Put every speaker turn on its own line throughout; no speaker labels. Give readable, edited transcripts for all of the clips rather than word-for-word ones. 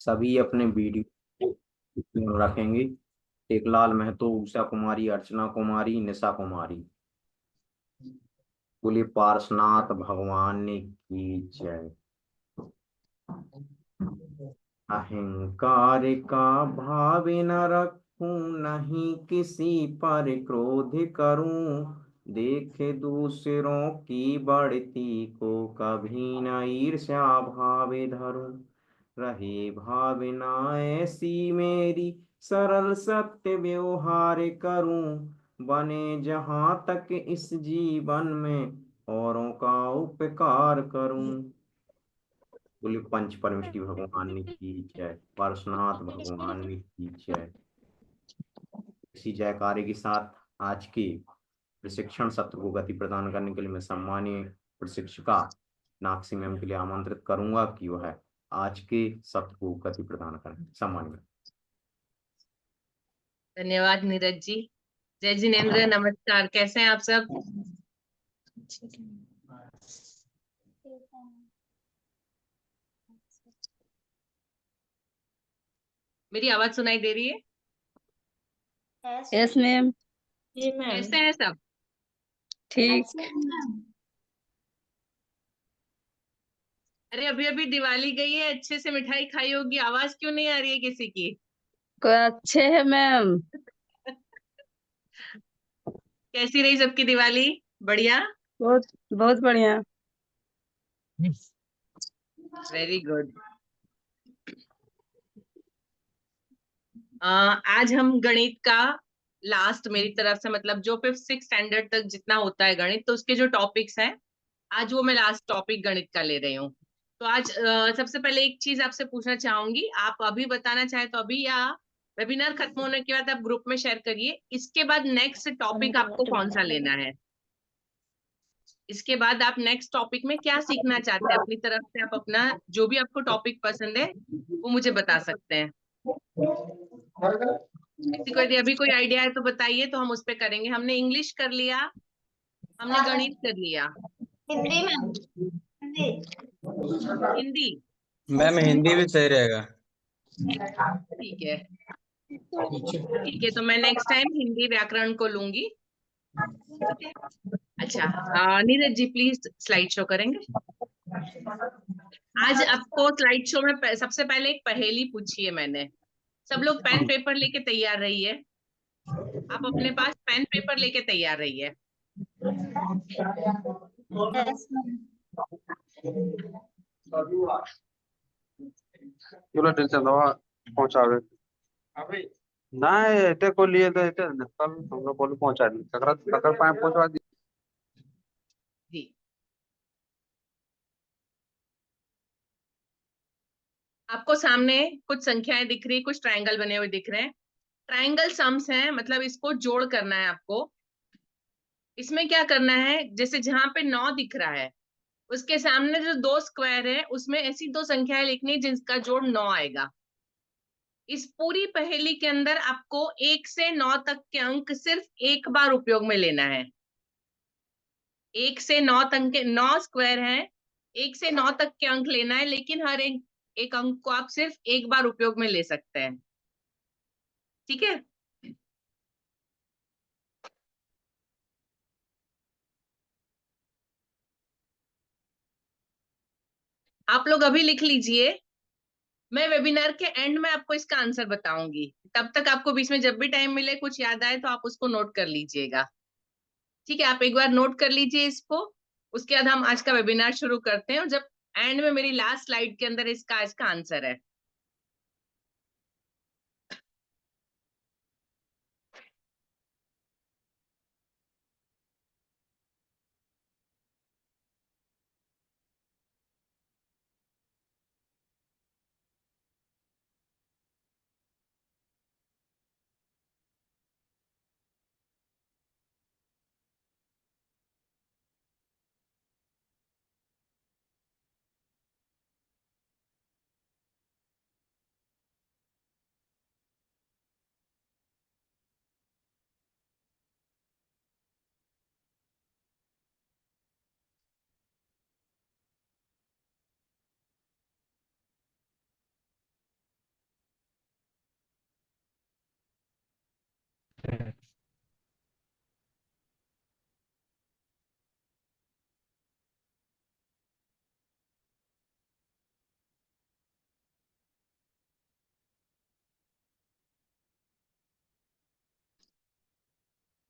सभी अपने वीडियो रखेंगे। टेकलाल महतो, उषा कुमारी, अर्चना कुमारी, निशा कुमारी। बोले पार्शनाथ भगवान की जय। अहंकार का भाव न रखूं, नहीं किसी पर क्रोध करूं। देखे दूसरों की बढ़ती को, कभी न ईर्ष्या भाव धरूं। रहे भावना ऐसी मेरी, सरल सत्य व्यवहार करूं। बने जहां तक इस जीवन में, औरों का उपकार करूं। बोले पंच परमेष्टि भगवान की जय, पार्श्वनाथ भगवान की जय। इसी जयकारे के साथ आज के प्रशिक्षण सत्र को गति प्रदान करने के लिए मैं सम्मानीय प्रशिक्षिका नाक्सी मैम के लिए आमंत्रित करूंगा कि वह आज के सत्र को गति प्रदान करें। सम्मानीय।
धन्यवाद नीरज जी। जय जिनेन्द्र, नमस्कार, कैसे हैं आप सब? मेरी आवाज सुनाई दे रही है?
Yes ma'am.
जी मैम।
कैसे हैं सब?
ठीक।
अरे अभी अभी दिवाली गई है, अच्छे से मिठाई खाई होगी, आवाज क्यों नहीं आ रही है किसी की?
कोई अच्छे है मैम।
कैसी रही सबकी दिवाली? बढ़िया?
बहुत बहुत बढ़िया।
Very good. आज हम गणित का लास्ट, मेरी तरफ से मतलब जो 5th 6th स्टैंडर्ड तक जितना होता है गणित, तो उसके जो टॉपिक्स हैं आज वो मैं लास्ट टॉपिक गणित का ले रही हूँ। तो आज सबसे पहले एक चीज आपसे पूछना चाहूंगी, आप अभी बताना चाहे तो अभी, या वेबिनार खत्म होने के बाद आप ग्रुप में शेयर करिए। इसके बाद नेक्स्ट टॉपिक आपको कौन सा लेना है? इसके बाद आप नेक्स्ट टॉपिक में क्या सीखना चाहते हैं अपनी तरफ से? आप अपना जो भी आपको टॉपिक पसंद है वो मुझे बता सकते हैं। किसी को यदि अभी कोई आइडिया है तो बताइए, तो हम उस पे करेंगे। हमने इंग्लिश कर लिया, हमने गणित कर लिया।
हिंदी मैम। हिंदी।
हिंदी?
मैम हिंदी भी सही रहेगा।
ठीक है, ठीक है, तो मैं नेक्स्ट टाइम हिंदी व्याकरण को लूंगी। अच्छा, Neeraj ji please slide show करेंगे। आज आपको स्लाइड शो में सबसे पहले एक पहेली पूछी है मैंने। सब लोग पेन पेपर लेके तैयार रहिए। आप अपने पास पेन पेपर लेके तैयार रहिए।
Yes ma'am.
चलो ठीक है, दवा पहुंचावे ना एटे को लिए तो एटे कल हम लोग बोले पहुंचा दी ककरा ककर पाए पहुंचवा दी।
जी, आपको सामने कुछ संख्याएं दिख रही, कुछ ट्रायंगल बने हुए दिख रहे हैं। ट्रायंगल सम्स हैं, मतलब इसको जोड़ करना है आपको। इसमें क्या करना है, जैसे जहां पे 9 दिख रहा है उसके सामने जो 2 स्क्वायर है उसमें ऐसी 2 संख्याएं लिखनी जिसका जोड़ 9 आएगा। इस पूरी पहेली के अंदर आपको 1 से 9 तक के अंक सिर्फ एक बार उपयोग में लेना है। 1 से 9 तक के 9 स्क्वायर हैं, 1 से 9 तक के अंक लेना है, लेकिन हर एक अंक को आप सिर्फ एक बार उपयोग में ले सकते हैं। ठीक है? आप लोग अभी लिख लीजिए, मैं वेबिनार के एंड में आपको इसका आंसर बताऊंगी। तब तक आपको बीच में जब भी टाइम मिले कुछ याद आए तो आप उसको नोट कर लीजिएगा। ठीक है, आप एक बार नोट कर लीजिए इसको। उसके बाद हम आज का वेबिनार शुरू करते हैं, और जब एंड में मेरी लास्ट स्लाइड के अंदर इसका इसका आंसर है।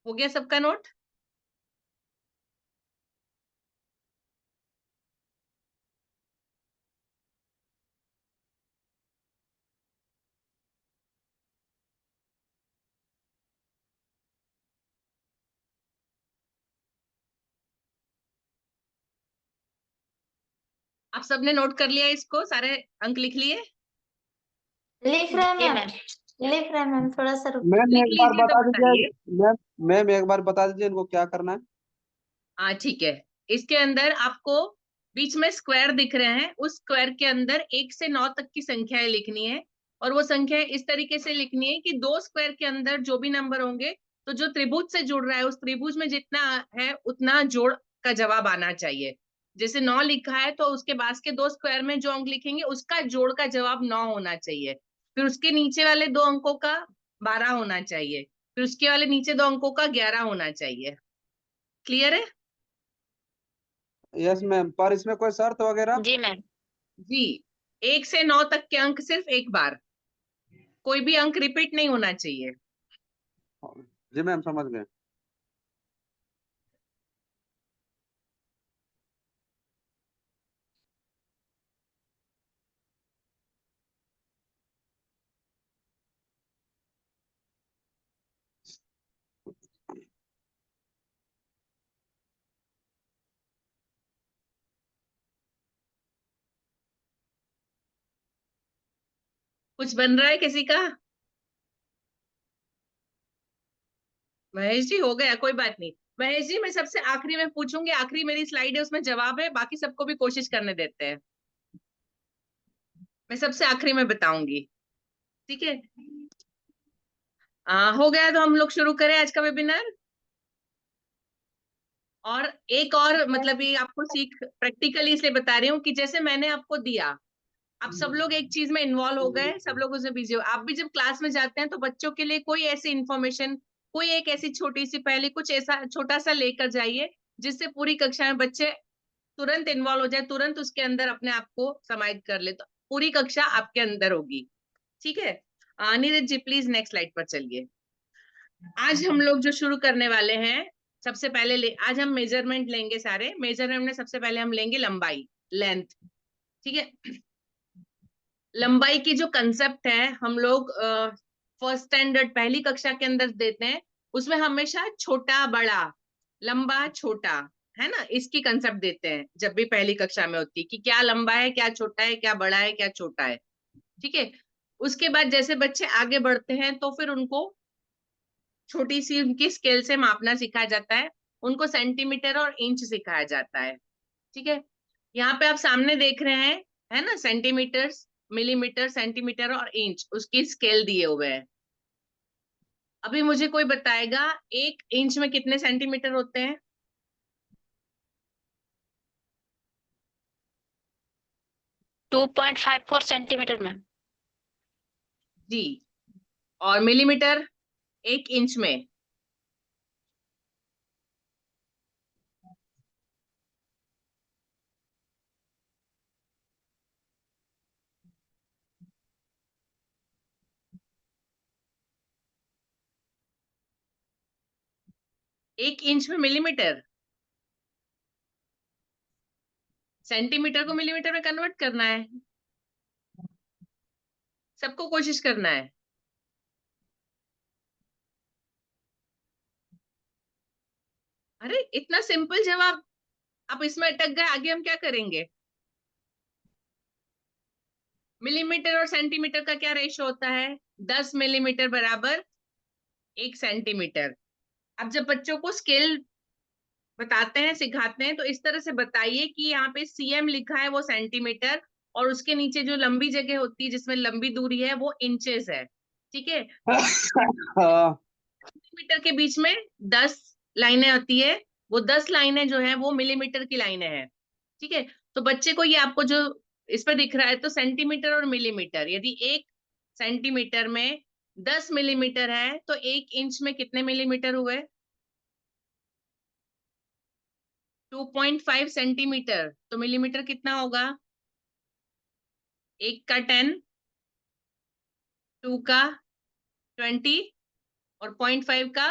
हो गया सबका नोट? आप सबने नोट कर लिया इसको? सारे अंक लिख लिए?
लिख रहे हैं
जी
मैम,
मैम।
लिख रहे हैं मैम, थोड़ा सा रुक।
मैम
लिख
एक बार
लीजिए तो
बता
बताइए।
दीजिए मैम। मैम एक बार बता दीजिए इनको क्या करना है।
हाँ ठीक है। इसके अंदर आपको बीच में स्क्वायर दिख रहे हैं, उस स्क्वायर के अंदर 1 से 9 तक की संख्याएं लिखनी है। और वो संख्या इस तरीके से लिखनी है कि दो स्क्वायर के अंदर जो भी नंबर होंगे, तो जो त्रिभुज से जुड़ रहा है उस त्रिभुज में जितना है उतना जोड़ का जवाब आना चाहिए। जैसे 9 लिखा है तो उसके पास के दो स्क्वायर में जो अंक लिखेंगे उसका जोड़ का जवाब 9 होना चाहिए। फिर उसके नीचे वाले दो अंकों का 12 होना चाहिए। फिर उसके वाले नीचे दो अंकों का 11 होना चाहिए। क्लियर है?
यस मैम, पर इसमें कोई शर्त वगैरह?
जी मैम।
जी। 1 से 9 तक के अंक सिर्फ एक बार, कोई भी अंक रिपीट नहीं होना चाहिए।
जी मैम समझ गए।
कुछ बन रहा है किसी का? महेश जी हो गया, कोई बात नहीं। महेश जी मैं सबसे आखिरी में पूछूंगी, आखिरी मेरी स्लाइड है उसमें जवाब है, बाकी सबको भी कोशिश करने देते हैं। मैं सबसे आखिरी में बताऊंगी, ठीक है? हो गया तो हम लोग शुरू करें आज का वेबिनार। और एक और मतलब ये आपको सीख प्रैक्टिकली इसलिए बता रही हूँ कि जैसे मैंने आपको दिया, आप सब लोग एक चीज में इन्वॉल्व हो गए, सब लोग उसमें बिजी हो। आप भी जब क्लास में जाते हैं तो बच्चों के लिए कोई ऐसी इंफॉर्मेशन, कोई एक ऐसी छोटी सी पहले कुछ ऐसा छोटा सा लेकर जाइए जिससे पूरी कक्षा में बच्चे तुरंत इन्वॉल्व हो जाए, तुरंत उसके अंदर अपने आप को समाहित कर ले, तो पूरी कक्षा आपके अंदर होगी। ठीक है? Neeraj ji please next slide पर चलिए। आज हम लोग जो शुरू करने वाले हैं, सबसे पहले आज हम मेजरमेंट लेंगे। सारे मेजरमेंट में सबसे पहले हम लेंगे लंबाई, लेंथ। ठीक है? लंबाई की जो कंसेप्ट है हम लोग फर्स्ट स्टैंडर्ड पहली कक्षा के अंदर देते हैं, उसमें हमेशा छोटा बड़ा, लंबा छोटा, है ना, इसकी कंसेप्ट देते हैं जब भी पहली कक्षा में होती है कि क्या लंबा है, क्या छोटा है, क्या बड़ा है, क्या छोटा है। ठीक है? उसके बाद जैसे बच्चे आगे बढ़ते हैं तो फिर उनको छोटी सी उनकी स्केल से मापना सिखाया जाता है, उनको सेंटीमीटर और इंच सिखाया जाता है। ठीक है? यहाँ पे आप सामने देख रहे हैं, है ना, सेंटीमीटर, मिलीमीटर, सेंटीमीटर और इंच, उसकी स्केल दिए हुए हैं। अभी मुझे कोई बताएगा 1 इंच में कितने सेंटीमीटर होते हैं?
2.54 सेंटीमीटर मैम।
जी। और मिलीमीटर 1 इंच में? एक इंच में मिलीमीटर, सेंटीमीटर को मिलीमीटर में कन्वर्ट करना है, सबको कोशिश करना है। अरे इतना सिंपल जवाब, आप इसमें अटक गए, आगे हम क्या करेंगे? मिलीमीटर और सेंटीमीटर का क्या रेशो होता है? 10 मिलीमीटर बराबर 1 सेंटीमीटर। अब जब बच्चों को स्केल बताते हैं, सिखाते हैं, तो इस तरह से बताइए कि यहाँ पे सीएम लिखा है वो सेंटीमीटर, और उसके नीचे जो लंबी जगह होती है जिसमें लंबी दूरी है वो इंचेस है। ठीक है?
हाँ,
सेंटीमीटर के बीच में 10 लाइनें आती है, वो 10 लाइनें जो है वो मिलीमीटर की लाइनें हैं। ठीक है? तो बच्चे को ये आपको जो इस पर दिख रहा है, तो सेंटीमीटर और मिलीमीटर, यदि 1 सेंटीमीटर में 10 मिलीमीटर है तो 1 इंच में कितने मिलीमीटर हुए? 2.5 सेंटीमीटर। तो मिलीमीटर कितना होगा? 1 का 10, 2 का 20 और 0.5 का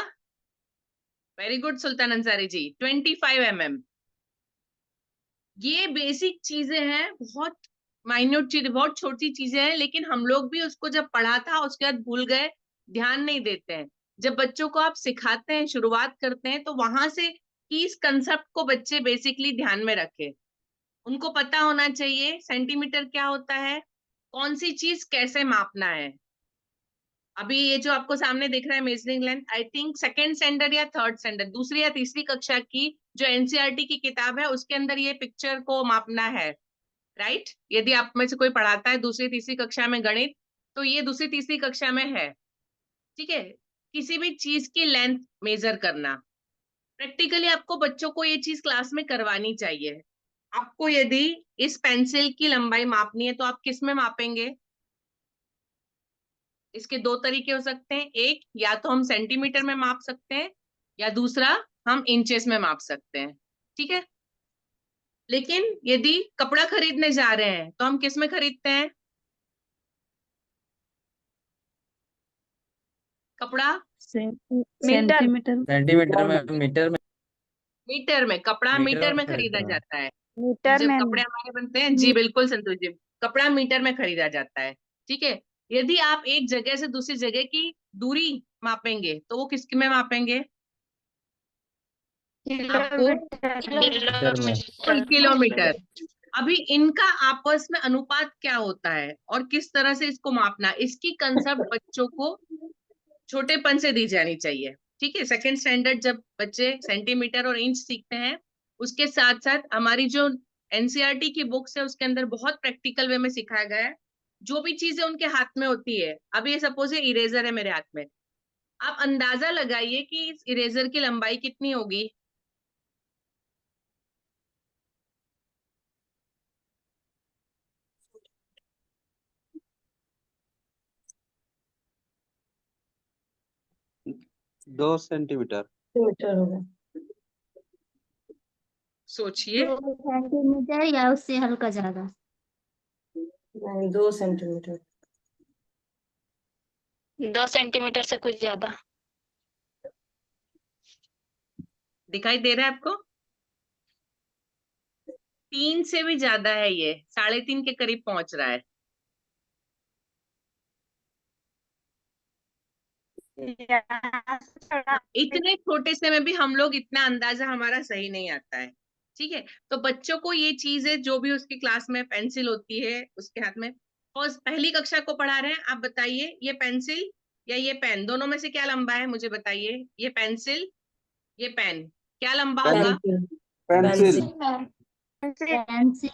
वेरी गुड सुल्तान अंसारी जी, 25 mm। ये बेसिक चीजें हैं, बहुत माइन्यूट चीजें, बहुत छोटी चीजें हैं, लेकिन हम लोग भी उसको जब पढ़ा था उसके बाद भूल गए, ध्यान नहीं देते हैं। जब बच्चों को आप सिखाते हैं, शुरुआत करते हैं, तो वहां से इस कंसेप्ट को बच्चे बेसिकली ध्यान में रखें। उनको पता होना चाहिए सेंटीमीटर क्या होता है, कौन सी चीज कैसे मापना है। अभी ये जो आपको सामने दिख रहा है measuring length, I think second standard या थर्ड स्टैंडर्ड, दूसरी या तीसरी कक्षा की जो एनसीईआरटी की किताब है उसके अंदर ये पिक्चर को मापना है, राइट? यदि आप में से कोई पढ़ाता है दूसरी तीसरी कक्षा में गणित, तो ये दूसरी तीसरी कक्षा में है, ठीक है? किसी भी चीज की लेंथ मेजर करना, प्रैक्टिकली आपको बच्चों को ये चीज क्लास में करवानी चाहिए। आपको यदि इस पेंसिल की लंबाई मापनी है तो आप किस में मापेंगे? इसके दो तरीके हो सकते हैं, एक या तो हम सेंटीमीटर में माप सकते हैं, या दूसरा हम इंचेस में माप सकते हैं, ठीक है? लेकिन यदि कपड़ा खरीदने जा रहे हैं तो हम किस में खरीदते हैं कपड़ा?
सेंटीमीटर
सेंटीमीटर में, मीटर में,
मीटर में। कपड़ा
मीटर
मीटर
में
में
खरीदते
खरीदा
हैं।
जाता है।
मीटर
जब
में
कपड़े हमारे बनते हैं, जी बिल्कुल संतोष जी, कपड़ा मीटर में खरीदा जाता है, ठीक है? यदि आप एक जगह से दूसरी जगह की दूरी मापेंगे तो वो किस में मापेंगे? आपको
मीटर में।
कुल किलोमीटर। अभी इनका आपस में अनुपात क्या होता है और किस तरह से इसको मापना, इसकी कंसेप्ट बच्चों को छोटेपन से दी जानी चाहिए, ठीक है? सेकंड स्टैंडर्ड जब बच्चे सेंटीमीटर और इंच सीखते हैं, उसके साथ साथ हमारी जो एनसीईआरटी की बुक्स है उसके अंदर बहुत प्रैक्टिकल वे में सिखाया गया है। जो भी चीजें उनके हाथ में होती है, अब ये सपोज ये इरेजर है मेरे हाथ में, आप अंदाजा लगाइए कि इस इरेजर की लंबाई कितनी होगी।
दो सेंटीमीटर।
सोचिए।
2 सेंटीमीटर या उससे हल्का ज्यादा।
नहीं, 2 सेंटीमीटर।
2 सेंटीमीटर से कुछ ज्यादा।
दिखाई दे रहा है आपको? 3 से भी ज्यादा है, ये 3.5 के करीब पहुंच रहा है। इतने छोटे से में भी हम लोग इतना अंदाजा हमारा सही नहीं आता है, ठीक है? तो बच्चों को ये चीजें, जो भी उसकी क्लास में पेंसिल होती है उसके हाथ में, और पहली कक्षा को पढ़ा रहे हैं, आप बताइए ये पेंसिल या ये पेन, दोनों में से क्या लंबा है मुझे बताइए? ये पेंसिल, ये पेन, क्या लंबा होगा?
पेंसिल।
पेंसिल।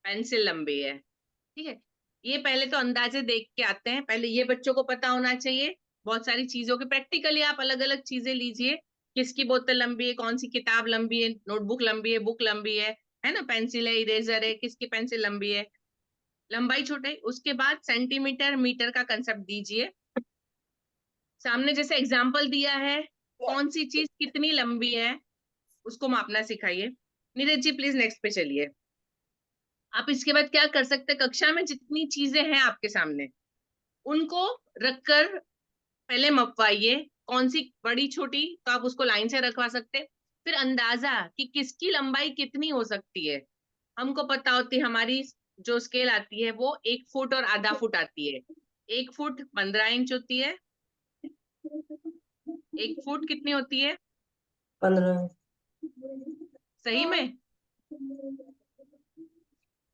पेंसिल लंबी है, ठीक है? ये पहले तो अंदाजे देख के आते हैं, पहले ये बच्चों को पता होना चाहिए। बहुत सारी चीजों के प्रैक्टिकली आप अलग अलग चीजें लीजिए, किसकी बोतल लंबी है, कौन सी किताब लंबी है, नोटबुक लंबी है, बुक लंबी है ना? पेंसिल है, इरेजर है, किसकी पेंसिल लंबी है, लंबाई छोटे। उसके बाद सेंटीमीटर मीटर का कंसेप्ट दीजिए। सामने जैसे एग्जाम्पल दिया है, कौन सी चीज कितनी लंबी है उसको मापना सिखाइए। नीरज जी प्लीज नेक्स्ट पे चलिए। आप इसके बाद क्या कर सकते हैं, कक्षा में जितनी चीजें हैं आपके सामने उनको रखकर पहले मपवाइए, कौन सी बड़ी छोटी, तो आप उसको लाइन से रखवा सकते हैं। फिर अंदाजा कि किसकी लंबाई कितनी हो सकती है, हमको पता होती है। हमारी जो स्केल आती है वो 1 फुट और आधा फुट आती है। 1 फुट 15 इंच होती है। 1 फुट कितनी होती है
15।
सही में?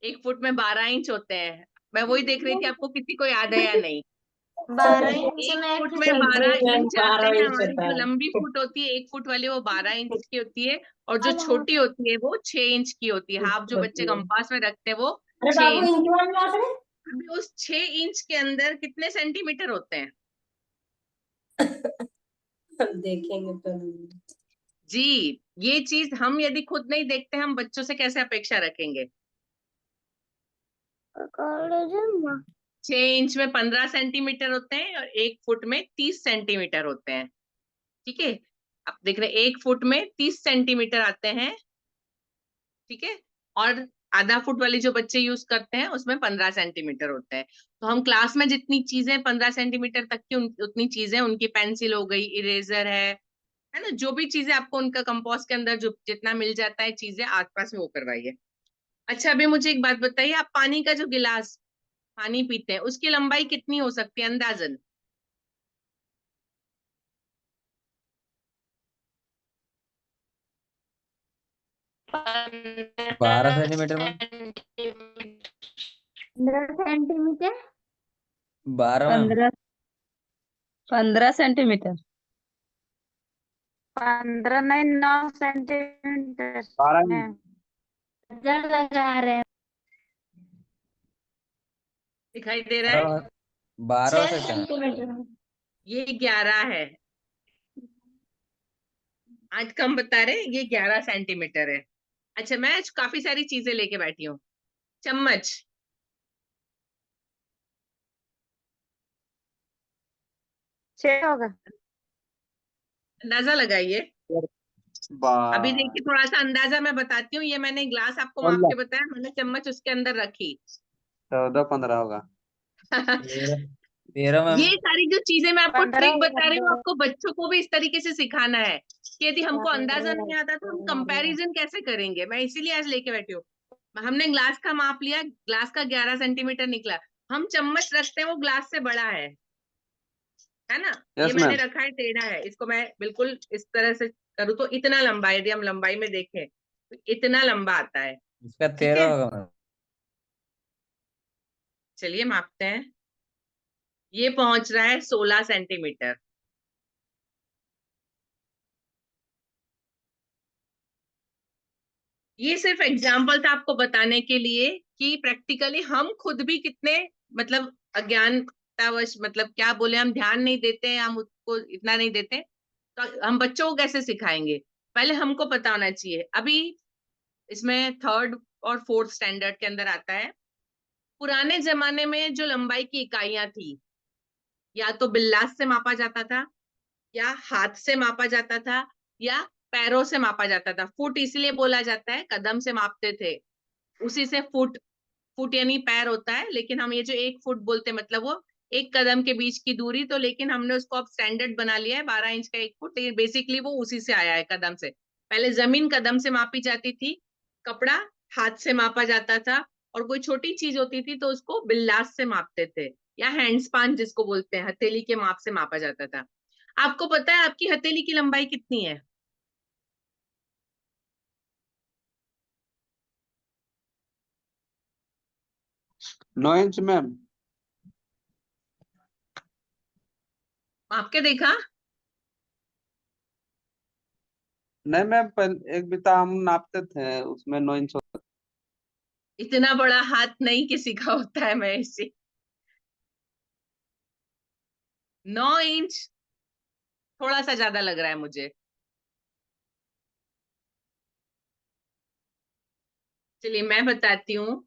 1 फुट में 12 इंच होते हैं। मैं वही देख रही थी आपको किसी को याद है या नहीं।
12 इंच
एक
में
फुट
1
में 12 इंच आते
12
हैं।
इंच
हमारी
होता
जो
है।
लंबी फुट होती है 1 फुट वाली, वो 12 इंच की होती है, और जो छोटी होती है वो 6 इंच की होती है। हाफ जो बच्चे कंपास में रखते हैं वो
अरे
6
बाबू
इंच।
इनके वाले में आते हैं।
अभी उस 6 इंच के अंदर कितने सेंटीमीटर होते हैं?
देखेंगे तो नहीं।
जी, ये चीज हम यदि खुद नहीं देखते, हम बच्चों से कैसे अपेक्षा रखेंगे? 6 इंच में 15 सेंटीमीटर होते हैं और 1 फुट में 30 सेंटीमीटर होते हैं, ठीक है? आप देख रहे हैं 1 फुट में 30 सेंटीमीटर आते हैं, ठीक है? और आधा फुट वाली जो बच्चे यूज करते हैं उसमें 15 सेंटीमीटर होता है। तो हम क्लास में जितनी चीजें 15 सेंटीमीटर तक की उतनी चीजें, उनकी पेंसिल हो गई, इरेजर है ना, जो भी चीजें आपको उनका कंपोस्ट के अंदर जो जितना मिल जाता है चीजें आसपास में वो करवाइए। अच्छा, अभी मुझे एक बात बताइए, आप पानी का जो गिलास पानी पीते हैं उसकी लंबाई कितनी हो सकती है अंदाजन?
12
centimetre ma'am.
Centimetre. 15 centimetre.
12 ma'am.
15 centimetre.
15 नहीं, 9 सेंटीमीटर
12
है। लगा रहे हैं।
दिखाई दे रहा है?
12
6
से कम।
सेंटीमीटर।
ये 11 है। आज कम बता रहे, ये 11 सेंटीमीटर है। अच्छा, मैं आज काफी सारी चीजें लेके बैठी हूँ। चम्मच
6 होगा।
अंदाजा लगाइए। अभी
बा-
देखिए, थोड़ा सा अंदाजा मैं बताती हूँ। ये मैंने ग्लास आपको माप
16,
के बताया, मैंने चम्मच उसके अंदर रखी।
14, 15 होगा।
13 मैम।
ये सारी जो चीजें मैं आपको
15
ट्रिक बता रही हूँ,
होगा।
आपको बच्चों को भी इस तरीके से सिखाना है कि यदि हमको अंदाजा नहीं आता तो हम कंपैरिजन कैसे करेंगे। मैं इसीलिए आज लेके बैठी हूँ। हमने ग्लास का माप लिया, ग्लास का 11 सेंटीमीटर निकला। हम चम्मच रखते हैं वो ग्लास से बड़ा है ना। ये
यस
मैंने
मैम।
रखा है, टेढ़ा है, इसको मैं बिल्कुल इस तरह से करूँ तो इतना लंबा, यदि हम लंबाई में देखें तो इतना लंबा आता है।
इसका
ठीक
13
है,
होगा मैम।
चलिए मापते हैं। ये पहुंच रहा है 16 सेंटीमीटर। ये सिर्फ एग्जाम्पल था आपको बताने के लिए कि प्रैक्टिकली हम खुद भी कितने मतलब अज्ञानतावश, मतलब क्या बोले, हम ध्यान नहीं देते हैं, हम उसको इतना नहीं देते, तो हम बच्चों को कैसे सिखाएंगे? पहले हमको पता होना चाहिए। अभी इसमें थर्ड और फोर्थ स्टैंडर्ड के अंदर आता है। पुराने जमाने में जो लंबाई की इकाइयां थी, या तो बिल्लास से मापा जाता था, या हाथ से मापा जाता था, या पैरों से मापा जाता था। फुट इसलिए बोला जाता है, कदम से मापते थे, उसी से फुट, फुट यानी पैर होता है। लेकिन हम ये जो 1 फुट बोलते हैं, मतलब वो एक कदम के बीच की दूरी, तो लेकिन हमने उसको अब स्टैंडर्ड बना लिया है 12 इंच का 1 फुट। लेकिन बेसिकली वो उसी से आया है, कदम से। पहले जमीन कदम से मापी जाती थी, कपड़ा हाथ से मापा जाता था, और कोई छोटी चीज होती थी तो उसको बिल्लास से मापते थे, या हैंडस्पान जिसको बोलते हैं, हथेली के माप से मापा जाता था। आपको पता है आपकी हथेली की लंबाई कितनी है?
नौ इंच मैम।
माप के देखा?
नहीं मैम, पहले एक बिता हम नापते थे, उसमें 9 इंच होता।
इतना बड़ा हाथ नहीं किसी का होता है, मैं इसे 9 इंच थोड़ा सा ज्यादा लग रहा है मुझे। चलिए मैं बताती हूँ।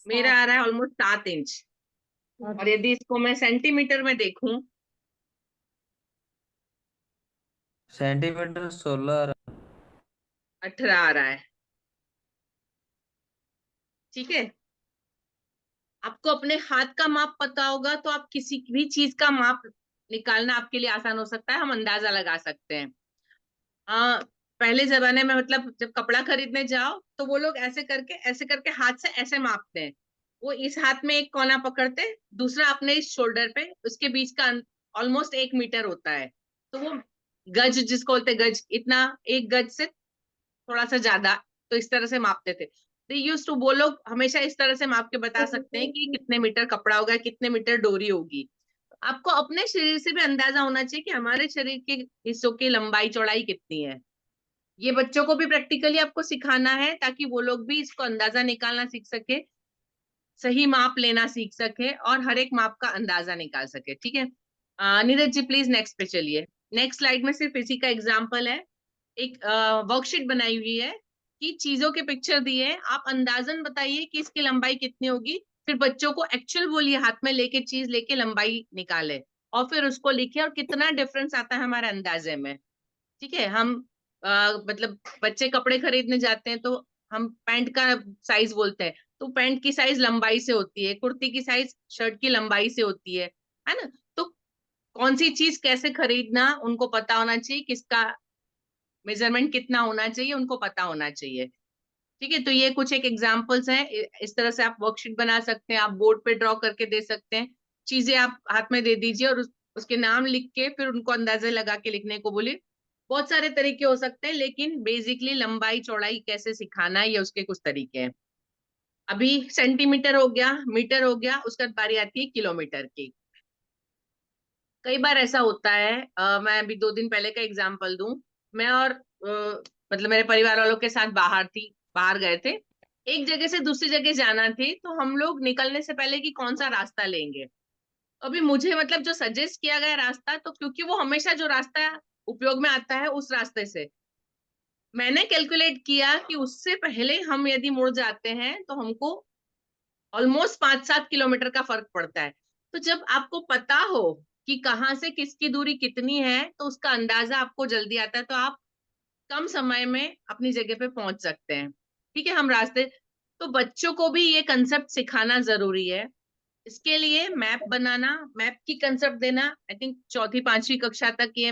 मेरा आ रहा है ऑलमोस्ट 7 इंच। और यदि इसको मैं सेंटीमीटर में देखूं,
सेंटीमीटर 16।
18 आ रहा है। ठीक है, आपको अपने हाथ का माप पता होगा तो आप किसी भी चीज का माप निकालना आपके लिए आसान हो सकता है, हम अंदाजा लगा सकते हैं। हाँ, पहले जमाने में मतलब जब कपड़ा खरीदने जाओ तो वो लोग ऐसे करके हाथ से ऐसे मापते हैं। वो इस हाथ में एक कोना पकड़ते, दूसरा अपने इस शोल्डर पे, उसके बीच का ऑलमोस्ट 1 मीटर होता है। तो वो गज जिसको बोलते हैं, गज इतना, 1 गज से थोड़ा सा ज्यादा, तो इस तरह से मापते थे। तो यूज टू, वो लोग हमेशा इस तरह से माप के बता सकते हैं कि कितने मीटर कपड़ा होगा, कितने मीटर डोरी होगी। आपको अपने शरीर से भी अंदाजा होना चाहिए कि हमारे शरीर के हिस्सों की लंबाई चौड़ाई कितनी है। ये बच्चों को भी प्रैक्टिकली आपको सिखाना है, ताकि वो लोग भी इसको अंदाजा निकालना सीख सके, सही माप लेना सीख सके, और हर एक माप का अंदाजा निकाल सके। ठीक है, नीरज जी प्लीज नेक्स्ट पे चलिए। नेक्स्ट स्लाइड में सिर्फ इसी का एग्जाम्पल है। एक वर्कशीट बनाई हुई है कि चीजों के पिक्चर दिए हैं, आप अंदाजन बताइए कि इसकी लंबाई कितनी होगी। फिर बच्चों को एक्चुअल बोलिए, हाथ में लेके चीज लेके लंबाई निकाले और फिर उसको लिखे, और कितना डिफरेंस आता है हमारे अंदाजे में। ठीक है, हम मतलब बच्चे कपड़े खरीदने जाते हैं तो हम पैंट का साइज बोलते हैं, तो पैंट की साइज लंबाई से होती है, कुर्ती की साइज शर्ट की लंबाई से होती है ना। तो कौन सी चीज कैसे खरीदना उनको पता होना चाहिए, किसका मेजरमेंट कितना होना चाहिए उनको पता होना चाहिए। ठीक है, तो ये कुछ एक एग्जांपल्स हैं। इस तरह से आप वर्कशीट बना सकते हैं, आप बोर्ड पे ड्रॉ करके दे सकते हैं, चीजें आप हाथ में दे दीजिए और उसके नाम लिख के फिर उनको अंदाजे लगा के लिखने को बोलिए। बहुत सारे तरीके हो सकते हैं, लेकिन बेसिकली लंबाई चौड़ाई कैसे सिखाना है ये उसके कुछ तरीके हैं। अभी सेंटीमीटर हो गया, मीटर हो गया, उसके बाद बारी आती है किलोमीटर की। कई बार ऐसा होता है, मैं अभी 2 दिन पहले का एग्जांपल दूं। मैं और मतलब मेरे परिवार वालों के साथ बाहर गए थे। एक जगह से दूसरी जगह जाना थी, तो हम लोग निकलने से पहले कि कौन सा रास्ता लेंगे। अभी मुझे मतलब जो सजेस्ट किया गया रास्ता, तो क्योंकि वो हमेशा जो रास्ता उपयोग में आता है उस रास्ते से, मैंने कैलकुलेट किया कि उससे पहले हम यदि मुड़ जाते हैं तो हमको ऑलमोस्ट 5-7 किलोमीटर का फर्क पड़ता है। तो जब आपको पता हो कि कहाँ से किसकी दूरी कितनी है, तो उसका अंदाजा आपको जल्दी आता है, तो आप कम समय में अपनी जगह पे पहुंच सकते हैं। ठीक है, हम रास्ते, तो बच्चों को भी ये कंसेप्ट सिखाना जरूरी है। इसके लिए मैप बनाना, मैप की कंसेप्ट देना, आई थिंक 4वीं-5वीं कक्षा तक ये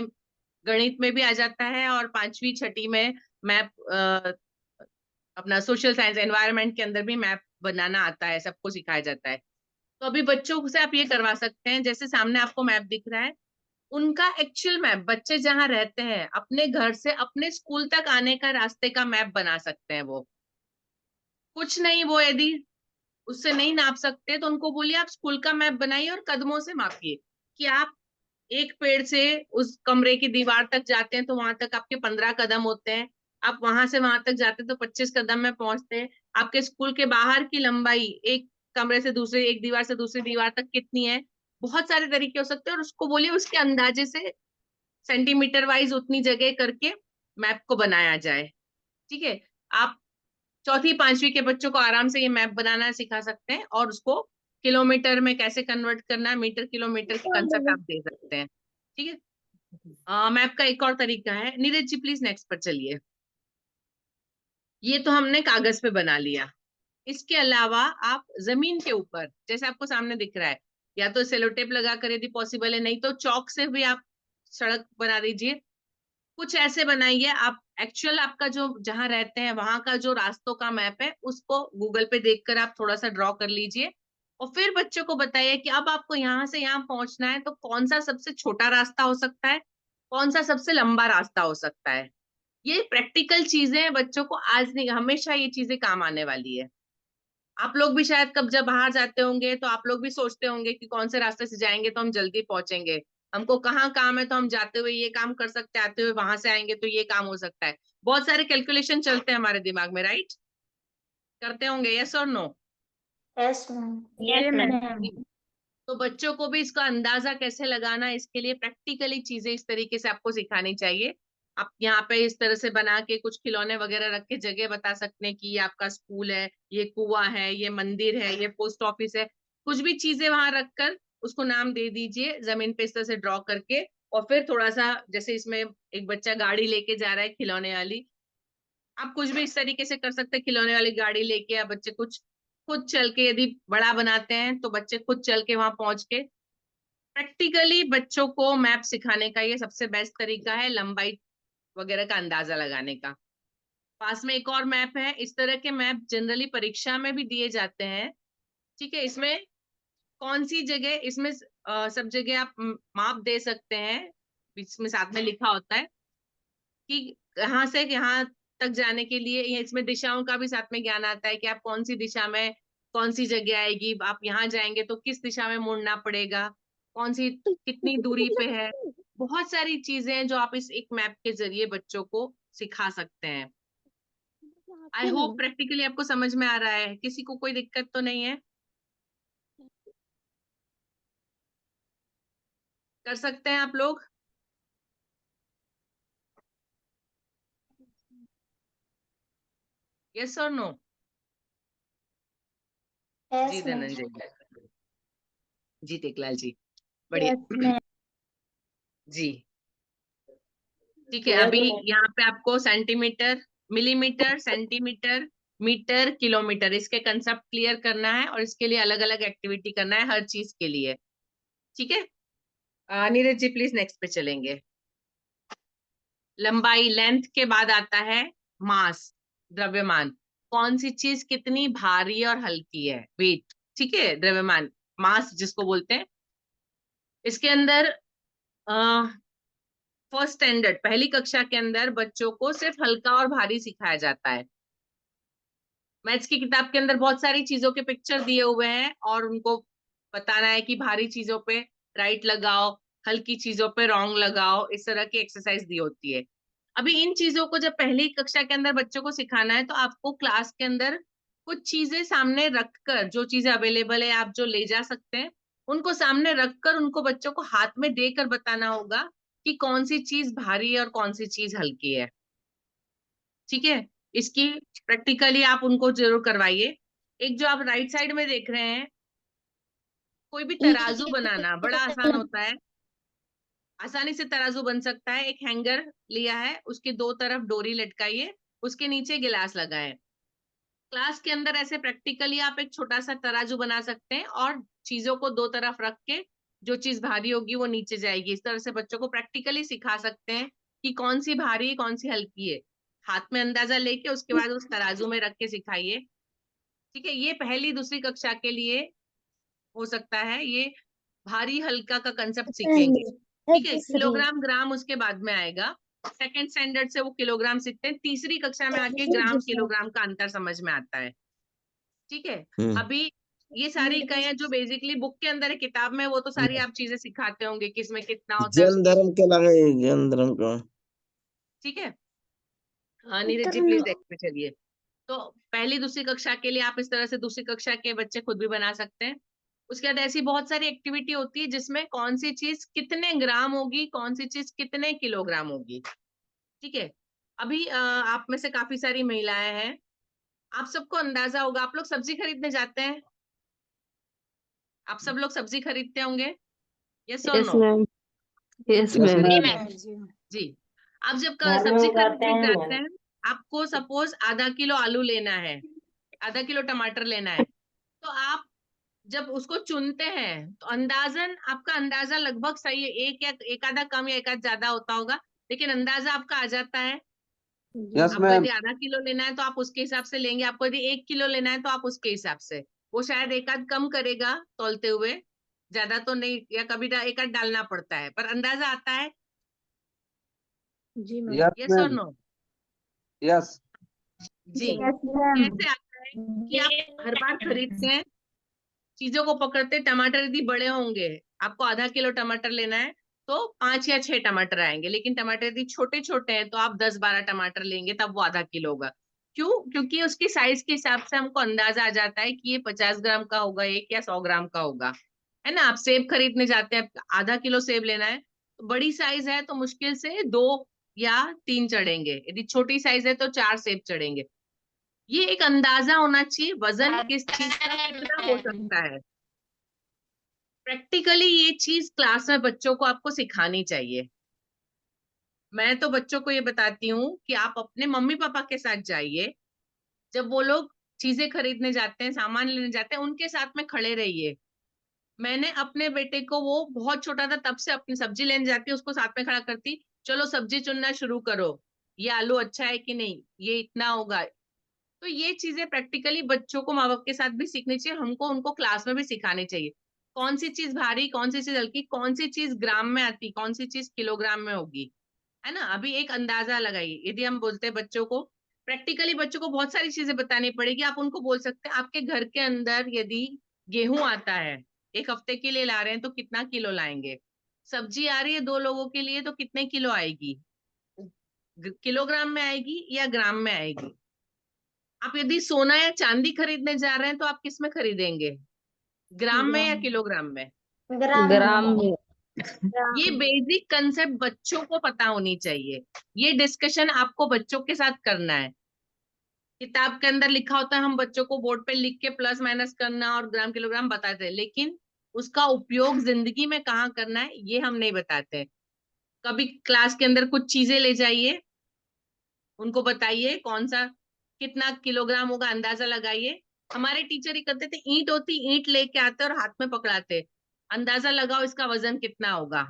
गणित में भी आ जाता है, और 5वीं-6वीं में मैप अपना सोशल साइंस एनवायरनमेंट के अंदर भी मैप बनाना आता है, सबको सिखाया जाता है। तो अभी बच्चों से आप ये करवा सकते हैं, जैसे सामने आपको मैप दिख रहा है, उनका एक्चुअल मैप, बच्चे जहाँ रहते हैं अपने घर से अपने स्कूल तक आने का रास्ते का मैप बना सकते हैं। वो कुछ नहीं, वो यदि उससे नहीं नाप सकते तो उनको बोलिए आप स्कूल का मैप बनाइए और कदमों से मापिए, कि आप एक पेड़ से उस कमरे की दीवार तक जाते हैं तो वहां तक आपके 15 कदम होते हैं, आप वहां से वहां तक जाते हैं तो 25 कदम में पहुंचते हैं। आपके स्कूल के बाहर की लंबाई एक कमरे से दूसरे, एक दीवार से दूसरी दीवार तक कितनी है। बहुत सारे तरीके हो सकते हैं, और उसको बोलिए उसके अंदाजे से सेंटीमीटर वाइज उतनी जगह करके मैप को बनाया जाए। ठीक है, आप 4वीं-5वीं के बच्चों को आराम से ये मैप बनाना सिखा सकते हैं, और उसको किलोमीटर में कैसे कन्वर्ट करना है, मीटर किलोमीटर के कंसेप्ट आप दे सकते हैं। ठीक है, मैप का एक और तरीका है, नीरज जी प्लीज नेक्स्ट पर चलिए। ये तो हमने कागज पे बना लिया। इसके अलावा आप जमीन के ऊपर, जैसे आपको सामने दिख रहा है, या तो सेलो टेप लगा कर यदि पॉसिबल है, नहीं तो चौक से भी आप सड़क बना दीजिए। कुछ ऐसे बनाइए आप, एक्चुअल आपका जो जहां रहते हैं वहां का जो रास्तों का मैप है उसको गूगल पे देखकर आप थोड़ा सा ड्रॉ कर लीजिए, और फिर बच्चों को बताइए कि अब आपको यहाँ से यहाँ पहुंचना है, तो कौन सा सबसे छोटा रास्ता हो सकता है, कौन सा सबसे लंबा रास्ता हो सकता है। ये प्रैक्टिकल चीजें हैं, बच्चों को आज नहीं हमेशा ये चीजें काम आने वाली है। आप लोग भी शायद कब जब बाहर जाते होंगे तो आप लोग भी सोचते होंगे कि कौन से रास्ते से जाएंगे तो हम जल्दी पहुंचेंगे, हमको कहाँ काम है तो हम जाते हुए ये काम कर सकते हैं, आते हुए वहां से आएंगे तो ये काम हो सकता है। बहुत सारे कैलकुलेशन चलते हैं हमारे दिमाग में, राइट? करते होंगे, यस और नो?
Yes ma'am.
ये मैम।
तो बच्चों को भी इसका अंदाजा कैसे लगाना, इसके लिए प्रैक्टिकली चीजें इस तरीके से आपको सिखानी चाहिए। आप यहाँ पे इस तरह से बना के कुछ खिलौने वगैरह रख के जगह बता सकते हैं कि ये आपका स्कूल है, ये कुआं है, ये मंदिर है, ये पोस्ट ऑफिस है। कुछ भी चीजें वहां रखकर उसको नाम दे दीजिए जमीन पे इस तरह से ड्रॉ करके। और फिर थोड़ा सा, जैसे इसमें एक बच्चा गाड़ी लेके जा रहा है खिलौने वाली, आप कुछ भी इस तरीके से कर सकते हैं, खिलौने वाली गाड़ी लेके, या बच्चे कुछ खुद चल के यदि बड़ा बनाते हैं तो बच्चे खुद चल के वहां पहुंच के। प्रैक्टिकली बच्चों को मैप सिखाने का ये सबसे बेस्ट तरीका है, लंबाई वगैरह का अंदाजा लगाने का। पास में एक और मैप है, इस तरह के मैप जनरली परीक्षा में भी दिए जाते हैं। ठीक है, इसमें कौन सी जगह, इसमें सब जगह आप माप दे सकते हैं, इसमें साथ में लिखा होता है कि यहाँ से यहाँ तक जाने के लिए, ये इसमें दिशाओं का भी साथ में ज्ञान आता है कि आप कौन सी दिशा में कौन सी जगह आएगी, आप यहाँ जाएंगे तो किस दिशा में मुड़ना पड़ेगा, कौन सी कितनी दूरी पे है। बहुत सारी चीजें हैं जो आप इस एक मैप के जरिए बच्चों को सिखा सकते हैं। आई होप प्रैक्टिकली आपको समझ में आ रहा है, किसी को कोई दिक्कत तो नहीं है? कर सकते हैं आप लोग? यस और नो? जी धनंजय जी, टेकलाल जी, बढ़िया जी। ठीक है, अभी यहाँ पे आपको centimetre, millimetre, centimetre, metre, kilometre, इसके कंसेप्ट क्लियर करना है और इसके लिए अलग अलग एक्टिविटी करना है हर चीज के लिए। ठीक है, नीरज जी प्लीज नेक्स्ट पे चलेंगे। लंबाई, लेंथ के बाद आता है मास, द्रव्यमान। कौन सी चीज कितनी भारी और हल्की है, वेट। ठीक है, द्रव्यमान, मास जिसको बोलते हैं। इसके अंदर फर्स्ट स्टैंडर्ड, पहली कक्षा के अंदर बच्चों को सिर्फ हल्का और भारी सिखाया जाता है। मैथ्स की किताब के अंदर बहुत सारी चीजों के पिक्चर दिए हुए हैं और उनको बताना है कि भारी चीजों पे राइट लगाओ, हल्की चीजों पे रॉन्ग लगाओ, इस तरह की एक्सरसाइज दी होती है। अभी इन चीजों को जब पहली कक्षा के अंदर बच्चों को सिखाना है तो आपको क्लास के अंदर कुछ चीजें सामने रखकर, जो चीजें अवेलेबल है आप जो ले जा सकते हैं उनको सामने रखकर उनको बच्चों को हाथ में देकर बताना होगा कि कौन सी चीज भारी है और कौन सी चीज हल्की है। ठीक है, इसकी प्रैक्टिकली आप उनको जरूर करवाइए। एक जो आप राइट साइड में देख रहे हैं, कोई भी तराजू बनाना बड़ा आसान होता है, आसानी से तराजू बन सकता है। एक हैंगर लिया है, उसके दो तरफ डोरी लटकाइए, उसके नीचे गिलास लगाएं। क्लास के अंदर ऐसे प्रैक्टिकली आप एक छोटा सा तराजू बना सकते हैं और चीजों को दो तरफ रख के जो चीज भारी होगी वो नीचे जाएगी। इस तरह से बच्चों को प्रैक्टिकली सिखा सकते हैं कि कौन सी भारी कौन सी हल्की है। हाथ में अंदाजा लेके उसके बाद उस तराजू में रख के सिखाइए। ठीक है, ये पहली दूसरी कक्षा के लिए हो सकता है, ये भारी हल्का का कंसेप्ट सीखेंगे। ठीक है, किलोग्राम ग्राम उसके बाद में आएगा। सेकंड स्टैंडर्ड से वो किलोग्राम सीखते हैं, तीसरी कक्षा में आके ग्राम किलोग्राम का अंतर समझ में आता है। ठीक है, अभी ये सारी इकाइयां जो बेसिकली बुक के अंदर है, किताब में, वो तो सारी आप चीजें सिखाते होंगे कि इसमें कितना होता है
जैन धर्म के लगे, जैन धर्म का।
ठीक है, हाँ नीरज जी प्लीज नेक्स्ट पे चलिए। तो पहली दूसरी कक्षा के लिए आप इस तरह से दूसरी कक्षा के बच्चे खुद भी बना सकते हैं। उसके बाद ऐसी बहुत सारी एक्टिविटी होती है जिसमें कौन सी चीज कितने ग्राम होगी, कौन सी चीज कितने किलोग्राम होगी। ठीक है, अभी आप में से काफी सारी महिलाएं हैं, आप सबको अंदाजा होगा, आप लोग सब्जी खरीदने जाते हैं, आप सब लोग सब्जी खरीदते होंगे, यस और
yes
no.
Ma'am, yes ma'am.
जी, आप जब
घर में
सब्जी
उगाते
खरीदने
हैं
जाते
ना।
हैं, आपको सपोज आधा किलो आलू लेना है, आधा किलो टमाटर लेना है, तो आप जब उसको चुनते हैं तो अंदाजन आपका अंदाजा लगभग सही है, एक या एक आधा कम या एक आधा ज्यादा होता होगा, लेकिन अंदाजा आपका आ जाता है।
यस
आपको
मैम।
यदि आधा किलो लेना है तो आप उसके हिसाब से लेंगे, आपको यदि 1 किलो लेना है तो आप उसके हिसाब से। वो शायद एक आध कम करेगा तौलते हुए, ज्यादा तो नहीं, या कभी एक आध डालना पड़ता है, पर अंदाजा आता है।
जी मैम।
यस
यस और
मैम।
नो।
यस।
जी, कैसे आता है कि आप हर बार खरीदते हैं, चीजों को पकड़ते, टमाटर यदि बड़े होंगे, आपको आधा किलो टमाटर लेना है तो 5 या 6 टमाटर आएंगे, लेकिन टमाटर यदि छोटे छोटे हैं तो आप 10-12 टमाटर लेंगे, तब वो आधा किलो होगा। क्यों? क्योंकि उसकी साइज के हिसाब से हमको अंदाजा आ जाता है कि ये 50 ग्राम का होगा, एक या 100 ग्राम का होगा। है ना, आप सेब खरीदने जाते हैं, आधा किलो सेब लेना है, तो बड़ी साइज है तो मुश्किल से 2 या 3 चढ़ेंगे, यदि छोटी साइज है तो 4 सेब चढ़ेंगे। ये एक अंदाजा होना चाहिए वजन किस चीज का कितना हो सकता है। प्रैक्टिकली ये चीज क्लास में बच्चों को आपको सिखानी चाहिए। मैं तो बच्चों को ये बताती हूँ कि आप अपने मम्मी पापा के साथ जाइए, जब वो लोग चीजें खरीदने जाते हैं, सामान लेने जाते हैं, उनके साथ में खड़े रहिए। मैंने अपने बेटे को, वो बहुत छोटा था तब से, अपनी सब्जी लेने जाती उसको साथ में खड़ा करती, चलो सब्जी चुनना शुरू करो, ये आलू अच्छा है कि नहीं, ये इतना होगा। तो ये चीजें प्रैक्टिकली बच्चों को माँ बाप के साथ भी सीखनी चाहिए, हमको उनको क्लास में भी सिखानी चाहिए। कौन सी चीज भारी, कौन सी चीज हल्की, कौन सी चीज ग्राम में आती, कौन सी चीज किलोग्राम में होगी। है ना, अभी एक अंदाजा लगाइए। यदि हम बोलते हैं बच्चों को, प्रैक्टिकली बच्चों को बहुत सारी चीजें बतानी पड़ेगी। आप उनको बोल सकते हैं आपके घर के अंदर यदि गेहूं आता है, 1 हफ्ते के लिए ला रहे हैं तो कितना किलो लाएंगे। सब्जी आ रही है 2 लोगों के लिए तो कितने किलो आएगी, किलोग्राम में आएगी या ग्राम में आएगी। आप यदि सोना या चांदी खरीदने जा रहे हैं तो आप किस में खरीदेंगे, ग्राम में या किलोग्राम में।
ग्राम में।
ये बेसिक कंसेप्ट बच्चों को पता होनी चाहिए, ये डिस्कशन आपको बच्चों के साथ करना है। किताब के अंदर लिखा होता है, हम बच्चों को बोर्ड पे लिख के प्लस माइनस करना और ग्राम किलोग्राम बताते हैं, लेकिन उसका उपयोग जिंदगी में कहाँ करना है ये हम नहीं बताते। कभी क्लास के अंदर कुछ चीजें ले जाइए, उनको बताइए कौन सा कितना किलोग्राम होगा, अंदाजा लगाइए। हमारे टीचर ही करते थे, ईंट होती, ईंट लेके आते और हाथ में पकड़ाते, अंदाजा लगाओ इसका वजन कितना होगा।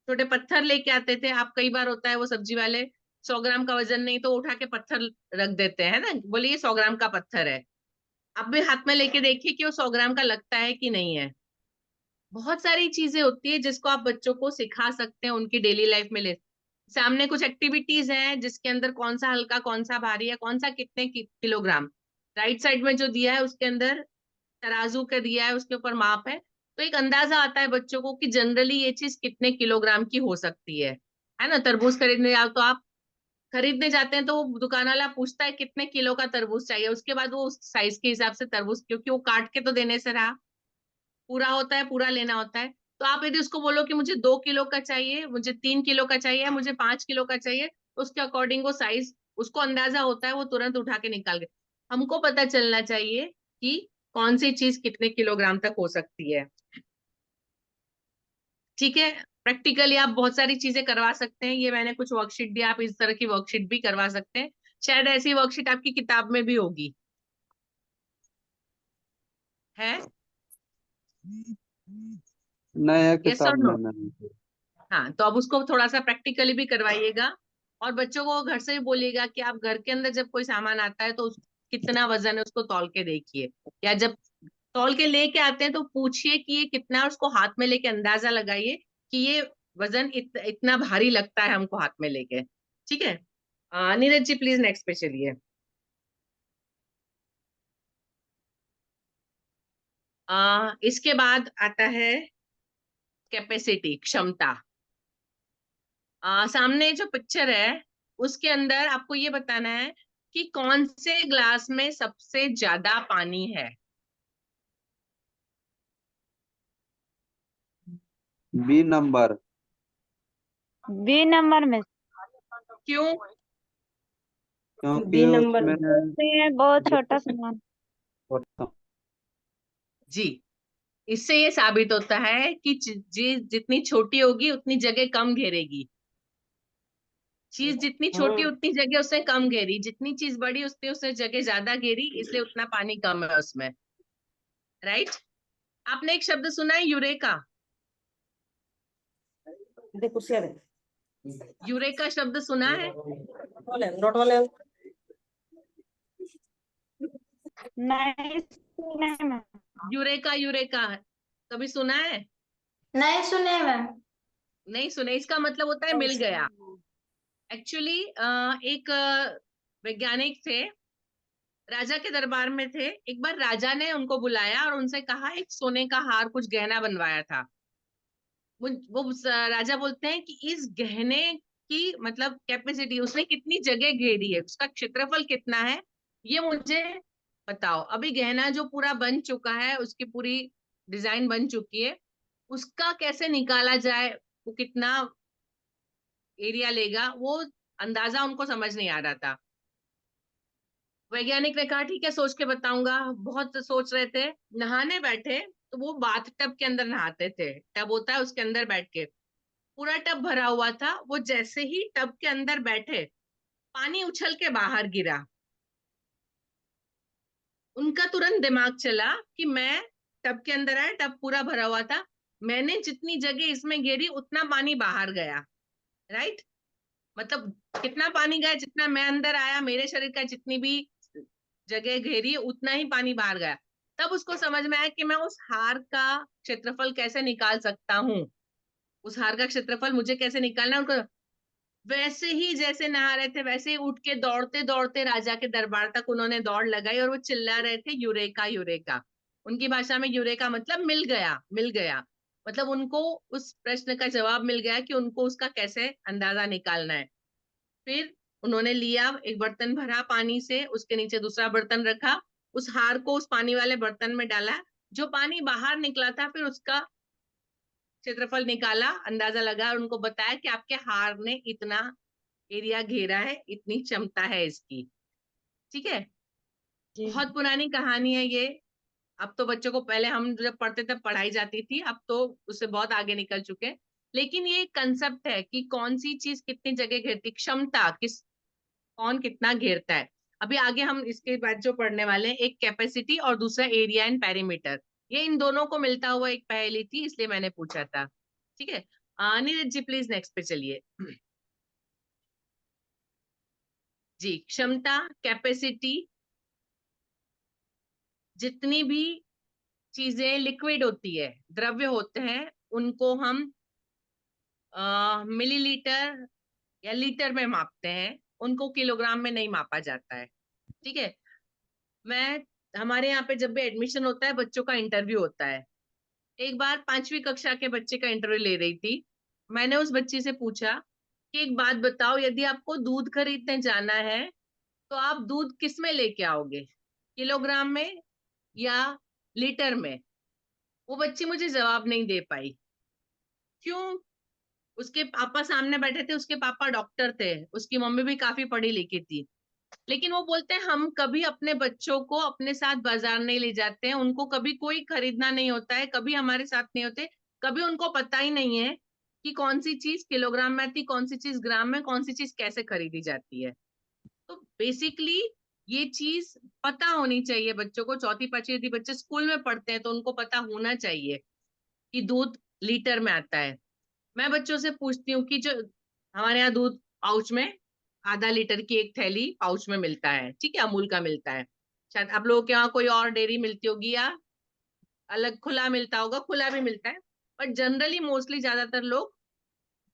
छोटे पत्थर लेके आते थे, आप कई बार होता है वो सब्जी वाले 100 ग्राम का वजन नहीं तो उठा के पत्थर रख देते हैं ना, बोलिए 100 ग्राम का पत्थर है। आप भी हाथ में लेके देखिए कि वो 100 ग्राम का लगता है कि नहीं है। बहुत सारी चीजें होती है जिसको आप बच्चों को सिखा सकते हैं उनकी डेली लाइफ में। ले सामने कुछ एक्टिविटीज हैं जिसके अंदर कौन सा हल्का कौन सा भारी है, कौन सा कितने किलोग्राम। राइट साइड में जो दिया है उसके अंदर तराजू का दिया है, उसके ऊपर माप है, तो एक अंदाजा आता है बच्चों को कि जनरली ये चीज कितने किलोग्राम की हो सकती है ना। तरबूज खरीदने जाओ तो आप खरीदने जाते हैं तो वो दुकान वाला पूछता है कितने किलो का तरबूज चाहिए, उसके बाद वो उस साइज के हिसाब से तरबूज, क्योंकि वो काट के तो देने से रहा, पूरा होता है, पूरा लेना होता है। तो आप यदि उसको बोलो कि मुझे 2 किलो का चाहिए, मुझे 3 किलो का चाहिए, मुझे 5 किलो का चाहिए, तो उसके अकॉर्डिंग वो साइज, उसको अंदाजा होता है, वो तुरंत उठा के निकाल के। हमको पता चलना चाहिए कि कौन सी चीज कितने किलोग्राम तक हो सकती है। ठीक है, प्रैक्टिकली आप बहुत सारी चीजें करवा सकते हैं, ये मैंने कुछ वर्कशीट दिया, आप इस तरह की वर्कशीट भी करवा सकते हैं। शायद ऐसी वर्कशीट आपकी किताब में भी होगी, है?
नया
यस और
किताब
नो?
में नहीं।
हाँ, तो अब उसको थोड़ा सा प्रैक्टिकली भी करवाइएगा, और बच्चों को घर से भी बोलिएगा कि आप घर के अंदर जब कोई सामान आता है तो कितना वजन है उसको तौल के देखिए, या जब तौल के लेके आते हैं तो पूछिए कि ये कितना है, उसको हाथ में लेके अंदाजा लगाइए कि ये वजन इतना भारी लगता है हमको हाथ में लेके। ठीक है, नीरज जी प्लीज नेक्स्ट पे चलिए। इसके बाद आता है कैपेसिटी, क्षमता। सामने जो पिक्चर है उसके अंदर आपको ये बताना है कि कौन से ग्लास में सबसे ज्यादा पानी है।
B number.
बी नंबर में।
क्यों?
क्योंकि
बी नंबर
उसमें
उसमें बहुत छोटा सामान।
जी, इससे ये साबित होता है कि चीज जितनी छोटी होगी उतनी जगह कम घेरेगी। चीज जितनी छोटी उतनी जगह उसने कम घेरी, जितनी चीज बड़ी उतनी उसने जगह ज्यादा घेरी, इसलिए उतना पानी कम है उसमें। राइट? आपने एक शब्द सुना है यूरेका?
देखो शेयर है
यूरेका शब्द सुना है?
नोट वाले
नहीं सुने में।
यूरेका, यूरेका कभी सुना है?
नहीं सुने मैम।
नहीं सुने, इसका मतलब होता है मिल गया। एक्चुअली एक वैज्ञानिक थे, राजा के दरबार में थे। एक बार राजा ने उनको बुलाया और उनसे कहा, एक सोने का हार कुछ गहना बनवाया था। राजा बोलते हैं कि इस गहने की मतलब कैपेसिटी, उसने कितनी जगह घेरी है, उसका क्षेत्रफल कितना है, ये मुझे बताओ। अभी गहना जो पूरा बन चुका है, उसकी पूरी डिजाइन बन चुकी है, उसका कैसे निकाला जाए, वो कितना एरिया लेगा, वो अंदाजा उनको समझ नहीं आ रहा था। वैज्ञानिक ने कहा ठीक है सोच के बताऊंगा। बहुत सोच रहे थे, नहाने बैठे तो वो बाथ टब के अंदर नहाते थे, टब होता है उसके अंदर बैठ के, पूरा टब भरा हुआ था। वो जैसे ही टब के अंदर बैठे, पानी उछल के बाहर गिरा। उनका तुरंत दिमाग चला कि मैं टब के अंदर आया, टब पूरा भरा हुआ था, मैंने जितनी जगह इसमें घेरी उतना पानी बाहर गया। राइट? मतलब कितना पानी गया, जितना मैं अंदर आया, मेरे शरीर का जितनी भी जगह घेरी उतना ही पानी बाहर गया। तब उसको समझ में आया कि मैं उस हार का क्षेत्रफल कैसे निकाल सकता हूँ, उस हार का क्षेत्रफल मुझे कैसे निकालना है। उनको वैसे ही जैसे नहा रहे थे वैसे ही उठ के दौड़ते दौड़ते राजा के दरबार तक उन्होंने दौड़ लगाई, और वो चिल्ला रहे थे यूरेका यूरेका। उनकी भाषा में यूरेका मतलब मिल गया, मिल गया। मतलब उनको उस प्रश्न का जवाब मिल गया कि उनको उसका कैसे अंदाजा निकालना है। फिर उन्होंने लिया, एक बर्तन भरा पानी से, उसके नीचे दूसरा बर्तन रखा, उस हार को उस पानी वाले बर्तन में डाला, जो पानी बाहर निकला था फिर उसका क्षेत्रफल निकाला, अंदाजा लगा, और उनको बताया कि आपके हार ने इतना एरिया घेरा है, इतनी क्षमता है इसकी। ठीक है,
जी
बहुत पुरानी कहानी है ये। अब तो बच्चों को, पहले हम जब पढ़ते तब पढ़ाई जाती थी, अब तो उससे बहुत आगे निकल चुके हैं। लेकिन ये कंसेप्ट है कि कौन सी चीज कितनी जगह घेरती, क्षमता किस, कौन कितना घेरता है। अभी आगे हम इसके बाद जो पढ़ने वाले हैं, एक कैपेसिटी और दूसरा एरिया एंड पेरीमीटर, ये इन दोनों को मिलता हुआ एक पहेली थी, इसलिए मैंने पूछा था। ठीक है, नीरज जी प्लीज नेक्स्ट पे चलिए। जी, क्षमता, कैपेसिटी, जितनी भी चीजें लिक्विड होती है, द्रव्य होते हैं, उनको हम मिलीलीटर या लीटर में मापते हैं, उनको किलोग्राम में नहीं मापा जाता है। ठीक है, मैं, हमारे यहाँ पे जब भी एडमिशन होता है, बच्चों का इंटरव्यू होता है। एक बार 5वीं कक्षा के बच्चे का इंटरव्यू ले रही थी। मैंने उस बच्ची से पूछा कि एक बात बताओ, यदि आपको दूध खरीदने जाना है तो आप दूध किस में लेके आओगे, किलोग्राम में या लीटर में? वो बच्ची मुझे जवाब नहीं दे पाई। क्यों? उसके पापा सामने बैठे थे, उसके पापा डॉक्टर थे, उसकी मम्मी भी काफी पढ़ी लिखी थी। लेकिन वो बोलते हैं हम कभी अपने बच्चों को अपने साथ बाजार नहीं ले जाते हैं, उनको कभी कोई खरीदना नहीं होता है, कभी हमारे साथ नहीं होते, कभी उनको पता ही नहीं है कि कौन सी चीज किलोग्राम में आती, कौन सी चीज ग्राम में, कौन सी चीज कैसे खरीदी जाती है। तो बेसिकली ये चीज पता होनी चाहिए बच्चों को। चौथी पांचवी यदि बच्चे स्कूल में पढ़ते हैं तो उनको पता होना चाहिए कि दूध लीटर में आता है। मैं बच्चों से पूछती हूँ कि जो हमारे यहाँ दूध पाउच में, आधा लीटर की एक थैली पाउच में मिलता है, ठीक है, अमूल का मिलता है। शायद आप लोगों के यहाँ कोई और डेयरी मिलती होगी या अलग खुला मिलता होगा, खुला भी मिलता है, बट जनरली मोस्टली ज्यादातर लोग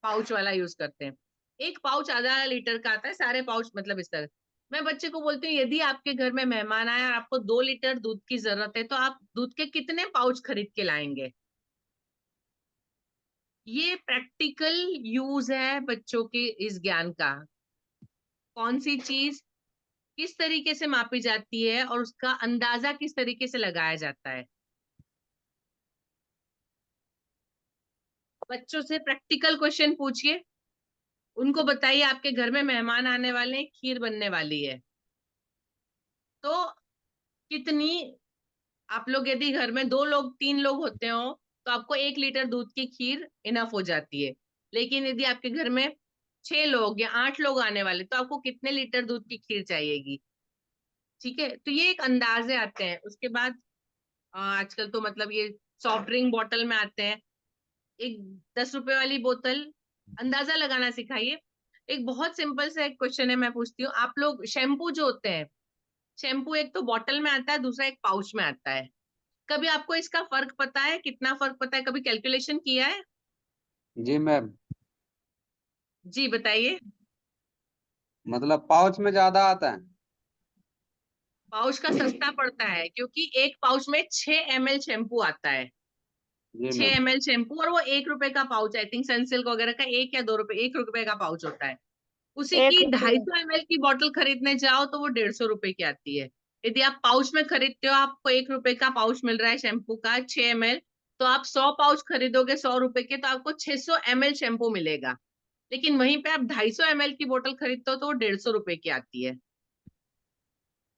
पाउच वाला यूज करते हैं। एक पाउच आधा लीटर का आता है, सारे पाउच मतलब इस तरह। मैं बच्चे को बोलती हूँ यदि आपके घर में मेहमान आए और आपको 2 लीटर दूध की जरूरत है तो आप दूध के कितने पाउच खरीद के लाएंगे? ये प्रैक्टिकल यूज है बच्चों के इस ज्ञान का। कौन सी चीज किस तरीके से मापी जाती है और उसका अंदाजा किस तरीके से लगाया जाता है। बच्चों से प्रैक्टिकल क्वेश्चन पूछिए, उनको बताइए आपके घर में मेहमान आने वाले हैं, खीर बनने वाली है, तो कितनी, आप लोग यदि घर में 2 लोग 3 लोग होते हो तो आपको 1 लीटर दूध की खीर इनफ हो जाती है। लेकिन यदि आपके घर में 6 लोग या 8 लोग आने वाले तो आपको कितने लीटर दूध की खीर चाहिएगी? ठीक है, तो ये एक अंदाजे आते हैं। उसके बाद आजकल तो मतलब ये सॉफ्ट ड्रिंक बॉटल में आते हैं, एक 10 रुपए वाली बोतल, अंदाजा लगाना सिखाइए। एक बहुत सिंपल सा एक क्वेश्चन है, मैं पूछती हूँ, आप लोग शैम्पू जो होते हैं, शैम्पू एक तो बॉटल में आता है, दूसरा एक पाउच में आता है, कभी आपको इसका फर्क पता है? कितना फर्क पता है? कभी कैलकुलेशन किया है?
जी मैम,
जी बताइए।
मतलब पाउच में ज्यादा आता है।
पाउच का सस्ता पड़ता है क्योंकि एक पाउच में 6 ml शैम्पू आता है,
जी
छह
मैम।
एम एल शैम्पू, और वो 1 रुपए का पाउच, आई थिंक सनसिल्क वगैरह का 1 या 2 रुपए, 1 रुपए का पाउच होता है। उसी
एक
की ढाई
रुपये
सौ एम एल की बोतल खरीदने जाओ तो वो 150 रुपए की आती है। यदि आप पाउच में खरीदते हो, आपको 1 रुपए का पाउच मिल रहा है शैम्पू का 6 ml, तो आप 100 पाउच खरीदोगे 100 रुपए के, तो आपको 600 ml शैम्पू मिलेगा। लेकिन वहीं पे आप 250 ml की बोतल खरीदते हो तो वो 150 रुपए की आती है।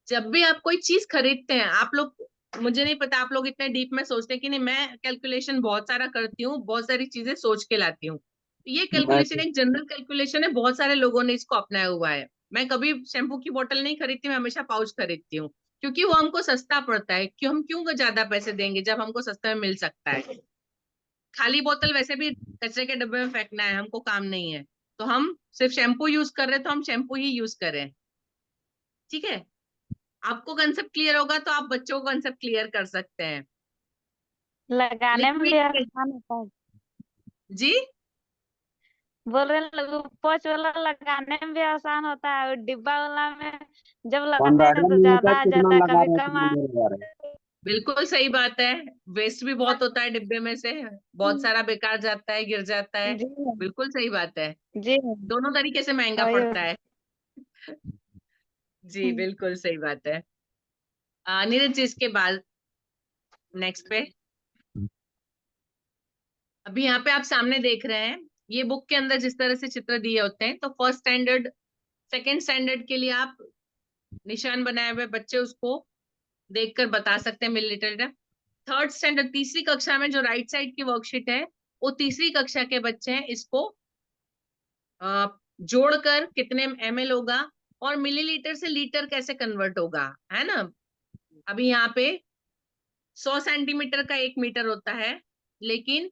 जब भी आप कोई चीज खरीदते हैं, आप लोग, मुझे नहीं पता आप लोग इतने डीप में सोचते हैं कि नहीं, मैं कैलकुलेशन बहुत सारा करती हूँ, बहुत सारी चीजें सोच के लाती हूँ। ये
मैं
कैलकुलेशन एक जनरल कैलकुलेशन है, बहुत सारे लोगों ने इसको अपनाया हुआ है। मैं कभी शैम्पू की बोतल नहीं खरीदती, मैं हमेशा पाउच खरीदती हूँ, क्योंकि वो हमको सस्ता पड़ता है। क्यों, हम क्यों ज्यादा पैसे देंगे जब हमको सस्ते में मिल सकता है? खाली बोतल वैसे भी कचरे के डब्बे में फेंकना है, हमको काम नहीं है। तो हम सिर्फ शैम्पू यूज कर रहे हैं तो हम शैम्पू ही यूज करें। ठीक है, आपको कंसेप्ट क्लियर होगा तो आप बच्चों को कंसेप्ट क्लियर कर सकते हैं।
लगाने में भी
लिक्विड,
आसान होता है।
जी
बोल रहे हैं लोग पोच वाला लगाने में भी आसान होता है, और डिब्बा वाला में जब लगाते हैं
कॉन्ट्रैक्टर
तो
नहीं होता,
ज्यादा आ
कितना
जाता है,
लगा
कभी
रहे हैं
कम
कितना
आ
नहीं लगा रहे हैं।
बिल्कुल सही बात है। वेस्ट भी बहुत होता है डिब्बे में से, बहुत सारा बेकार जाता है, गिर जाता है।
जी
बिल्कुल सही बात है,
जी
दोनों तरीके से महंगा
वही
पड़ता है। जी बिल्कुल सही बात है। नीरज जी, इसके बाद नेक्स्ट पे, अभी यहाँ पे आप सामने देख रहे हैं, ये बुक के अंदर जिस तरह से चित्र दिए होते हैं, तो फर्स्ट स्टैंडर्ड, सेकंड स्टैंडर्ड के लिए आप निशान बनाए हुए, बच्चे उसको देखकर बता सकते हैं मिलीलीटर। थर्ड स्टैंडर्ड तीसरी कक्षा में जो राइट साइड की वर्कशीट है, वो तीसरी कक्षा के बच्चे हैं, इसको जोड़कर कितने ml होगा और मिलीलीटर से लीटर कैसे कन्वर्ट होगा, है ना। अभी यहाँ पे 100 सेंटीमीटर का 1 मीटर होता है, लेकिन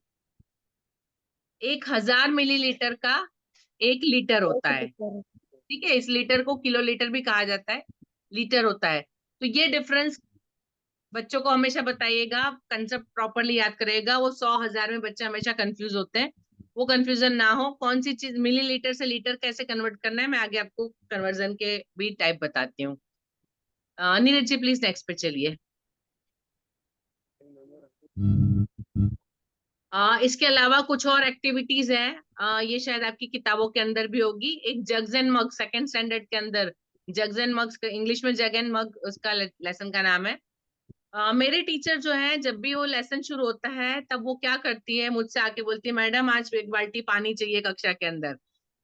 1000 मिलीलीटर का 1 लीटर होता है। ठीक है, इस लीटर को किलो लीटर भी कहा जाता है, लीटर होता है। तो ये डिफरेंस बच्चों को हमेशा बताइएगा, कंसेप्ट प्रॉपरली याद करेगा। वो 100,000 में बच्चे हमेशा कंफ्यूज होते हैं, वो कंफ्यूजन ना हो। कौन सी चीज मिलीलीटर से लीटर कैसे कन्वर्ट करना है, मैं आगे आपको कन्वर्जन के भी टाइप बताती हूँ। नीरज जी प्लीज नेक्स्ट पे चलिए। इसके अलावा कुछ और एक्टिविटीज है, ये शायद आपकी किताबों के अंदर भी होगी। एक jugs and mug, second standard के अंदर जग्स एंड मग्स, इंग्लिश में जग एंड मग उसका लेसन का नाम है। मेरे टीचर जो है, जब भी वो लेसन शुरू होता है तब वो क्या करती है, मुझसे आके बोलती है, मैडम आज 1 बाल्टी पानी चाहिए कक्षा के अंदर।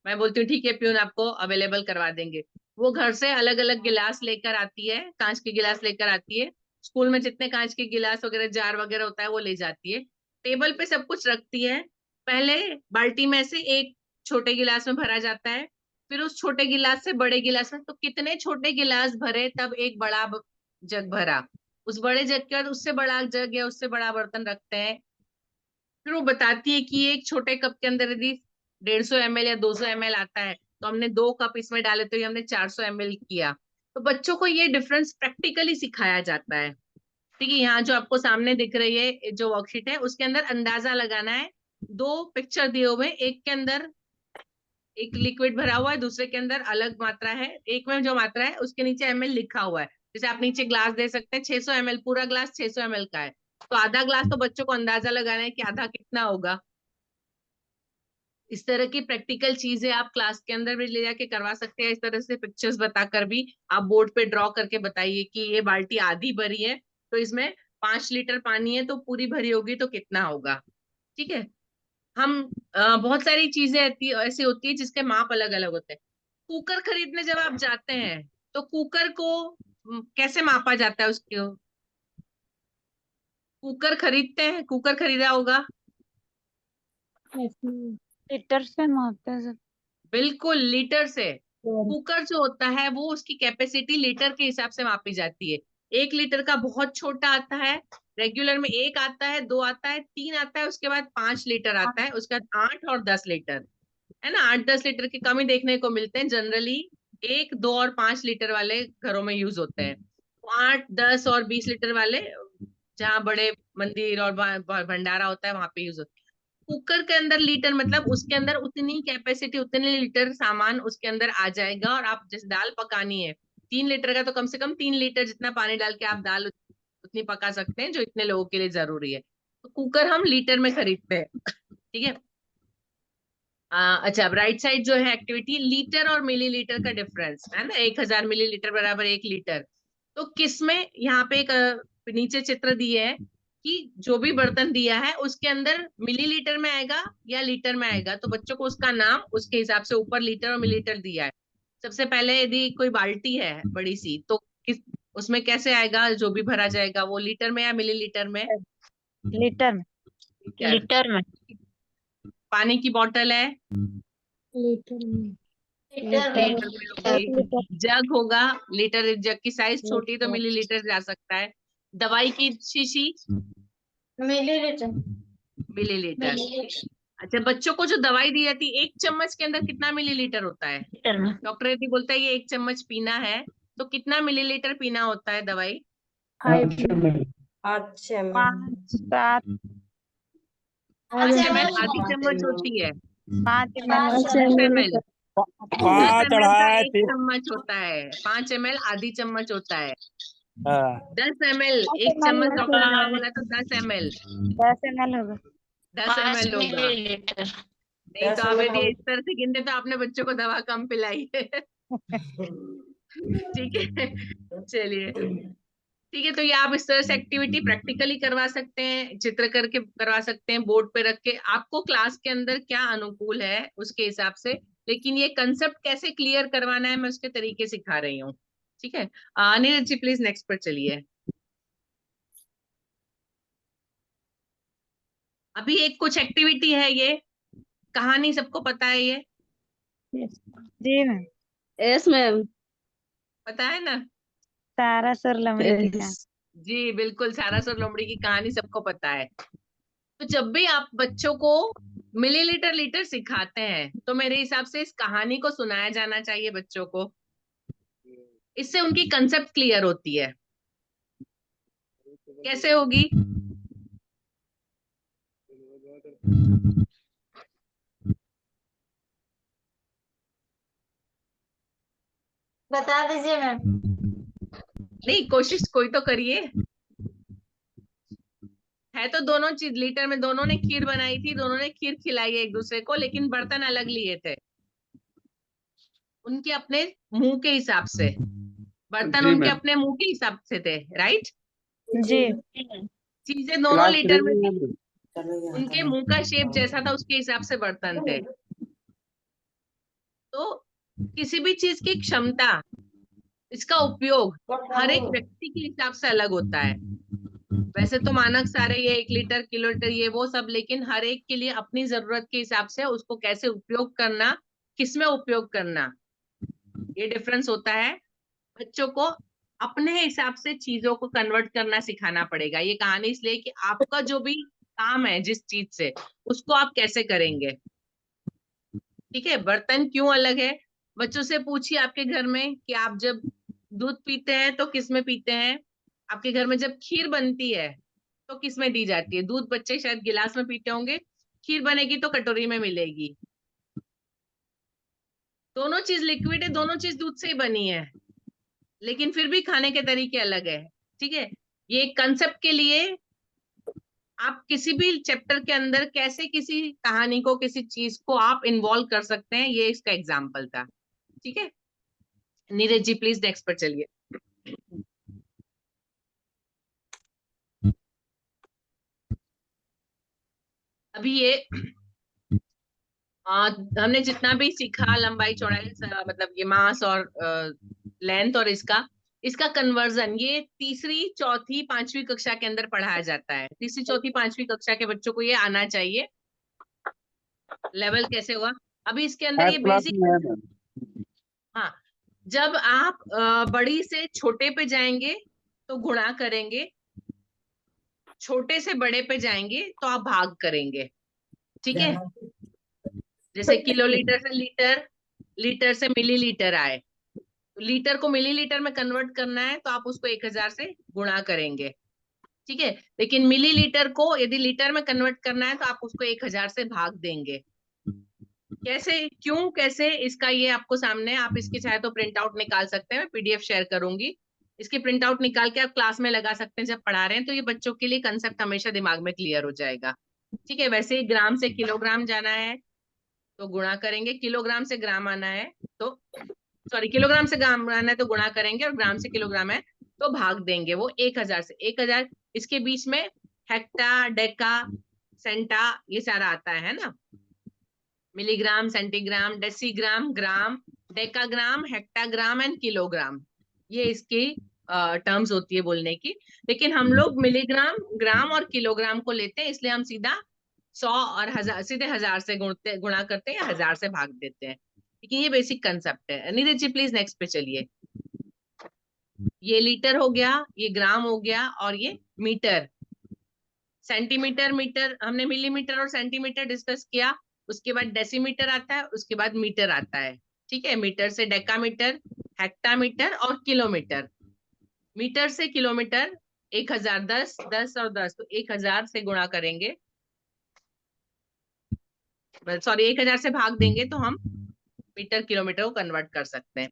मैं बोलती हूँ ठीक है प्यून, आपको अवेलेबल करवा देंगे। वो घर से अलग अलग गिलास लेकर आती है, कांच के गिलास लेकर आती है। स्कूल में जितने कांच के गिलास वगैरह, जार वगैरह होता है, वो ले जाती है। टेबल पे सब कुछ रखती है। पहले बाल्टी में से एक छोटे गिलास में भरा जाता है, फिर उस छोटे गिलास से बड़े गिलास में, तो कितने छोटे गिलास भरे तब एक बड़ा जग भरा। उस बड़े जग के बाद उससे बड़ा जग या उससे बड़ा बर्तन रखते हैं। फिर वो बताती है कि एक छोटे कप के अंदर यदि 150 ml या 200 ml आता है, तो हमने 2 कप इसमें डाले तो ये हमने 400 ml किया। तो बच्चों को ये डिफरेंस प्रैक्टिकली सिखाया जाता है। ठीक है, यहाँ जो आपको सामने दिख रही है जो वर्कशीट है, उसके अंदर अंदाजा लगाना है। 2 पिक्चर दिए हुए, एक के अंदर एक लिक्विड भरा हुआ है, दूसरे के अंदर अलग मात्रा है। एक में जो मात्रा है उसके नीचे ml लिखा हुआ है। जैसे आप नीचे ग्लास दे सकते हैं, 600 ml, पूरा ग्लास 600 ml का है, तो आधा ग्लास तो बच्चों को अंदाजा लगाना है कि आधा कितना होगा। इस तरह की प्रैक्टिकल चीजें आप क्लास के अंदर भी ले जाके करवा सकते हैं। इस तरह से पिक्चर्स बताकर भी आप बोर्ड पे ड्रॉ करके बताइए कि ये बाल्टी आधी भरी है, तो इसमें 5 लीटर पानी है, तो पूरी भरी होगी तो कितना होगा। ठीक है। हम बहुत सारी चीजें ऐसी होती है जिसके माप अलग अलग होते हैं। कुकर खरीदने जब आप जाते हैं, तो कुकर को कैसे मापा जाता है उसको। कुकर खरीदते हैं, कुकर खरीदा होगा,
लीटर से मापते हैं सब।
बिल्कुल लीटर से। कुकर जो होता है वो उसकी कैपेसिटी लीटर के हिसाब से मापी जाती है। 1 लीटर का बहुत छोटा आता है, रेगुलर में 1 आता है, 2 आता है, 3 आता है, उसके बाद 5 लीटर आता है, उसके बाद 8 और 10 लीटर, है ना। 8-10 लीटर के कम ही देखने को मिलते हैं जनरली। 1, 2 और 5 लीटर वाले घरों में यूज होते हैं। 8, 10 और 20 लीटर वाले जहाँ बड़े मंदिर और भंडारा होता है वहां पे यूज होते हैं। कुकर के अंदर लीटर मतलब उसके अंदर उतनी कैपेसिटी, उतने लीटर सामान उसके अंदर आ जाएगा। और आप जैसे दाल पकानी है 3 लीटर का, तो कम से कम 3 लीटर जितना पानी डाल के आप दाल उतनी पका सकते हैं जो इतने लोगों के लिए जरूरी है। तो कुकर हम लीटर में खरीदते हैं। ठीक है। अच्छा, अब राइट साइड जो है एक्टिविटी, लीटर और मिलीलीटर का डिफरेंस है ना। 1000 मिलीलीटर बराबर 1 लीटर। तो किसमें, यहाँ पे एक नीचे चित्र दिए है कि जो भी बर्तन दिया है उसके अंदर मिलीलीटर में आएगा या लीटर में आएगा, तो बच्चों को उसका नाम उसके हिसाब से ऊपर लीटर और मिलीलीटर दिया है। सबसे पहले यदि कोई बाल्टी है बड़ी सी, तो किस उसमें कैसे आएगा, जो भी भरा जाएगा वो लीटर में या मिलीलीटर में।
लीटर में।
लीटर में।
पानी की बोतल है,
लीटर में
लीटर में होगी। जग होगा, लीटर, जग की साइज छोटी तो मिलीलीटर जा सकता है। दवाई की शीशी,
मिलीलीटर
मिलीलीटर। अच्छा, बच्चों को जो दवाई दी जाती है, 1 चम्मच के अंदर कितना मिलीलीटर होता है।
लीटर में।
डॉक्टर यदि बोलता है ये 1 चम्मच पीना है, तो कितना मिलीलीटर पीना होता है दवाई।
8 ml
5, 7,
5 ml आधी चम्मच होती है।
5
10 ml 10 ml का 1 चम्मच होता है। 5 ml आधी चम्मच होता है। 10 ml 1 चम्मच, डॉक्टर ने दवा बोला तो 10 ml
10 ml होगा।
10 ml होगा।
मिलीलीटर।
नहीं तो आप यदि इस तरह से गिनते तो आपने बच्चों को दवा कम पिलाई है। ठीक है, चलिए। ठीक है, तो ये आप इस तरह से एक्टिविटी प्रैक्टिकली करवा सकते हैं, चित्र करके करवा सकते हैं, बोर्ड पे रख के। आपको क्लास के अंदर क्या अनुकूल है उसके हिसाब से, लेकिन ये कंसेप्ट कैसे क्लियर करवाना है मैं उसके तरीके सिखा रही हूँ। ठीक है। नीरज जी प्लीज नेक्स्ट पर चलिए। अभी एक कुछ एक्टिविटी है, ये कहानी सबको पता है, ये
जी मैम।
Yes ma'am.
पता है ना?
तारा सुर लमड़ी की कहानी।
जी बिल्कुल, सारा सुर लोमड़ी की कहानी सबको पता है। तो जब भी आप बच्चों को मिलीलीटर लीटर सिखाते हैं तो मेरे हिसाब से इस कहानी को सुनाया जाना चाहिए बच्चों को। इससे उनकी कंसेप्ट क्लियर होती है। कैसे होगी?
बता दीजिए मैम।
नहीं, कोशिश कोई तो करिए। है तो दोनों चीज, लीटर में दोनों ने खीर बनाई थी, दोनों ने खीर खिलाई है एक दूसरे को, लेकिन बर्तन अलग लिए थे उनके अपने मुंह के हिसाब से। बर्तन
जी
उनके
मैम।
अपने मुंह के हिसाब से थे, राइट?
जी।
चीजें दोनों
क्लास
लीटर
3
में
में
थी,
है।
उनके मुंह का शेप जैसा था उसके हिसाब से बर्तन थे। तो किसी भी चीज की क्षमता, इसका उपयोग हर एक व्यक्ति के हिसाब से अलग होता है। वैसे तो मानक सारे ये 1 लीटर किलोलीटर ये वो सब, लेकिन हर एक के लिए अपनी जरूरत के हिसाब से उसको कैसे उपयोग करना, किसमें उपयोग करना, ये डिफरेंस होता है। बच्चों को अपने हिसाब से चीजों को कन्वर्ट करना सिखाना पड़ेगा। ये कहानी इसलिए कि आपका जो भी काम है जिस चीज से, उसको आप कैसे करेंगे। ठीक है, बर्तन क्यों अलग है? बच्चों से पूछिए आपके घर में कि आप जब दूध पीते हैं तो किस में पीते हैं। आपके घर में जब खीर बनती है तो किस में दी जाती है? दूध बच्चे शायद गिलास में पीते होंगे, खीर बनेगी तो कटोरी में मिलेगी। दोनों चीज लिक्विड है, दोनों चीज दूध से ही बनी है, लेकिन फिर भी खाने के तरीके अलग है। ठीक है, ये कंसेप्ट के लिए आप किसी भी चैप्टर के अंदर कैसे किसी कहानी को, किसी चीज को आप इन्वॉल्व कर सकते हैं, ये इसका एग्जाम्पल था। ठीक है, नीरज जी प्लीज नेक्स्ट पर चलिए। अभी ये हमने जितना भी सीखा, लंबाई चौड़ाई मतलब ये मास और लेंथ और इसका इसका कन्वर्जन, ये तीसरी चौथी पांचवी कक्षा के अंदर पढ़ाया जाता है। तीसरी चौथी पांचवी कक्षा के बच्चों को ये आना चाहिए। लेवल कैसे हुआ? अभी इसके अंदर ये
5 क्लास
बेसिक।
में है मैम।
हाँ, जब आप बड़ी से छोटे पे जाएंगे तो गुणा करेंगे, छोटे से बड़े पे जाएंगे तो आप भाग करेंगे। ठीक है, जैसे किलोलीटर से लीटर, लीटर से मिलीलीटर आए, तो लीटर को मिलीलीटर में कन्वर्ट करना है तो आप उसको 1000 से गुणा करेंगे। ठीक है, लेकिन मिलीलीटर को यदि लीटर में कन्वर्ट करना है तो आप उसको 1000 से भाग देंगे। कैसे, क्यों, कैसे, इसका ये आपको सामने, आप इसकी चाहे तो प्रिंट आउट निकाल सकते हैं, मैं पीडीएफ शेयर करूंगी। इसकी प्रिंट आउट निकाल के आप क्लास में लगा सकते हैं जब पढ़ा रहे हैं, तो ये बच्चों के लिए कंसेप्ट हमेशा दिमाग में क्लियर हो जाएगा। ठीक है, वैसे ही ग्राम से किलोग्राम जाना है तो गुणा करेंगे, किलोग्राम से ग्राम आना है तो, सॉरी, किलोग्राम से ग्राम आना है तो गुणा करेंगे, और ग्राम से किलोग्राम है तो भाग देंगे। वो 1000 से 1000, इसके बीच में हेक्टा, डेका, सेंटा ये सारा आता है ना, milligram, centigram, decigram, gram, decagram, हेक्टाग्राम and kilogram, ये इसकी टर्म्स होती है बोलने की। लेकिन हम लोग मिलीग्राम, ग्राम और किलोग्राम को लेते हैं, इसलिए हम सीधा 100 और 1000, सीधे 1000 से गुणा करते हैं या 1000 से भाग देते हैं। लेकिन ये बेसिक कंसेप्ट है। नीरज जी प्लीज नेक्स्ट पे चलिए। ये लीटर हो गया, ये ग्राम हो गया, और ये मीटर, सेंटीमीटर, मीटर हमने मिलीमीटर और सेंटीमीटर डिस्कस किया। उसके बाद डेसीमीटर आता है, उसके बाद मीटर आता है। ठीक है, मीटर से डेकामीटर, हेक्टामीटर और किलोमीटर। मीटर से किलोमीटर 1000, 10, 10 और 10, तो 1000 से गुणा करेंगे, सॉरी 1000 से भाग देंगे तो हम मीटर किलोमीटर को कन्वर्ट कर सकते हैं।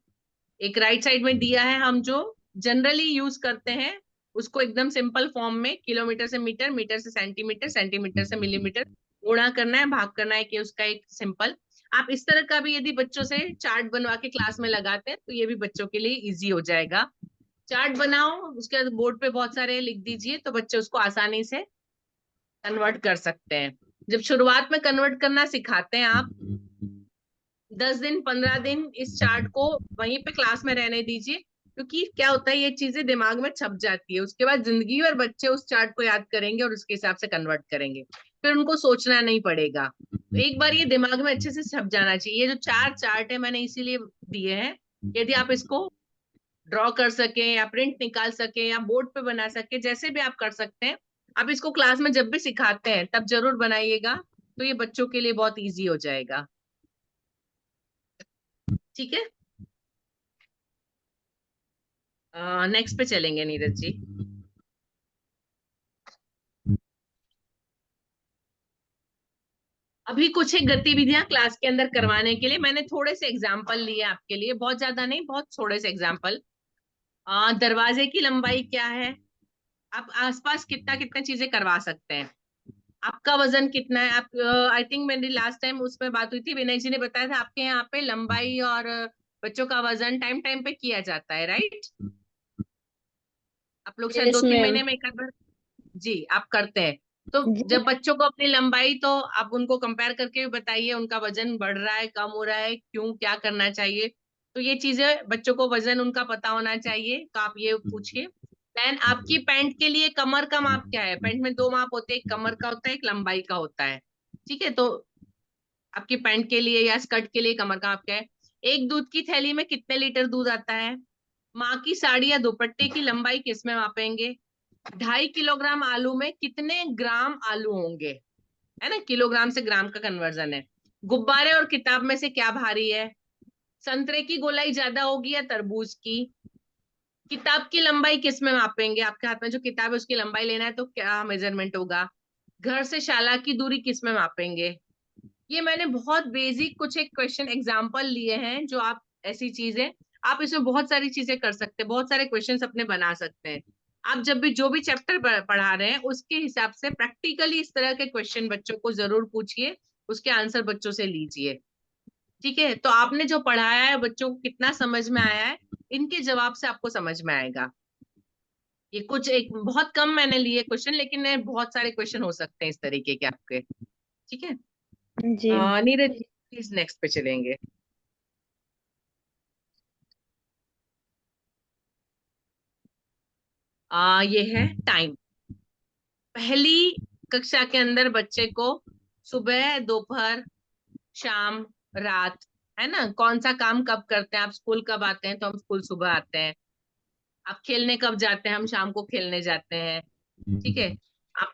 एक राइट साइड में दिया है, हम जो जनरली यूज करते हैं उसको एकदम सिंपल फॉर्म में, किलोमीटर से मीटर, मीटर से सेंटीमीटर, सेंटीमीटर से मिलीमीटर, गुणा करना है, भाग करना है, कि उसका एक सिंपल। आप इस तरह का भी यदि बच्चों से चार्ट बनवा के क्लास में लगाते हैं तो ये भी बच्चों के लिए इजी हो जाएगा। चार्ट बनाओ, उसके बाद बोर्ड पे बहुत सारे लिख दीजिए तो बच्चे उसको आसानी से कन्वर्ट कर सकते हैं। जब शुरुआत में कन्वर्ट करना सिखाते हैं आप, 10 दिन 15 दिन इस चार्ट को वहीं पे क्लास में रहने दीजिए, क्योंकि क्या होता है, ये चीजें दिमाग में छप जाती है, उसके बाद जिंदगी भर बच्चे उस चार्ट को याद करेंगे और उसके हिसाब से कन्वर्ट करेंगे, फिर उनको सोचना नहीं पड़ेगा। तो एक बार ये दिमाग में अच्छे से छप जाना चाहिए। ये जो 4 चार्ट है मैंने इसीलिए दिए हैं, यदि आप इसको ड्रॉ कर सके या प्रिंट निकाल सके या बोर्ड पे बना सके, जैसे भी आप कर सकते हैं। आप इसको क्लास में जब भी सिखाते हैं तब जरूर बनाइएगा, तो ये बच्चों के लिए बहुत इजी हो जाएगा। ठीक है, नेक्स्ट पे चलेंगे नीरज जी। अभी कुछ एक गतिविधियां क्लास के अंदर करवाने के लिए मैंने थोड़े से एग्जाम्पल लिए आपके लिए, बहुत ज्यादा नहीं, बहुत थोड़े से एग्जाम्पल। दरवाजे की लंबाई क्या है, आप आसपास कितना कितना चीजें करवा सकते हैं, आपका वजन कितना है। आप आई थिंक मेरी लास्ट टाइम उसमें बात हुई थी, विनय जी ने बताया था आपके यहाँ पे लंबाई और बच्चों का वजन टाइम टाइम पे किया जाता है, राइट? आप लोग शायद
यस
2-3
मैम।
महीने में एक आध बार, जी आप करते हैं। तो
जी
जब बच्चों को अपनी लंबाई, तो आप उनको कंपेयर करके भी बताइए उनका वजन बढ़ रहा है, कम हो रहा है, क्यों, क्या करना चाहिए। तो ये चीजें बच्चों को वजन उनका पता होना चाहिए, तो आप ये पूछिए। देन आपकी पैंट के लिए कमर का माप क्या है? पैंट में 2 माप होते हैं, एक कमर का होता है, एक लंबाई का होता है। ठीक है, तो आपकी पैंट के लिए या स्कर्ट के लिए कमर का माप क्या है? एक दूध की थैली में कितने लीटर दूध आता है? माँ की साड़ी या दुपट्टे की लंबाई किस में मापेंगे? 2.5 किलोग्राम आलू में कितने ग्राम आलू होंगे? है ना, किलोग्राम से ग्राम का कन्वर्जन है। गुब्बारे और किताब में से क्या भारी है? संतरे की गोलाई ज्यादा होगी या तरबूज की? किताब की लंबाई किस में मापेंगे? आपके हाथ में जो किताब है उसकी लंबाई लेना है तो क्या मेजरमेंट होगा? घर से शाला की दूरी किस में मापेंगे? ये मैंने बहुत बेसिक कुछ एक क्वेश्चन एग्जांपल लिए हैं, जो आप ऐसी चीजें, आप इसमें बहुत सारी चीजें कर सकते हैं, बहुत सारे क्वेश्चंस अपने बना सकते हैं। आप जब भी जो भी चैप्टर पढ़ा रहे हैं उसके हिसाब से प्रैक्टिकली इस तरह के क्वेश्चन बच्चों को जरूर पूछिए, उसके आंसर बच्चों से लीजिए। ठीक है, तो आपने जो पढ़ाया है बच्चों को कितना समझ में आया है, इनके जवाब से आपको समझ में आएगा। ये कुछ एक बहुत कम मैंने लिए क्वेश्चन, लेकिन बहुत सारे क्वेश्चन हो सकते हैं इस तरीके के आपके। ठीक है,
जी
नीरज प्लीज नेक्स्ट पे चलेंगे। ये है टाइम। पहली कक्षा के अंदर बच्चे को सुबह, दोपहर, शाम, रात, है ना, कौन सा काम कब करते हैं? आप स्कूल कब आते हैं? तो हम स्कूल सुबह आते हैं। आप खेलने कब जाते हैं? हम शाम को खेलने जाते हैं। ठीक है, आप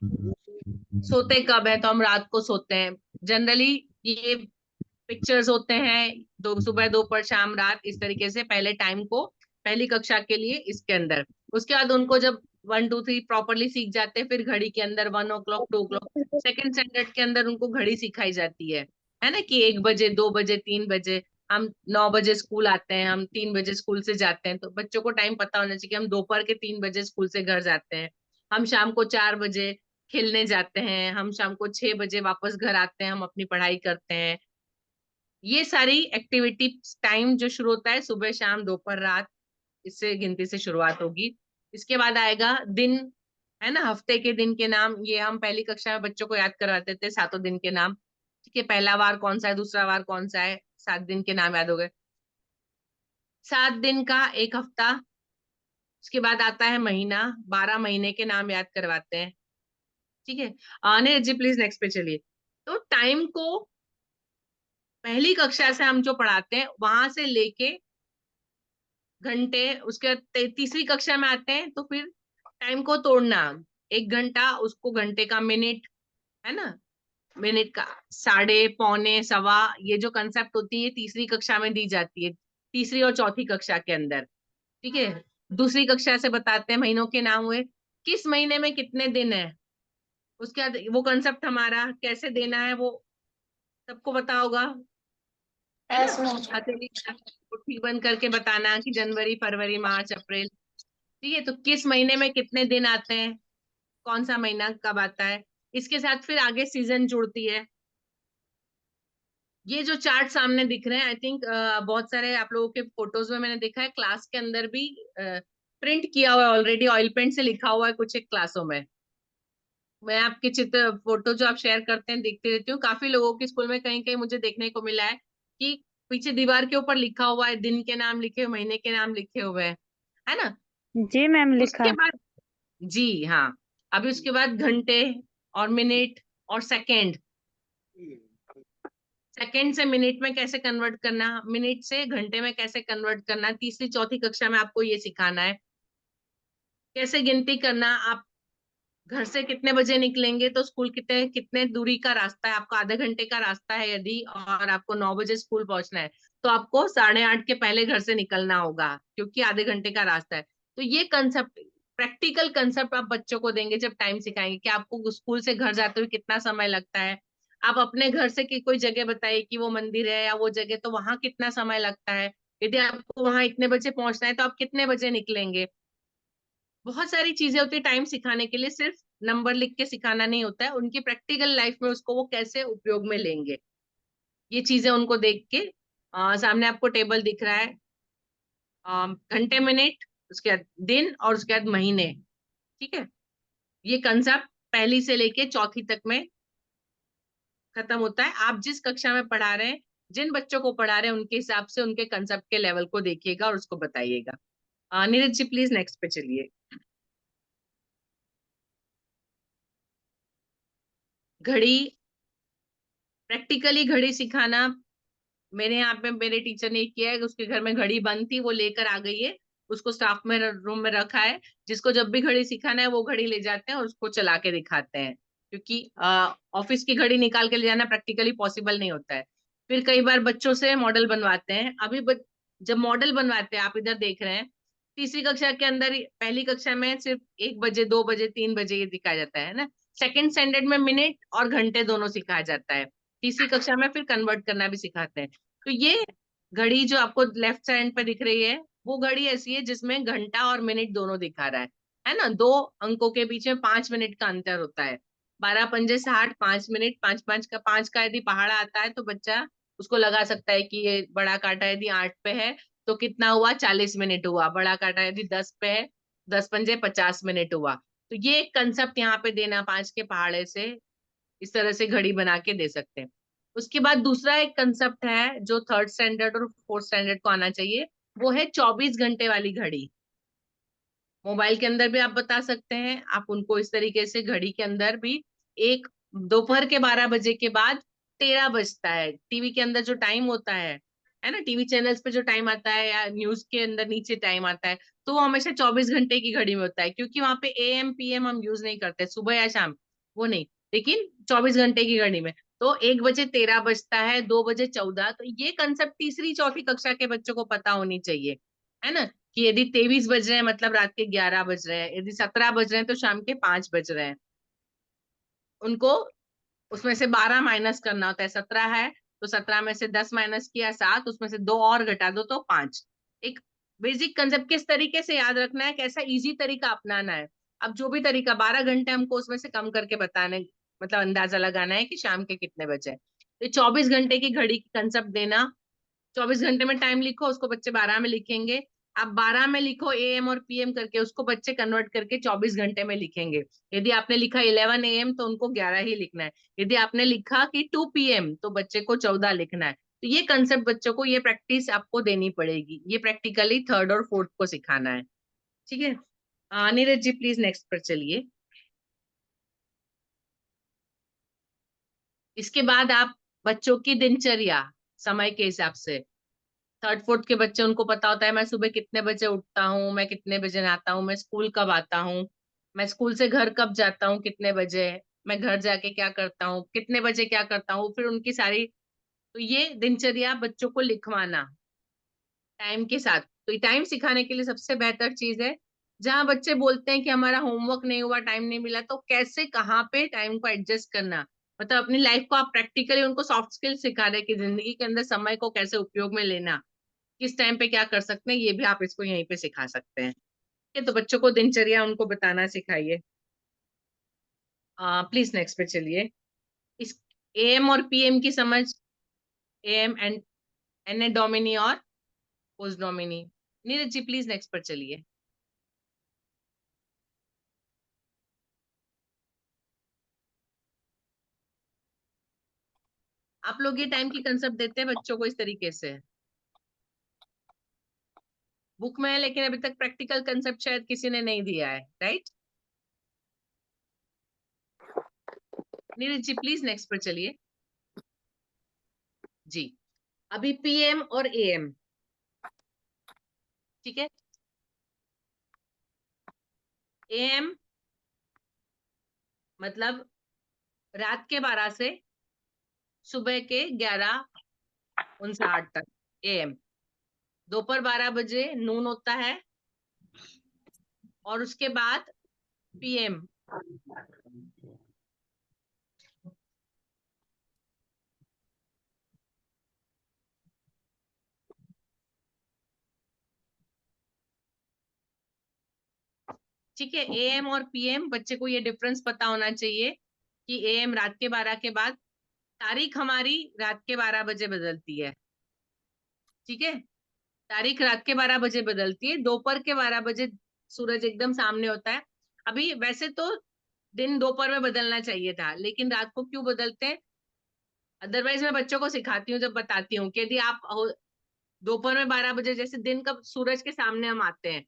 सोते कब है? तो हम रात को सोते हैं। जनरली ये पिक्चर्स होते हैं, दो सुबह, दोपहर, शाम, रात, इस तरीके से पहले टाइम को पहली कक्षा के लिए इसके अंदर। उसके बाद उनको जब 1 2 3 प्रॉपरली सीख जाते हैं, फिर घड़ी के अंदर 1 o'clock 2 o'clock, सेकंड स्टैंडर्ड के अंदर उनको घड़ी सिखाई जाती है ना, कि 1 बजे, 2 बजे, 3 बजे। हम 9 बजे स्कूल आते हैं, हम 3 बजे स्कूल से जाते हैं, तो बच्चों को टाइम पता होना चाहिए कि हम दोपहर के 3 बजे स्कूल से घर जाते हैं, हम शाम को 4 बजे खेलने जाते हैं, हम शाम को 6 बजे वापस घर आते हैं, हम अपनी पढ़ाई करते हैं। ये सारी एक्टिविटी टाइम जो शुरू होता है सुबह, शाम, दोपहर, रात, इससे गिनती से शुरुआत होगी। इसके बाद आएगा दिन, है ना, हफ्ते के दिन के नाम। ये हम पहली कक्षा में बच्चों को याद करवाते थे, 7 दिन के नाम। ठीक है, पहला वार कौन सा है, दूसरा वार कौन सा है, 7 दिन के नाम याद हो गए। 7 दिन का एक हफ्ता। उसके बाद आता है महीना, 12 महीने के नाम याद करवाते हैं। ठीक है, आने जी प्लीज नेक्स्ट पे चलिए। तो टाइम को पहली कक्षा से हम जो पढ़ाते हैं वहां से लेके घंटे, उसके बाद तीसरी कक्षा में आते हैं तो फिर टाइम को तोड़ना, 1 घंटा उसको घंटे का मिनट, है ना, मिनट का साढ़े, पौने, सवा, ये जो कंसेप्ट होती है तीसरी कक्षा में दी जाती है, तीसरी और चौथी कक्षा के अंदर। ठीक है, दूसरी कक्षा से बताते हैं महीनों के नाम हुए, किस महीने में कितने दिन है, उसके बाद वो कंसेप्ट हमारा कैसे देना है वो सबको पता होगा, है ना।
Yes ma'am.
हथेली को ठीक बंद करके बताना कि जनवरी, फरवरी, मार्च, अप्रैल। ठीक है, तो किस महीने में कितने दिन आते हैं, कौन सा महीना कब आता है, इसके साथ फिर आगे सीजन जुड़ती है। ये जो चार्ट सामने दिख रहे हैं, आई थिंक बहुत सारे आप लोगों के फोटोज में मैंने देखा है, क्लास के अंदर भी प्रिंट किया हुआ है ऑलरेडी, ऑयल पेंट से लिखा हुआ है कुछ एक क्लासों में। मैं आपके चित्र फोटो जो आप शेयर करते हैं देखती रहती हूँ, काफी लोगों के स्कूल में कहीं कहीं मुझे देखने को मिला है कि पीछे दीवार के ऊपर लिखा हुआ है, दिन के नाम लिखे हुए, महीने के नाम लिखे हुए हैं। है ना।
जी मैम लिखा।
उसके बाद जी हाँ, अभी उसके बाद घंटे और मिनट और सेकंड, सेकंड से मिनट में कैसे कन्वर्ट करना, मिनट से घंटे में कैसे कन्वर्ट करना, तीसरी चौथी कक्षा में आपको ये सिखाना है। कैसे गिनती करना, आप घर से कितने बजे निकलेंगे तो स्कूल कितने कितने दूरी का रास्ता है, आपको आधे घंटे का रास्ता है यदि, और आपको 9 बजे स्कूल पहुंचना है तो आपको 8:30 के पहले घर से निकलना होगा, क्योंकि आधे घंटे का रास्ता है। तो ये कंसेप्ट, प्रैक्टिकल कंसेप्ट आप बच्चों को देंगे जब टाइम सिखाएंगे कि आपको स्कूल से घर जाते हुए कितना समय लगता है। आप अपने घर से की कोई जगह बताइए कि वो मंदिर है या वो जगह, तो वहां कितना समय लगता है। यदि आपको वहां इतने बजे पहुंचना है तो आप कितने बजे निकलेंगे। बहुत सारी चीजें होती है टाइम सिखाने के लिए, सिर्फ नंबर लिख के सिखाना नहीं होता है, उनकी प्रैक्टिकल लाइफ में उसको वो कैसे उपयोग में लेंगे, ये चीजें उनको देख के। सामने आपको टेबल दिख रहा है, घंटे मिनट, उसके बाद दिन और उसके बाद महीने। ठीक है, ये कंसेप्ट पहली से लेके चौथी तक में खत्म होता है। आप जिस कक्षा में पढ़ा रहे हैं, जिन बच्चों को पढ़ा रहे हैं, उनके हिसाब से उनके कंसेप्ट के लेवल को देखिएगा और उसको बताइएगा। नीरज जी प्लीज नेक्स्ट पे चलिए। घड़ी, प्रैक्टिकली घड़ी सिखाना, मेरे यहाँ पे मेरे टीचर ने किया है, उसके घर में घड़ी बंद थी, वो लेकर आ गई है, उसको स्टाफ में रूम में रखा है। जिसको जब भी घड़ी सिखाना है वो घड़ी ले जाते हैं और उसको चला के दिखाते हैं, क्योंकि ऑफिस की घड़ी निकाल के ले जाना प्रैक्टिकली पॉसिबल नहीं होता है। फिर कई बार बच्चों से मॉडल बनवाते हैं। अभी जब मॉडल बनवाते हैं, आप इधर देख रहे हैं, तीसरी कक्षा के अंदर पहली कक्षा में सिर्फ 1 बजे 2 बजे 3 बजे ये दिखाया जाता है ना। सेकंड स्टैंडर्ड में मिनट और घंटे दोनों सिखाया जाता है। तीसरी कक्षा में फिर कन्वर्ट करना भी सिखाते हैं। तो ये घड़ी जो आपको लेफ्ट साइड पे दिख रही है, वो घड़ी ऐसी है जिसमें घंटा और मिनट दोनों दिखा रहा है ना। दो अंकों के बीच में 5 मिनट का अंतर होता है। 12 पंजे 60, 5 मिनट, पांच पांच का यदि पहाड़ा आता है तो बच्चा उसको लगा सकता है कि ये बड़ा कांटा यदि 8 पे है तो कितना हुआ, 40 मिनट हुआ। बड़ा कांटा यदि 10 पे है, 10 पंजे 50 मिनट हुआ। तो ये कंसेप्ट यहाँ पे देना, 5 के पहाड़े से इस तरह से घड़ी बना के दे सकते हैं। उसके बाद दूसरा एक कंसेप्ट है जो थर्ड स्टैंडर्ड और फोर्थ स्टैंडर्ड को आना चाहिए, वो है 24 घंटे वाली घड़ी। मोबाइल के अंदर भी आप बता सकते हैं, आप उनको इस तरीके से घड़ी के अंदर भी, एक दोपहर के 12 बजे के बाद 13 बजता है, टीवी के अंदर जो टाइम होता है ना, टीवी चैनल्स पे जो टाइम आता है या न्यूज के अंदर नीचे टाइम आता है, तो वो हमेशा 24 घंटे की घड़ी में होता है, क्योंकि वहां पे एएम पीएम हम यूज नहीं करते, सुबह या शाम, वो नहीं, लेकिन 24 घंटे की घड़ी में। तो 1 बजे 13 बजता है, 2 बजे 14, तो ये कंसेप्ट तीसरी चौथी कक्षा के बच्चों को पता होनी चाहिए, है ना। कि यदि 23 बज रहे हैं मतलब रात के 11 बज रहे हैं, यदि 17 बज रहे हैं तो शाम के 5 बज रहे हैं। उनको उसमें से 12 माइनस करना होता है, 17 है तो 17 में से 10 माइनस किया 7, उसमें से 2 और घटा दो तो 5। एक बेसिक कंसेप्ट किस तरीके से याद रखना है, कैसा इजी तरीका अपनाना है। अब जो भी तरीका, 12 घंटे हमको उसमें से कम करके बताने, मतलब अंदाजा लगाना है कि शाम के कितने बजे। तो 24 घंटे की घड़ी की कंसेप्ट देना, 24 घंटे में टाइम लिखो, उसको बच्चे 12 में लिखेंगे। आप 12 में लिखो एएम और पीएम करके, उसको बच्चे कन्वर्ट करके 24 घंटे में लिखेंगे। यदि आपने लिखा 11 AM तो उनको 11 ही लिखना है। यदि आपने लिखा कि 2 PM तो बच्चे को 14 लिखना है। तो ये कंसेप्ट बच्चों को, ये प्रैक्टिस आपको देनी पड़ेगी, ये प्रैक्टिकली थर्ड और फोर्थ को सिखाना है। ठीक है, नीरज जी प्लीज नेक्स्ट पर चलिए। इसके बाद आप बच्चों की दिनचर्या समय के हिसाब से, थर्ड फोर्थ के बच्चे, उनको पता होता है मैं सुबह कितने बजे उठता हूँ, मैं कितने बजे नहाता हूँ, मैं स्कूल कब आता हूँ, मैं स्कूल से घर कब जाता हूँ, कितने बजे, मैं घर जाके क्या करता हूँ, कितने बजे क्या करता हूँ, फिर उनकी सारी, तो ये दिनचर्या बच्चों को लिखवाना टाइम के साथ। तो ये टाइम सिखाने के लिए सबसे बेहतर चीज है, जहां बच्चे बोलते हैं कि हमारा होमवर्क नहीं हुआ, टाइम नहीं मिला, तो कैसे कहाँ पे टाइम को एडजस्ट करना, मतलब अपनी लाइफ को आप प्रैक्टिकली उनको सॉफ्ट स्किल सिखा रहे हैं कि जिंदगी के अंदर समय को कैसे उपयोग में लेना, किस टाइम पे क्या कर सकते हैं, ये भी आप इसको यहीं पे सिखा सकते हैं। ठीक है, तो बच्चों को दिनचर्या उनको बताना सिखाइए। प्लीज नेक्स्ट पे चलिए। इस एएम और पीएम की समझ, एएम एंड एन डोमिनी और पोस्ट डोमिनी। नीरज जी प्लीज नेक्स्ट पर चलिए। आप लोग ये टाइम की कंसेप्ट देते हैं बच्चों को इस तरीके से। बुक में है लेकिन अभी तक प्रैक्टिकल कंसेप्ट शायद किसी ने नहीं दिया है, right? Neeraj ji please next पर चलिए जी। अभी पीएम और एएम, ठीक है। एएम मतलब रात के 12 से सुबह के 11:59 तक एएम। दोपहर 12 बजे नून होता है और उसके बाद पीएम। ठीक है, एएम और पीएम, बच्चे को ये डिफरेंस पता होना चाहिए कि एएम रात के 12 के बाद, तारीख हमारी रात के 12 बजे बदलती है, ठीक है। तारीख रात के 12 बजे बदलती है, दोपहर के 12 बजे सूरज एकदम सामने होता है। अभी वैसे तो दिन दोपहर में बदलना चाहिए था, लेकिन रात को क्यों बदलते हैं? अदरवाइज मैं बच्चों को सिखाती हूँ, जब बताती हूँ कि यदि आप दोपहर में 12 बजे, जैसे दिन कब सूरज के सामने हम आते हैं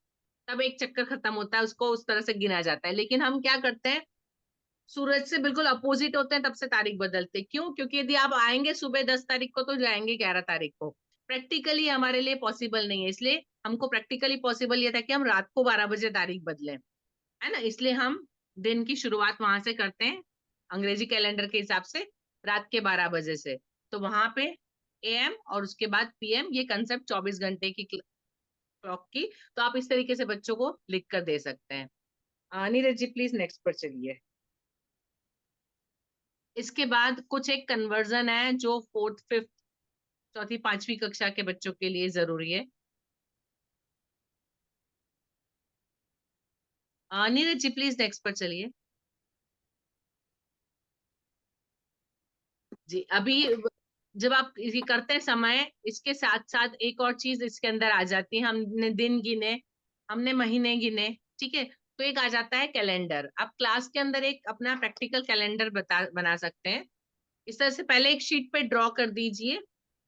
तब एक चक्कर खत्म होता है, उसको उस तरह से गिना जाता है। लेकिन हम क्या करते हैं, सूरज से बिल्कुल अपोजिट होते हैं तब से तारीख बदलते हैं। क्यों? क्योंकि यदि आप आएंगे सुबह 10 तारीख को तो जाएंगे 11 तारीख को। प्रैक्टिकली हमारे लिए पॉसिबल नहीं है, इसलिए हमको प्रैक्टिकली पॉसिबल ये था कि हम रात को 12 बजे तारीख बदलें, है ना। इसलिए हम दिन की शुरुआत वहां से करते हैं, अंग्रेजी कैलेंडर के हिसाब से रात के 12 बजे से। तो वहां पे एएम और उसके बाद पीएम, ये कंसेप्ट 24 घंटे की क्लॉक की। तो आप इस तरीके से बच्चों को लिख कर दे सकते हैं। नीरज जी प्लीज नेक्स्ट पर चलिए। इसके बाद कुछ एक कन्वर्जन है जो 4th 5th, चौथी 5वीं कक्षा के बच्चों के लिए जरूरी है। नीरज जी प्लीज नेक्स्ट पर चलिए जी। अभी जब आप ये करते हैं समय, इसके साथ साथ एक और चीज इसके अंदर आ जाती है। हमने दिन गिने, हमने महीने गिने, ठीक है। तो एक आ जाता है कैलेंडर। आप क्लास के अंदर एक अपना प्रैक्टिकल कैलेंडर बना सकते हैं। इस तरह से पहले एक शीट पे ड्रॉ कर दीजिए,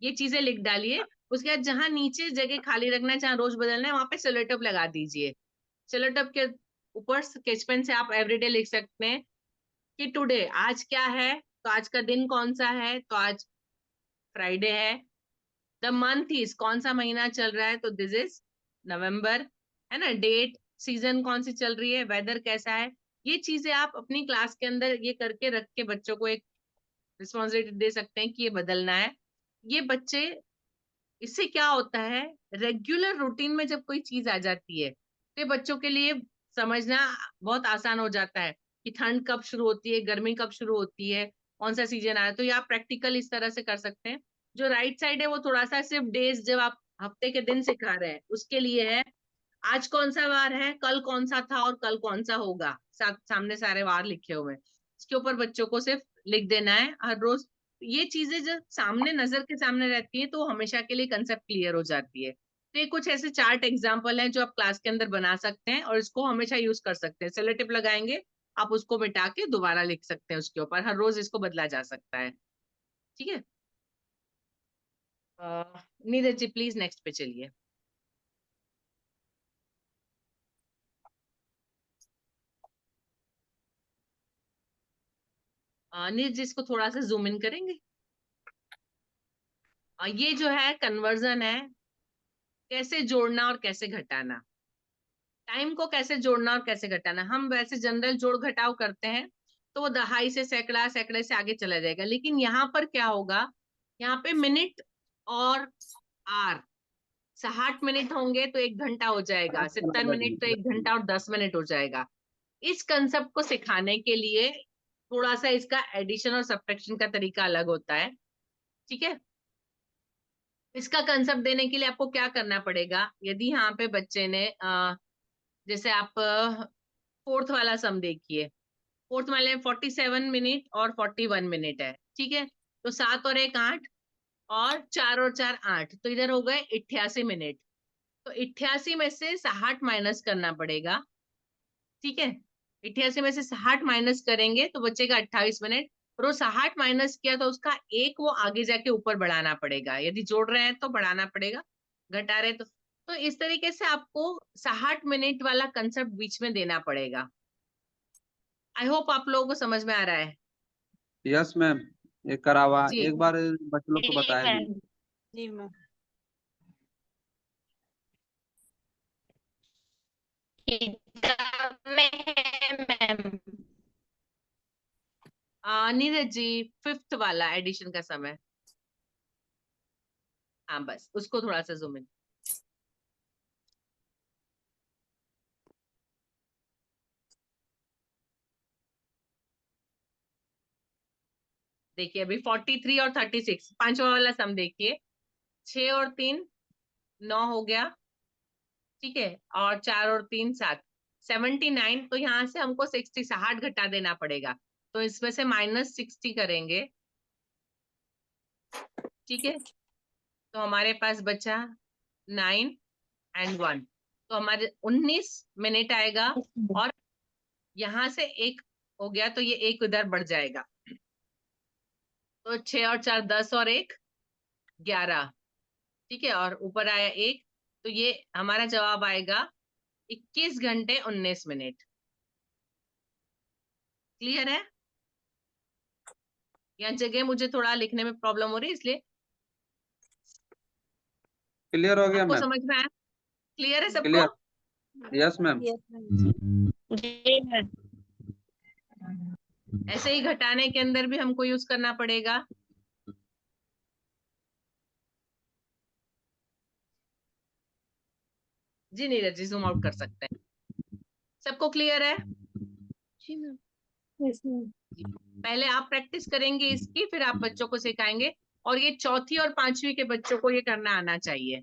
ये चीजें लिख डालिए। उसके बाद जहां नीचे जगह खाली रखना है, जहां रोज बदलना है, वहां पे सेलो टेप लगा दीजिए। सेलो टेप के ऊपर स्केच पेन से आप एवरीडे लिख सकते हैं कि टुडे, आज क्या है, तो आज का दिन कौन सा है, तो आज फ्राइडे है। द मंथ इज, कौन सा महीना चल रहा है, तो दिस इज नवंबर, है ना। डेट, सीजन कौन सी चल रही है, वेदर कैसा है। ये चीजें आप अपनी क्लास के अंदर ये करके रख के बच्चों को एक रिस्पॉन्सिबिलिटी दे सकते हैं कि ये बदलना है। ये बच्चे, इससे क्या होता है, रेगुलर रूटीन में जब कोई चीज आ जाती है तो ये बच्चों के लिए समझना बहुत आसान हो जाता है कि ठंड कब शुरू होती है, गर्मी कब शुरू होती है, कौन सा सीजन आ रहा है। तो ये आप प्रैक्टिकल इस तरह से कर सकते हैं। जो राइट साइड है वो थोड़ा सा सिर्फ डेज, जब आप हफ्ते के दिन सिखा रहे हैं उसके लिए है। आज कौन सा वार है, कल कौन सा था और कल कौन सा होगा, सामने सारे वार लिखे हुए हैं। इसके ऊपर बच्चों को सिर्फ लिख देना है हर रोज। ये चीजें जब सामने नजर के सामने रहती है तो हमेशा के लिए कंसेप्ट क्लियर हो जाती है। तो ये कुछ ऐसे चार्ट एग्जाम्पल हैं जो आप क्लास के अंदर बना सकते हैं और इसको हमेशा यूज कर सकते हैं। सेलो टेप लगाएंगे, आप उसको मिटा के दोबारा लिख सकते हैं उसके ऊपर, हर रोज इसको बदला जा सकता है, ठीक है। नीरज जी प्लीज नेक्स्ट पे चलिए। नीरज जी इसको थोड़ा सा जूम इन करेंगे। ये जो है कन्वर्जन है, कैसे जोड़ना और कैसे घटाना, टाइम को कैसे जोड़ना और कैसे घटाना। हम वैसे जनरल जोड़ घटाव करते हैं तो वो दहाई से सैकड़ा, सैकड़े से आगे चला जाएगा। लेकिन यहाँ पर क्या होगा, यहाँ पे मिनट और आर, 60 मिनट होंगे तो 1 घंटा हो जाएगा, 70 मिनट तो 1 घंटा और 10 मिनट हो जाएगा। इस कंसेप्ट को सिखाने के लिए थोड़ा सा इसका एडिशन और सब्ट्रैक्शन का तरीका अलग होता है, ठीक है। इसका कंसेप्ट देने के लिए आपको क्या करना पड़ेगा, यदि यहाँ पे बच्चे ने जैसे आप 4th वाला सम देखिए, 4th वाले 47 मिनट और 41 मिनट है, ठीक है। तो 7 और 1 8, और 4 और 4 8, तो इधर हो गए 88 मिनट। तो 88 में से 60 माइनस करना पड़ेगा, ठीक है। 88 में से 60 माइनस करेंगे तो बचेगा 28 मिनट। और वो 60 माइनस किया तो उसका एक वो आगे जाके ऊपर बढ़ाना पड़ेगा, यदि जोड़ रहे हैं तो बढ़ाना पड़ेगा, घटा रहे तो तो इस तरीके से आपको 60 मिनट वाला कंसेप्ट बीच में देना पड़ेगा। आई होप आप लोगों को समझ में आ रहा है।
यस मैम, ये करा हुआ
जी
एक बार बच्चे लोग को
जी
बताया नहीं।
मैम। जी मैम। किताब में है मैम।
नीरज जी 5th वाला एडिशन का समय, हाँ बस उसको थोड़ा सा जूम इन। देखिए अभी 43 और 36, पांचवा वाला सम देखिए, 6 और 3 9 हो गया, ठीक है, और 4 और 3 7, 79। तो यहाँ से हमको 60 घटा देना पड़ेगा, तो इसमें से -60 करेंगे, ठीक है। तो हमारे पास बचा 9 और 1, तो हमारे 19 मिनट आएगा। और यहाँ से एक हो गया तो ये एक उधर बढ़ जाएगा, तो 6 और 4 10 और 1 11, ठीक है, और ऊपर आया 1, तो ये हमारा जवाब आएगा 21 घंटे 19 मिनट। क्लियर है? यहाँ जगह मुझे थोड़ा लिखने में प्रॉब्लम हो रही है, इसलिए
क्लियर हो गया
आपको
मैम?
समझ में आया? क्लियर है सबको?
क्लियर। Yes ma'am.
जी मैम।
ऐसे ही घटाने के अंदर भी हमको यूज करना पड़ेगा। जी नीरज जी जूम आउट कर सकते हैं। सबको क्लियर है?
जी मैम। Yes ma'am.
पहले आप प्रैक्टिस करेंगे इसकी, फिर आप बच्चों को सिखाएंगे, और ये चौथी और पांचवी के बच्चों को ये करना आना चाहिए,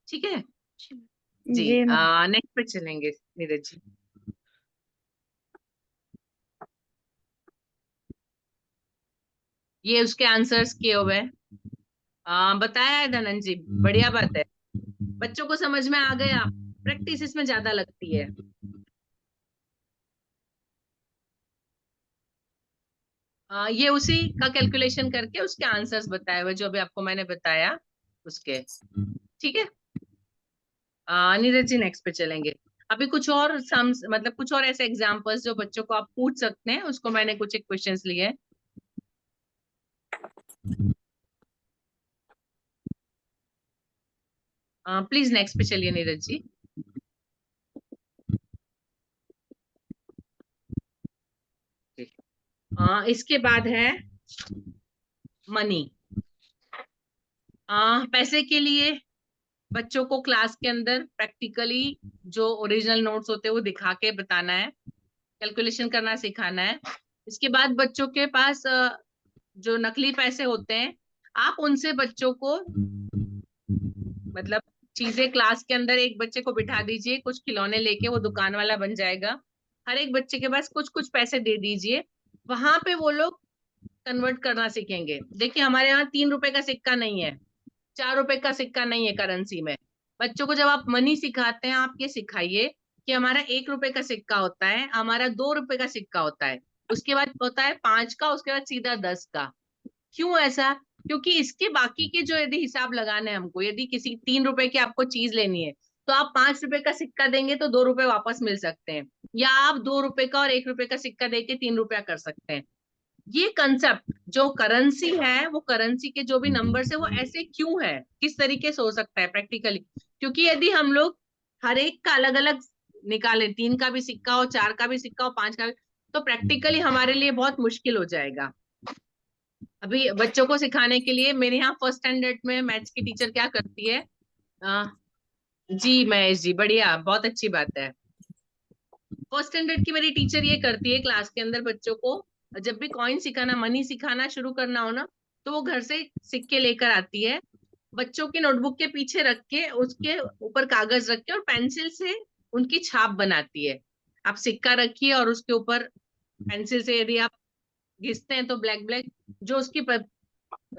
ठीक है जी।
जी मैम।
नेक्स्ट पे चलेंगे नीरज जी। ये उसके आंसर्स किए हुए हैं, बताया है धनंजय जी, बढ़िया बात है, बच्चों को समझ में आ गया, प्रैक्टिस इसमें ज्यादा लगती है। ये उसी का कैलकुलेशन करके उसके आंसर्स बताए हुए जो अभी आपको मैंने बताया उसके, ठीक है। नीरज जी नेक्स्ट पे चलेंगे। अभी कुछ और सम्स, मतलब कुछ और ऐसे एग्जांपल्स जो बच्चों को आप पूछ सकते हैं, उसको मैंने कुछ एक क्वेश्चंस लिए हैं। प्लीज नेक्स्ट पे चलिए नीरज जी। इसके बाद है मनी। पैसे के लिए बच्चों को क्लास के अंदर प्रैक्टिकली जो ओरिजिनल नोट्स होते हैं वो दिखा के बताना है, कैलकुलेशन करना सिखाना है। इसके बाद बच्चों के पास जो नकली पैसे होते हैं, आप उनसे बच्चों को मतलब चीजें क्लास के अंदर, एक बच्चे को बिठा दीजिए, कुछ खिलौने लेके, वो दुकान वाला बन जाएगा, हर एक बच्चे के पास कुछ कुछ पैसे दे दीजिए, वहां पे वो लोग कन्वर्ट करना सीखेंगे। देखिए हमारे यहाँ 3 रुपए का सिक्का नहीं है, 4 रुपए का सिक्का नहीं है करेंसी में। बच्चों को जब आप मनी सिखाते हैं, आप ये सिखाइए कि हमारा 1 रुपए का सिक्का होता है, हमारा 2 रुपए का सिक्का होता है, उसके बाद होता है 5 का, उसके बाद सीधा 10 का। क्यों ऐसा? क्योंकि इसके बाकी के जो यदि हिसाब लगाने हैं हमको, यदि किसी 3 रुपए की आपको चीज लेनी है, तो आप 5 रुपए का सिक्का देंगे तो 2 रुपए वापस मिल सकते हैं, या आप 2 रुपए का और 1 रुपए का सिक्का देके 3 रुपया कर सकते हैं। ये कंसेप्ट जो करेंसी है, वो करेंसी के जो भी नंबर्स है वो ऐसे क्यों है, किस तरीके से हो सकता है प्रैक्टिकली, क्योंकि यदि हम लोग हर एक का अलग अलग निकालें, 3 का भी सिक्का हो, 4 का भी सिक्का हो, 5 का भी, तो प्रैक्टिकली हमारे लिए बहुत मुश्किल हो जाएगा। अभी बच्चों को सिखाने के लिए मेरे यहाँ फर्स्ट स्टैंडर्ड में मैथ्स की टीचर क्या करती है, आ, जी महेश जी बढ़िया, बहुत अच्छी बात है। फर्स्ट स्टैंडर्ड की मेरी टीचर ये करती है, क्लास के अंदर बच्चों को जब भी कॉइन सिखाना, मनी सिखाना शुरू करना हो ना, तो वो घर से सिक्के लेकर आती है, बच्चों की नोटबुक के पीछे रख के, उसके ऊपर कागज रख के और पेंसिल से उनकी छाप बनाती है। आप सिक्का रखिए और उसके ऊपर पेंसिल से यदि आप घिसते हैं तो ब्लैक ब्लैक जो उसकी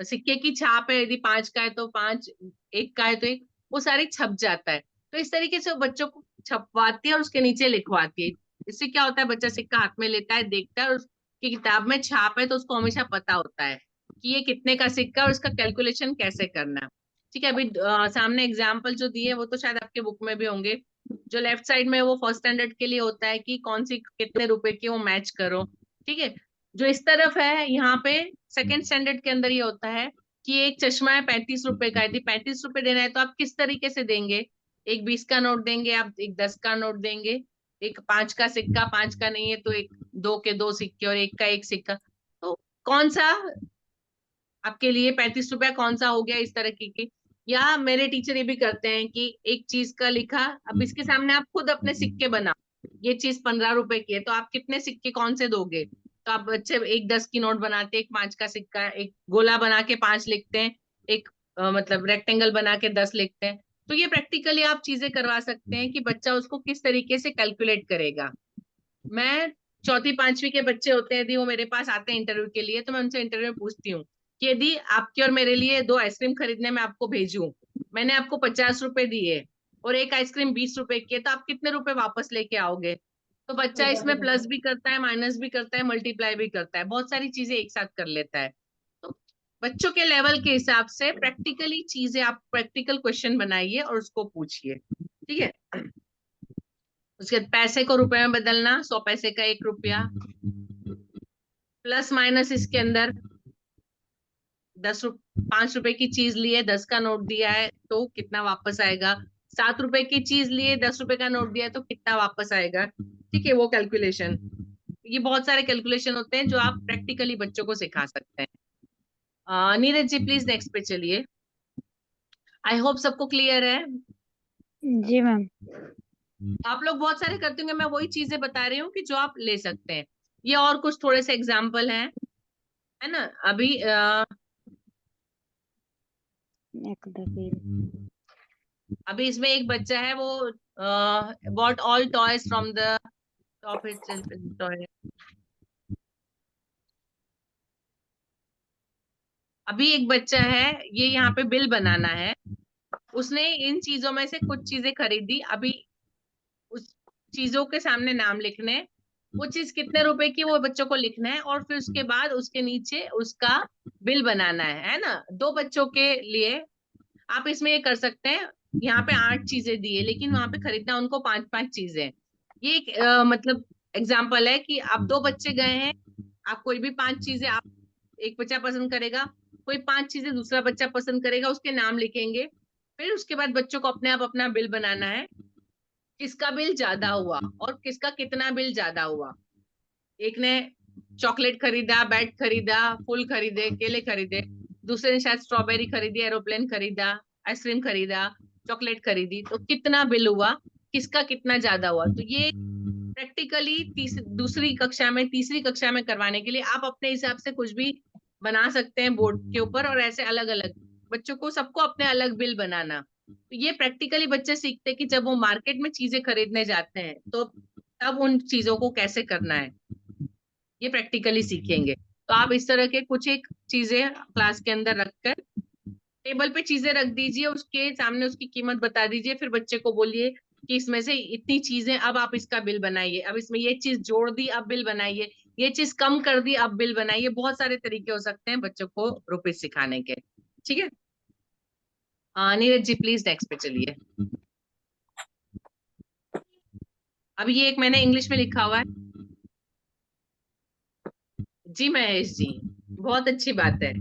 सिक्के की छाप है, यदि 5 का है तो 5, 1 का है तो 1, वो सारी छप जाता है। तो इस तरीके से वो बच्चों को छपवाती है और उसके नीचे लिखवाती है। इससे क्या होता है, बच्चा सिक्का हाथ में लेता है, देखता है, और उसकी किताब में छाप है तो उसको हमेशा पता होता है कि ये कितने का सिक्का है और उसका कैलकुलेशन कैसे करना है। ठीक है। अभी सामने एग्जाम्पल जो दिए वो तो शायद आपके बुक में भी होंगे। जो लेफ्ट साइड में वो फर्स्ट स्टैंडर्ड के लिए होता है कि कौन सी कितने रुपए की वो मैच करो। ठीक है। जो इस तरफ है यहाँ पे सेकंड स्टैंडर्ड के अंदर ये होता है कि एक चश्मा है 35 रुपए का, यदि 35 रुपए देना है तो आप किस तरीके से देंगे। एक 20 का नोट देंगे, आप एक 10 का नोट देंगे, एक 5 का सिक्का, 5 का नहीं है तो एक 2 के 2 सिक्के और 1 का 1 सिक्का। तो कौन सा आपके लिए 35 रुपया कौन सा हो गया इस तरह की। या मेरे टीचर ये भी करते हैं कि एक चीज का लिखा, अब इसके सामने आप खुद अपने सिक्के बनाओ। ये चीज 15 रुपए की है तो आप कितने सिक्के कौन से दोगे। तो आप बच्चे एक 10 की नोट बनाते हैं, एक 5 का सिक्का, एक गोला बना के 5 लिखते हैं, एक मतलब रेक्टेंगल बना के 10 लिखते हैं। तो ये प्रैक्टिकली आप चीजें करवा सकते हैं कि बच्चा उसको किस तरीके से कैलकुलेट करेगा। मैं चौथी पांचवी के बच्चे होते हैं, यदि वो मेरे पास आते हैं इंटरव्यू के लिए तो मैं उनसे इंटरव्यू में पूछती हूँ कि यदि आपके और मेरे लिए 2 आइसक्रीम खरीदने में आपको भेजूं, मैंने आपको 50 रुपए दिए और एक आइसक्रीम 20 रुपए की है, तो आप कितने रुपए वापस लेके आओगे। तो बच्चा इसमें प्लस भी करता है, माइनस भी करता है, मल्टीप्लाई भी करता है, बहुत सारी चीजें एक साथ कर लेता है। तो बच्चों के लेवल के हिसाब से प्रैक्टिकली चीजें आप प्रैक्टिकल क्वेश्चन बनाइए और उसको पूछिए। ठीक है। उसके बाद पैसे को रुपए में बदलना, 100 पैसे का 1 रुपया, प्लस माइनस इसके अंदर 5 रुपए की चीज लिए 10 का नोट दिया है तो कितना वापस आएगा। 7 रुपए की चीज लिए 10 रुपए का नोट दिया है तो कितना वापस आएगा। ठीक है, वो कैलकुलेशन। ये बहुत सारे कैलकुलेशन होते हैं जो आप प्रैक्टिकली बच्चों को सिखा सकते हैं। नीरज जी प्लीज नेक्स्ट पे चलिए। आई होप सबको क्लियर है।
जी मैम।
आप लोग बहुत सारे करते होंगे, मैं वही चीजें बता रही हूँ कि जो आप ले सकते हैं। ये और कुछ थोड़े से एग्जाम्पल हैं, है ना। अभी अभी इसमें एक बच्चा है वो bot all toys from the top toy. अभी एक बच्चा है, ये यहाँ पे बिल बनाना है। उसने इन चीजों में से कुछ चीजें खरीदी, अभी उस चीजों के सामने नाम लिखने हैं, वो चीज कितने रुपए की वो बच्चों को लिखना है और फिर उसके बाद उसके नीचे उसका बिल बनाना है ना। 2 बच्चों के लिए आप इसमें ये कर सकते हैं। यहाँ पे 8 चीजें दी है लेकिन वहां पे खरीदना उनको 5-5 चीजें। ये एक मतलब एग्जाम्पल है कि आप 2 बच्चे गए हैं, आप कोई भी 5 चीजें, आप एक बच्चा पसंद करेगा, कोई 5 चीजें दूसरा बच्चा पसंद करेगा, उसके नाम लिखेंगे। फिर उसके बाद बच्चों को अपने आप अपना बिल बनाना है, किसका बिल ज्यादा हुआ और किसका कितना बिल ज्यादा हुआ। एक ने चॉकलेट खरीदा, बैट खरीदा, फूल खरीदे, केले खरीदे, दूसरे ने शायद स्ट्रॉबेरी खरीदी, एरोप्लेन खरीदा, आइसक्रीम खरीदा, चॉकलेट खरीदी, तो कितना बिल हुआ, किसका कितना ज्यादा हुआ। तो ये प्रैक्टिकली दूसरी कक्षा में, तीसरी कक्षा में करवाने के लिए आप अपने हिसाब से कुछ भी बना सकते हैं बोर्ड के ऊपर, और ऐसे अलग अलग बच्चों को सबको अपने अलग बिल बनाना। तो ये प्रैक्टिकली बच्चे सीखते हैं कि जब वो मार्केट में चीजें खरीदने जाते हैं तो तब उन चीजों को कैसे करना है, ये प्रैक्टिकली सीखेंगे। तो आप इस तरह के कुछ एक चीजें क्लास के अंदर रखकर टेबल पे चीजें रख दीजिए, उसके सामने उसकी कीमत बता दीजिए, फिर बच्चे को बोलिए कि इसमें से इतनी चीजें, अब आप इसका बिल बनाइए, अब इसमें ये चीज जोड़ दी अब बिल बनाइए, ये चीज कम कर दी अब बिल बनाइए। बहुत सारे तरीके हो सकते हैं बच्चों को रुपए सिखाने के। ठीक है। नीरज जी प्लीज नेक्स्ट पे चलिए। अब ये एक मैंने इंग्लिश में लिखा हुआ है। जी महेश जी, बहुत अच्छी बात है।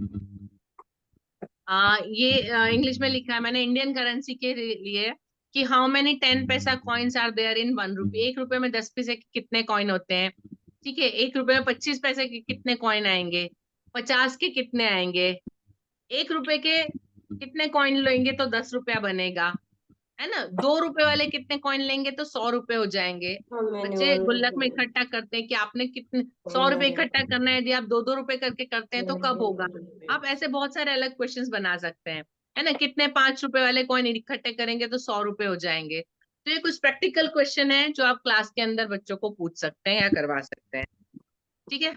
ये इंग्लिश में लिखा है मैंने इंडियन करेंसी के लिए कि हाउ मेनी 10 पैसा कॉइन्स आर देयर इन 1 रुपी। 1 रुपए में 10 पैसे के कितने कॉइन होते हैं। ठीक है। 1 रुपए में 25 पैसे के कितने कॉइन आएंगे, 50 के कितने आएंगे, 1 रुपए के कितने कॉइन लेंगे तो 10 रुपया बनेगा, है ना। 2 रुपए वाले कितने कॉइन लेंगे तो 100 रुपए हो जाएंगे। बच्चे गुल्लक में इकट्ठा करते हैं कि आपने कितने 100 रुपए इकट्ठा करना है, यदि आप 2-2 रुपए करके करते हैं तो कब होगा। आप ऐसे बहुत सारे अलग क्वेश्चंस बना सकते हैं, है ना। कितने 5 रुपए वाले कॉइन इकट्ठे करेंगे तो 100 रुपए हो जाएंगे। तो ये कुछ प्रैक्टिकल क्वेश्चन है जो आप क्लास के अंदर बच्चों को पूछ सकते हैं या करवा सकते हैं। ठीक है।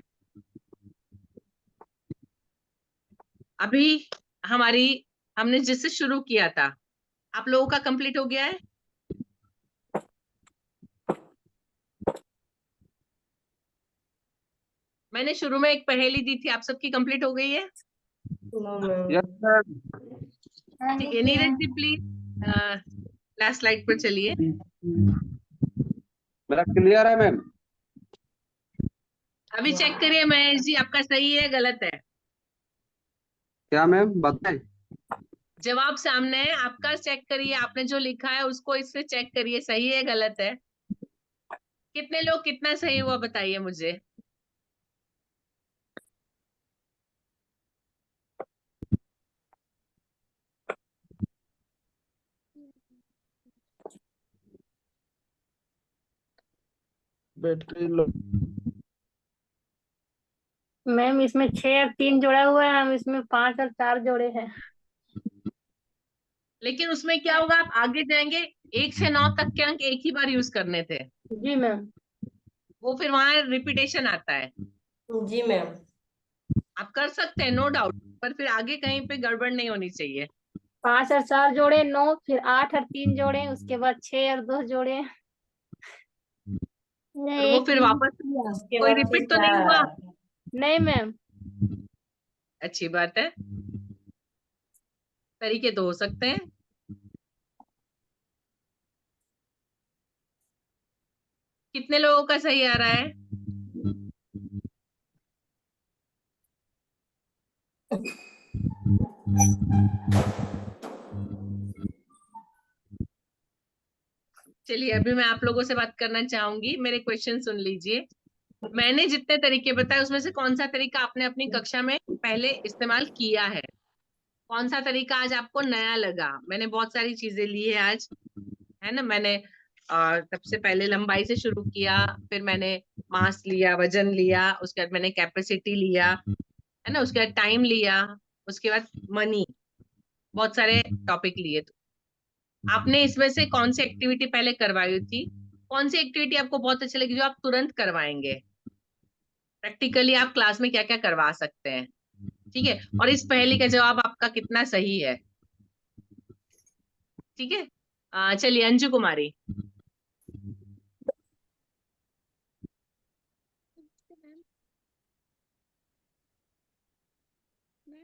अभी हमने जिससे शुरू किया था आप लोगों का कंप्लीट हो गया है। मैंने शुरू में एक पहेली दी थी, आप सबकी कंप्लीट हो गई है।
Yes sir.
ठीक है, Neeraj ji please last slide पर चलिए।
मेरा क्लियर है मैम?
अभी चेक करिए महेश जी, आपका सही है गलत है?
क्या मैम बताएं?
जवाब सामने है आपका, चेक करिए, आपने जो लिखा है उसको इससे चेक करिए, सही है गलत है? कितने लोग कितना सही हुआ बताइए मुझे।
Battery low.
मैम इसमें 6 और 3 जोड़ा हुआ है, हम इसमें 5 और 4 जोड़े हैं।
लेकिन उसमें क्या होगा, आप आगे जाएंगे, 1 से 9 तक के अंक एक ही बार यूज करने थे,
जी मैम।
वो फिर वहां रिपीटेशन आता है।
जी मैम।
आप कर सकते हैं नो डाउट, पर फिर आगे कहीं पे गड़बड़ नहीं होनी चाहिए।
5 और 4 जोड़े 9, फिर 8 और 3 जोड़े, उसके बाद 6 और 2 जोड़े।
और वो फिर वापस
उसके
कोई
बाद फिर
रिपीट तो नहीं हुआ?
4।
नहीं मैम।
अच्छी बात है, तरीके तो हो सकते हैं। कितने लोगों का सही आ रहा है? चलिए अभी मैं आप लोगों से बात करना चाहूंगी, मेरे क्वेश्चन सुन लीजिए। मैंने जितने तरीके बताए उसमें से कौन सा तरीका आपने अपनी कक्षा में पहले इस्तेमाल किया है? कौन सा तरीका आज आपको नया लगा? मैंने बहुत सारी चीजें ली है आज, है ना। मैंने सबसे पहले लंबाई से शुरू किया, फिर मैंने मास लिया, वजन लिया, उसके बाद मैंने कैपेसिटी लिया, है ना, उसके बाद टाइम लिया, उसके बाद मनी, बहुत सारे टॉपिक लिए। तो आपने इसमें से कौन सी एक्टिविटी पहले करवाई थी? कौन सी एक्टिविटी आपको बहुत अच्छी लगी जो आप तुरंत करवाएंगे? प्रैक्टिकली आप क्लास में क्या क्या करवा सकते हैं? ठीक है, और इस पहेली का जवाब आपका कितना सही है? ठीक है, चलिए अंजू कुमारी।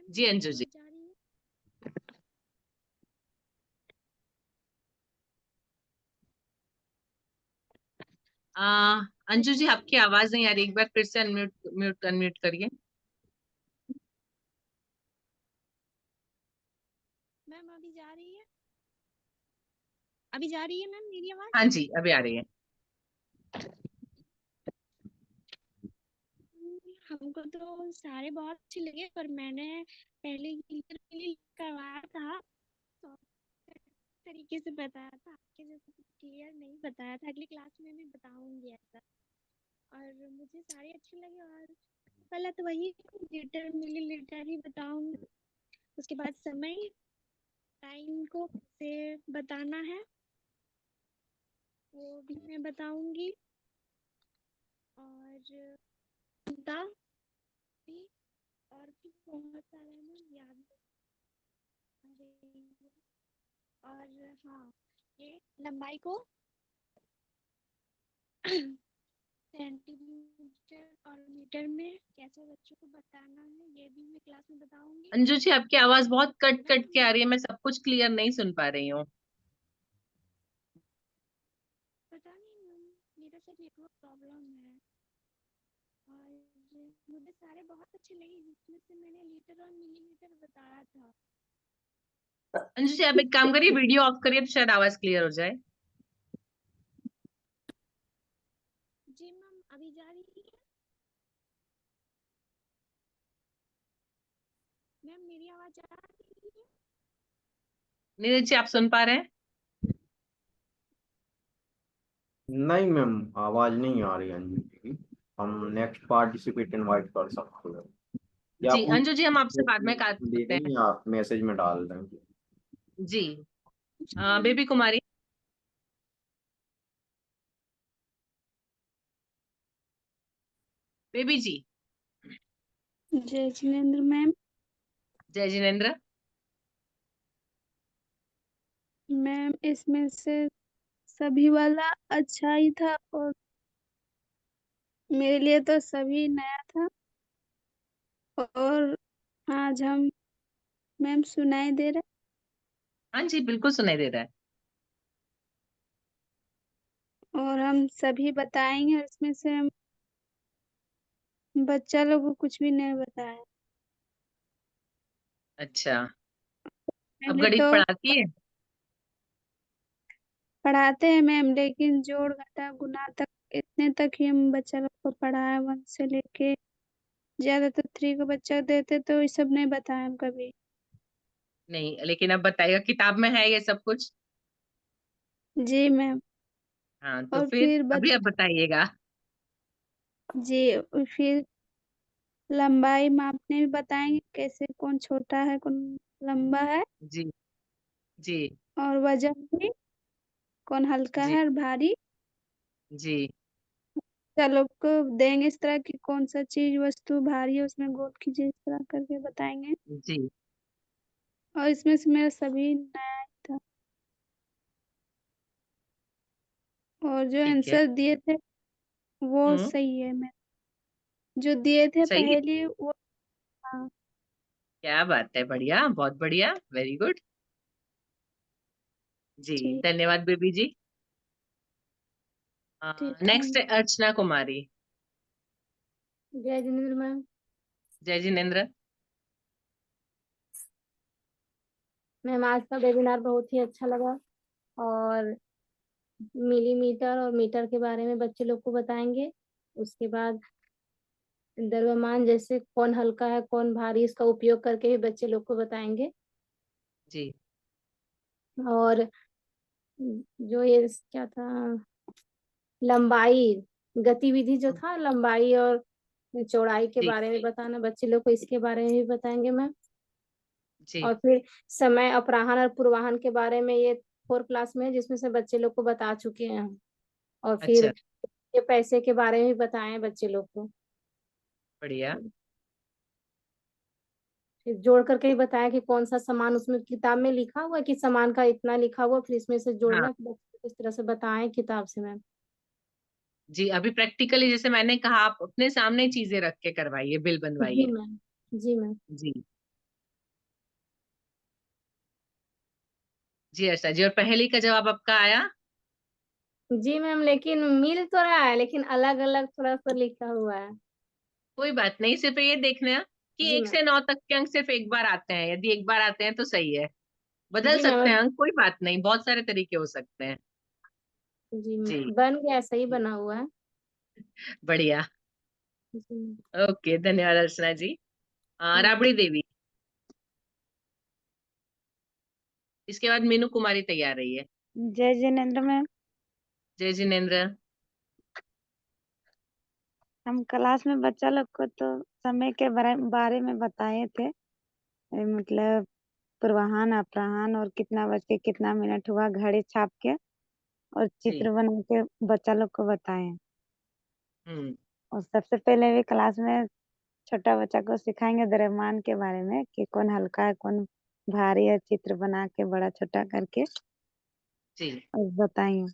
जी अंजू जी। अंजू जी आपकी आवाज नहीं आ रही, एक बार फिर से अनम्यूट अनम्यूट करिए।
मैम अभी जा रही है? अभी जा रही है मैम मेरी आवाज?
हाँ जी अभी आ रही है।
हमको तो सारे बहुत अच्छे लगे, पर मैंने पहले टीचर के लिए करवाया था तो तरीके से बताया था, आपके जैसे क्लियर नहीं बताया था। अगली क्लास में मैं बताऊंगी ऐसा। और मुझे सारे अच्छे लगे, और पहले तो वही लीटर मिलीलीटर ही बताऊंगी, उसके बाद समय टाइम को से बताना है वो भी मैं बताऊंगी, और घंटा भी, और भी बहुत सारे ना याद नहीं आ रही है। और हाँ, ये लंबाई को सेंटीमीटर और मीटर में कैसे बच्चों को बताना है ये भी मैं क्लास में बताऊंगी।
अंजू जी आपकी आवाज बहुत कट
मैम
कट के आ रही है, मैं सब कुछ क्लियर नहीं सुन पा रही हूँ।
पता नहीं मैम, मेरा शायद नेटवर्क प्रॉब्लम है। और मुझे सारे बहुत अच्छे लगे, जिसमें से मैंने लीटर और मिलीमीटर बताया था।
अंजू जी आप एक काम करिए, वीडियो ऑफ करिए तो शायद आवाज क्लियर हो जाए।
जी मैम अभी जा रही है? मैम मेरी आवाज आ रही है?
नीरज जी आप सुन पा रहे हैं?
नहीं मैम, आवाज नहीं आ रही अंजू जी की। हम नेक्स्ट पार्टिसिपेट इनवाइट कर सकते हैं, या
जी
आप
अंजू जी हम आपसे बाद में बात
दे
करते
दें
हैं।
या मैसेज में डाल दें।
जी बेबी कुमारी। बेबी जी।
जय जिनेन्द्र मैम।
जय जिनेन्द्र।
मैम इसमें से सभी वाला अच्छा ही था, और मेरे लिए तो सभी नया था। और आज हम मैम सुनाई दे रहा
हाँ जी, बिल्कुल सुनाई दे रहा है।
और हम सभी बताएंगे, और इसमें से हम बच्चा लोग को कुछ भी नहीं बताया।
अच्छा, अब
पहले
गणित
तो
पढ़ाती है?
पढ़ाते हैं मैम, लेकिन जोड़ घटा गुणा तक इतने तक ही हम बच्चा लोग को पढ़ाया, 1 से लेके ज्यादा तो 3 को बच्चा देते, तो ये सब नहीं बताया हम कभी।
नहीं, लेकिन अब बताइएगा, किताब में है ये सब कुछ?
जी मैम।
हाँ, तो
और
फिर
फिर
अभी अब बताइएगा।
जी, और फिर लंबाई मापने भी बताएंगे, कैसे कौन छोटा है कौन लंबा है,
जी जी
और वजन भी, कौन हल्का
जी
है और भारी।
जी
बच्चा लोग को देंगे इस तरह की, कौन सा चीज वस्तु भारी है उसमें गोल कीजिए, इस तरह करके बताएंगे।
जी।
और इसमें से मेरा सभी नया ही था, और जो
ठीक है।
आंसर दिए थे वो
हम्म।
सही है। मैं जो दिए थे
सही है।
पहले वो, हाँ।
क्या बात है, बढ़िया, बहुत बढ़िया, वेरी गुड। जी,
जी
धन्यवाद बेबी जी।
जी,
नेक्स्ट
थैंक
है अर्चना कुमारी।
जय जिनेन्द्र मैम।
जय जिनेन्द्र।
मैम आज का वेबिनार बहुत ही अच्छा लगा, और मिलीमीटर और मीटर के बारे में बच्चे लोग को बताएंगे। उसके बाद द्रव्यमान, जैसे कौन हल्का है कौन भारी, इसका उपयोग करके भी बच्चे लोग को बताएंगे।
जी
और जो ये क्या था, लंबाई, गतिविधि जो था, लंबाई और चौड़ाई के
जी
बारे में बताना बच्चे लोग को, इसके बारे में भी बताएंगे मैम।
जी।
और फिर समय, अपराह्न और पूर्वाह्न के बारे में, ये 4 क्लास में है, जिसमें से बच्चे लोग को बता चुके हैं हम। और फिर
अच्छा,
ये पैसे के बारे में भी बताएं बच्चे लोग को।
बढ़िया।
फिर जोड़ करके ही बताया कि कौन सा सामान, उसमें किताब में लिखा हुआ है कि सामान का इतना लिखा हुआ, फिर इसमें से
हाँ
जोड़ना, कि बच्चे को इस तरह से बताएं किताब से मैम।
जी, अभी प्रैक्टिकली जैसे मैंने कहा, आप अपने सामने चीजें रख के करवाइए, बिल
जी
बनवाइए।
मैम। जी मैम।
जी जी। अच्छा जी, और पहेली का जवाब आपका आया?
जी मैम, लेकिन मिल तो रहा है, लेकिन अलग अलग थोड़ा सा लिखा हुआ है।
कोई बात नहीं, सिर्फ ये देखना कि
जी
1 से 9 तक के अंक सिर्फ एक बार आते हैं। यदि एक बार आते हैं तो सही है, बदल
जी
सकते
मैम।
हैं अंक, कोई बात नहीं, बहुत सारे तरीके हो सकते हैं।
जी
जी,
बन गया, सही बना हुआ है।
बढ़िया।
जी।
ओके, धन्यवाद अर्चना जी।
थैंक
राबड़ी देवी। इसके बाद मीनू कुमारी तैयार रही है।
जय जिनेन्द्र मैम।
जय जिनेन्द्र।
हम क्लास में बच्चा लोग को तो समय के बारे में बताए थे, मतलब पूर्वाह्न अपराह्न और कितना बज के कितना मिनट हुआ, घड़ी छाप के और
जी।
चित्र बना के बच्चा लोग को बताए।
हम्म।
और सबसे पहले भी क्लास में छोटा बच्चा को सिखाएंगे द्रव्यमान के बारे में, कि कौन हल्का है कौन भारी है, चित्र बना के बड़ा छोटा करके
जी
और बताएंगे।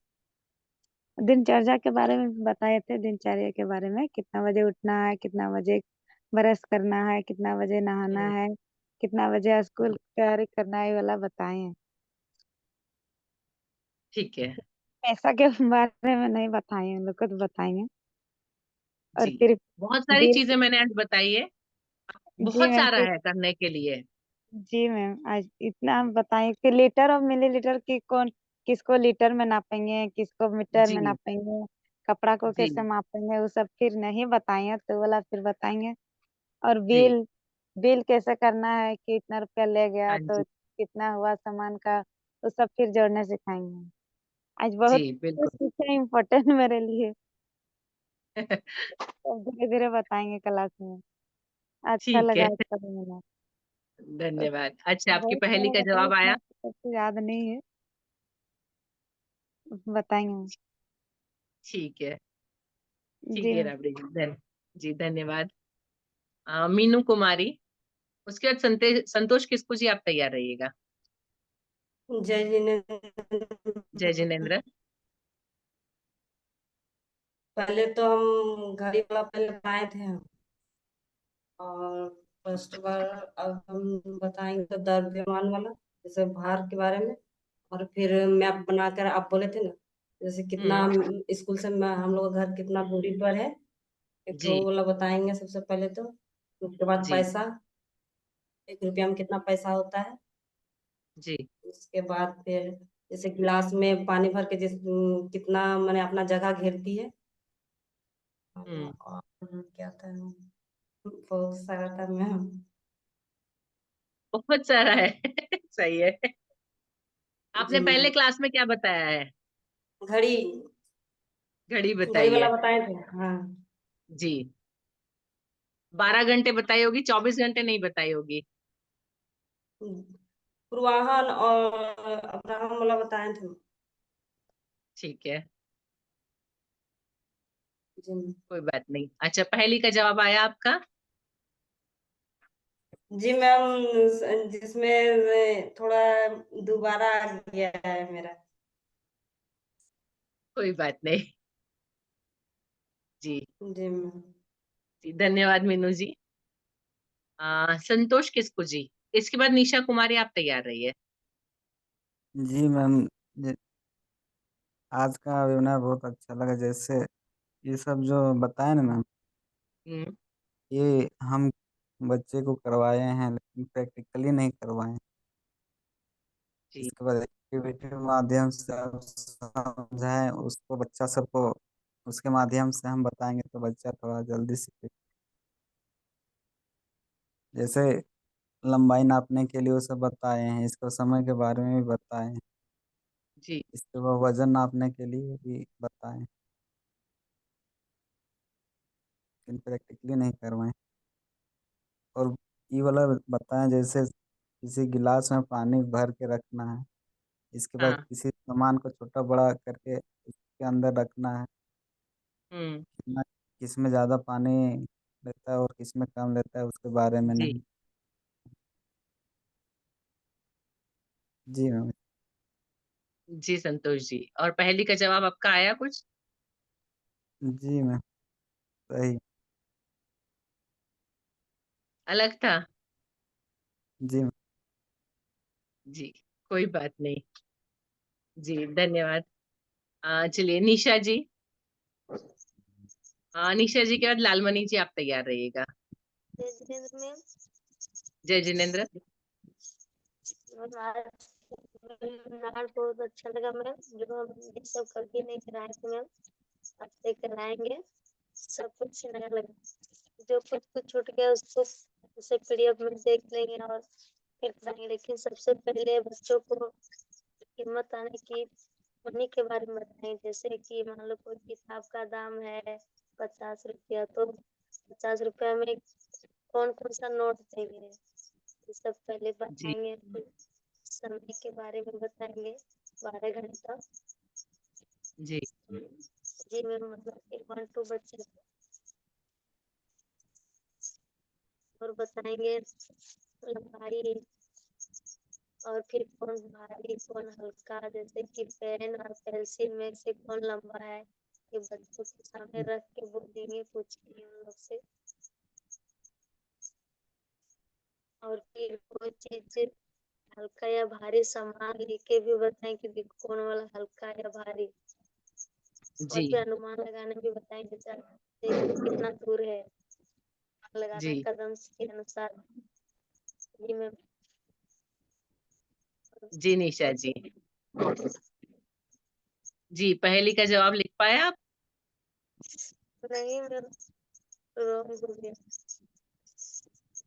दिनचर्या के बारे में भी बताए थे, दिनचर्या के बारे में कितना बजे उठना है, कितना बजे ब्रश करना है, कितना बजे नहाना
हम्म,
है, कितना बजे स्कूल की तैयारी करना है, ये वाला बताए हैं।
ठीक है।
पैसा के बारे में नहीं बताए हैं, लोग को तो बताएंगे। और
जी,
फिर
बहुत सारी
बिल।
चीजें मैंने आज बताई है,
जी
बहुत
मैम,
सारा
फिर
है करने के लिए।
जी मैम आज इतना हम बताएं कि लीटर और मिलीलीटर की कौन, किसको लीटर में नापेंगे, किसको मीटर
जी
में नापेंगे, कपड़ा को
जी
कैसे मापेंगे, वो सब फिर नहीं बताएंगे, तो वाला फिर बताएंगे। और
जी।
बिल, बिल कैसे करना है, कि इतना रुपया ले गया
हाँ
तो
जी।
कितना हुआ सामान का, वो सब फिर जोड़ने सिखाएंगे। आज बहुत
जी
कुछ
बिल्कुल।
सीखे, इम्पोर्टेंट मेरे लिए। सब धीरे धीरे बताएंगे क्लास में। अच्छा
ठीक
लगा
है,
आपका मिलना।
धन्यवाद। अच्छा, आपकी
बहुत
पहेली
सारा
का
बताइए,
जवाब
इतना
आया?
तो सबको याद नहीं है, बताएंगे।
ठीक है। ठीक
जी
है
मैम।
राबड़ी जी, जी धन्यवाद। मीनू कुमारी। उसके बाद संतोष किसकू जी, आप तैयार रहिएगा।
जय जिनेन्द्र।
जय जिनेन्द्र।
पहले तो हम घड़ी वाला पहले बनाए थे हम, और फर्स्ट बार अब हम बताएंगे तो द्रव्यमान वाला। जैसे भार के बारे में, और फिर मैप बनाकर आप बोले थे ना, जैसे कितना स्कूल से हम लोग का घर कितना दूरी पर है, एक
जी
तो वाला बताएंगे सबसे पहले तो। उसके बाद
जी
पैसा, 1 रुपया में कितना पैसा होता है।
जी
उसके बाद फिर जैसे गिलास में पानी भर के कितना मैंने अपना जगह घेरती है। और क्या था, बहुत सारा था मैम।
बहुत सारा है सही है।
जी
आपने पहले
मैम,
क्लास में क्या बताया है?
घड़ी,
घड़ी
घड़ी
बताई
वाला
है।
बताए थे हाँ।
जी 12 घंटे बताई होगी, 24 घंटे नहीं बताई होगी।
पूर्वाहन और अब्राहम वाला बताए थे।
ठीक है,
जी मैम।
कोई बात नहीं। अच्छा, पहली का जवाब आया आपका?
जी मैम, जिसमें थोड़ा दोबारा आ गया है मेरा।
कोई बात नहीं। जी
जी मैम।
जी, धन्यवाद मीनू जी। संतोष किसको जी। इसके बाद निशा कुमारी, आप तैयार रहिए।
जी मैम, ये आज का वेबिनार बहुत अच्छा लगा। जैसे ये सब जो बताए ना मैम,
हम्म।
ये हम बच्चे को करवाए हैं लेकिन प्रैक्टिकली नहीं करवाए हैं।
जी
इसके बाद एक्टिविटी के माध्यम से आप समझाएं उसको, बच्चा सबको उसके माध्यम से हम बताएंगे तो बच्चा थोड़ा जल्दी सीखे। जैसे लंबाई नापने के लिए वो सब बताए हैं, इसको समय के बारे में भी बताए हैं,
जी
इसके बाद वजन नापने के लिए भी बताएं, लेकिन प्रैक्टिकली नहीं करवाएं। और ये वाला बताएं, जैसे किसी गिलास में पानी भर के रखना है, इसके बाद
हाँ।
किसी सामान को छोटा बड़ा करके उसके अंदर रखना है,
हम्म।
कितना किसमें ज़्यादा पानी लेता है और किसमें कम लेता है उसके बारे में
जी
नहीं। जी मैम।
जी संतोष जी, और पहली का जवाब आपका आया कुछ?
जी मैम, सही।
अलग था?
जी मैम।
जी कोई बात नहीं। जी धन्यवाद। चलिए निशा जी। निशा जी के बाद लालमणि जी, आप तैयार रहिएगा।
जिनेंद्र मैम,
जय जिनेन्द्र।
वेबिनार बहुत अच्छा लगा मैम, जो हम ये सब कभी नहीं कराए थे मैम, अब से कराएंगे। सब कुछ नया लगा, जो कुछ कुछ छूट गया उसको उसे पीडीएफ में देख लेंगे और फिर कराएंगे। लेकिन सबसे पहले बच्चों को हिम्मत आने की उन्हीं के बारे में बताएं। जैसे कि मान लो कोई किताब का दाम है 50 रुपया, तो 50 रुपया में कौन कौन सा नोट देंगे, ये सब पहले
जी
बताएंगे। फिर समय के बारे में बताएंगे, 12 घंटा।
जी
जी मैम, मतलब 1 बच्चे और बताएंगे लंबाई, और फिर कौन भारी कौन हल्का, जैसे कि पेन और पेंसिल में से कौन लंबा है, ये बच्चों के सामने रख के बोलेंगे, पूछेंगे उन लोग से। और फिर कोई चीज हल्का या भारी सामान लेके भी बताएं कि देखो कौन वाला हल्का या भारी। और
जी
फिर अनुमान लगाने भी बताएंगे, कितना दूर है लगाना
जी
कदम के अनुसार। जी मैम।
जी निशा जी। जी पहेली का जवाब लिख पाए आप?
नहीं मैम, रॉन्ग हो गया।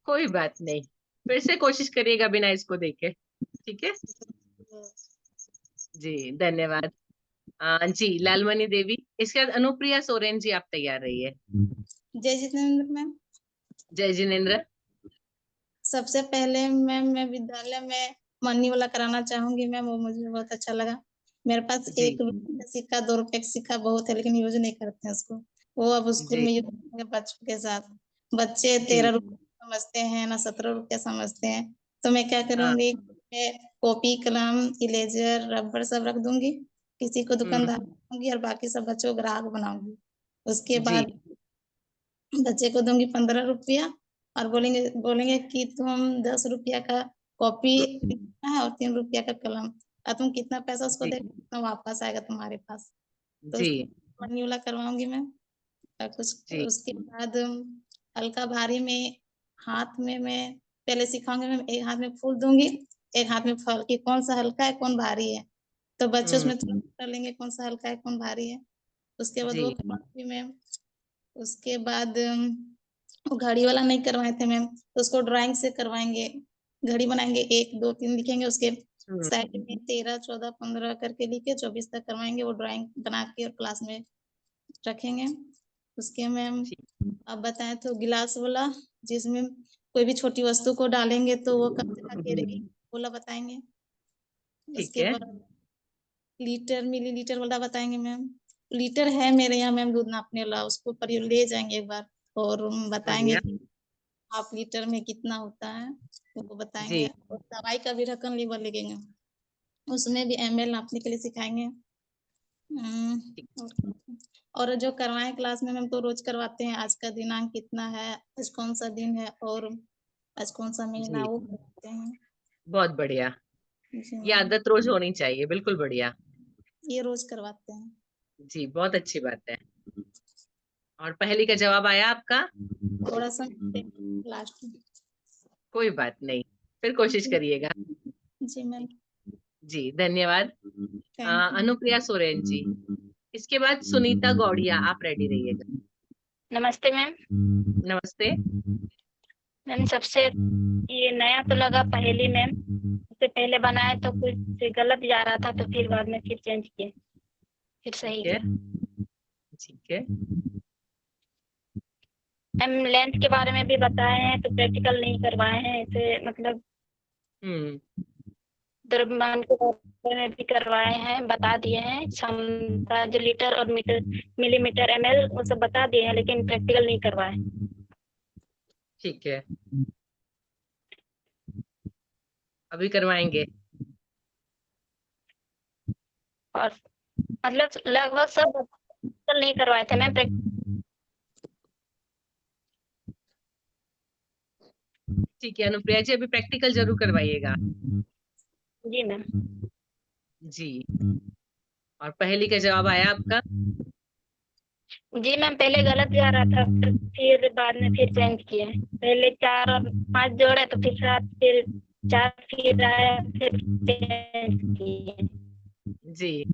कोई बात नहीं, फिर से कोशिश करिएगा बिना इसको देखे। ठीक है। जी धन्यवाद। जी लालमणि देवी, इसके बाद अनुप्रिया सोरेन जी, आप तैयार रहिए।
जय जितेंद्र मैम।
जय जिनेन्द्र।
सबसे पहले मैम मैं विद्यालय में मनी वाला कराना चाहूंगी मैम, वो मुझे बहुत अच्छा लगा। मेरे पास
जी
1 रुपये का सिक्का 2 रुपये का सिक्का बहुत है, लेकिन यूज नहीं करते हैं उसको। वो अब स्कूल
जी
में यूज करेंगे बच्चों के साथ। बच्चे
जी
13 रुपये समझते हैं ना 17 रुपये समझते हैं। तो मैं क्या
हाँ।
करूंगी, मैं कॉपी कलम इरेजर रबर सब रख दूंगी, किसी को दुकानदार दूंगी और बाकी सब बच्चों को ग्राहक बनाऊंगी। उसके
जी
बाद बच्चे को दूंगी 15 रुपया और बोलेंगे बोलेंगे कि तुम 10 रुपया का कॉपी है और 3 रुपया का कलम। और तुम कितना पैसा उसको
जी
देगा उतना वापस आएगा तुम्हारे पास। तो
जी
मनी वाला करवाऊंगी मैं। और कुछ
जी
उसके बाद हल्का भारी में हाथ में मैं पहले सिखाऊंगी। मैं एक हाथ में फूल दूंगी, एक हाथ में फल, कि कौन सा हल्का है कौन भारी है। तो बच्चे उसमें तुरंत कर लेंगे कौन सा हल्का है कौन भारी है। उसके बाद वो
जी
करवाऊंगी मैं। उसके बाद वो घड़ी वाला नहीं करवाए थे मैम, तो उसको ड्राइंग से करवाएंगे। घड़ी बनाएंगे, 1 2 3 लिखेंगे, उसके साइड में 13 14 15 करके लिखे 24 तक करवाएंगे। वो ड्राइंग बना के और क्लास में रखेंगे। उसके मैम आप बताएं तो गिलास वाला, जिसमें कोई भी छोटी वस्तु को डालेंगे तो वो कब तक गिरेगी, बोला बताएंगे।
ठीक
उसके
है
बाद लीटर मिलीलीटर वाला बताएंगे मैम। लीटर है मेरे यहाँ मैम दूध नापने वाला, उसको पर ले जाएंगे एक बार और बताएंगे
बढ़िया
कि हाफ लीटर में कितना होता है, वो बताएंगे।
जी
और दवाई का भी ढक्कन लीवर लगेंगे, उसमें भी ml नापने के लिए सिखाएंगे। और जो करवाए क्लास में मैम तो रोज करवाते हैं, आज का दिनांक कितना है, आज कौन सा दिन है और आज कौन सा महीना,
जी
वो करवाते हैं।
बहुत बढ़िया।
जी
ये
मैम,
आदत रोज होनी चाहिए, बिल्कुल बढ़िया।
ये रोज करवाते हैं।
जी बहुत अच्छी बात है। और पहेली का जवाब आया आपका?
थोड़ा सा लास्ट में।
कोई बात नहीं, फिर कोशिश करिएगा।
जी मैम,
जी धन्यवाद।
Thank you.
अनुप्रिया सोरेन जी, इसके बाद सुनीता गौड़िया, आप रेडी रहिएगा।
नमस्ते मैम।
नमस्ते।
मैम सबसे ये नया तो लगा पहेली मैम, इससे पहले बनाए तो कुछ गलत जा रहा था तो फिर बाद में फिर चेंज किए, फिर सही
ठीक है
किया।
ठीक है।
मैम लेंथ के बारे में भी बताए हैं तो प्रैक्टिकल नहीं करवाए हैं, इसे मतलब द्रव्यमान के बारे में भी करवाए हैं, बता दिए हैं। क्षमता जो लीटर और मीटर मिलीमीटर ml वो सब बता दिए हैं, लेकिन प्रैक्टिकल नहीं करवाए।
ठीक है, अभी करवाएंगे।
और मतलब लगभग सब प्रैक्टिकल नहीं करवाए थे मैम।
ठीक है अनुप्रिया जी, अभी प्रैक्टिकल जरूर करवाइएगा।
जी मैम।
जी, और पहेली का जवाब आया आपका?
जी मैम, पहले गलत जा रहा था फिर बाद में फिर चेंज किए। पहले 4 और 5 जोड़े तो फिर 7, फिर 4 फिर आया, फिर चेंज किए।
जी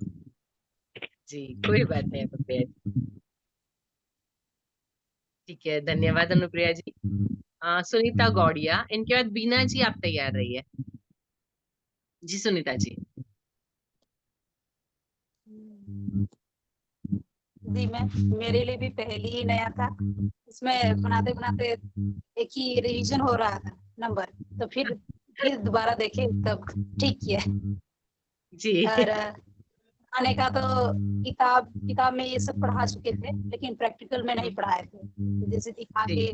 जी कोई बात नहीं अनुप्रिया जी। ठीक है, धन्यवाद अनुप्रिया जी। सुनीता गौड़िया, इनके बाद बीना जी, आप तैयार रहिए। जी सुनीता जी।
जी मैम, मेरे लिए भी पहले ही नया था, इसमें बनाते बनाते एक ही रिवीजन हो रहा था नंबर, तो फिर दोबारा देखे तब ठीक किया।
जी
और आने का तो किताब में ये सब पढ़ा चुके थे, लेकिन प्रैक्टिकल में नहीं पढ़ाए थे। जैसे दिखा के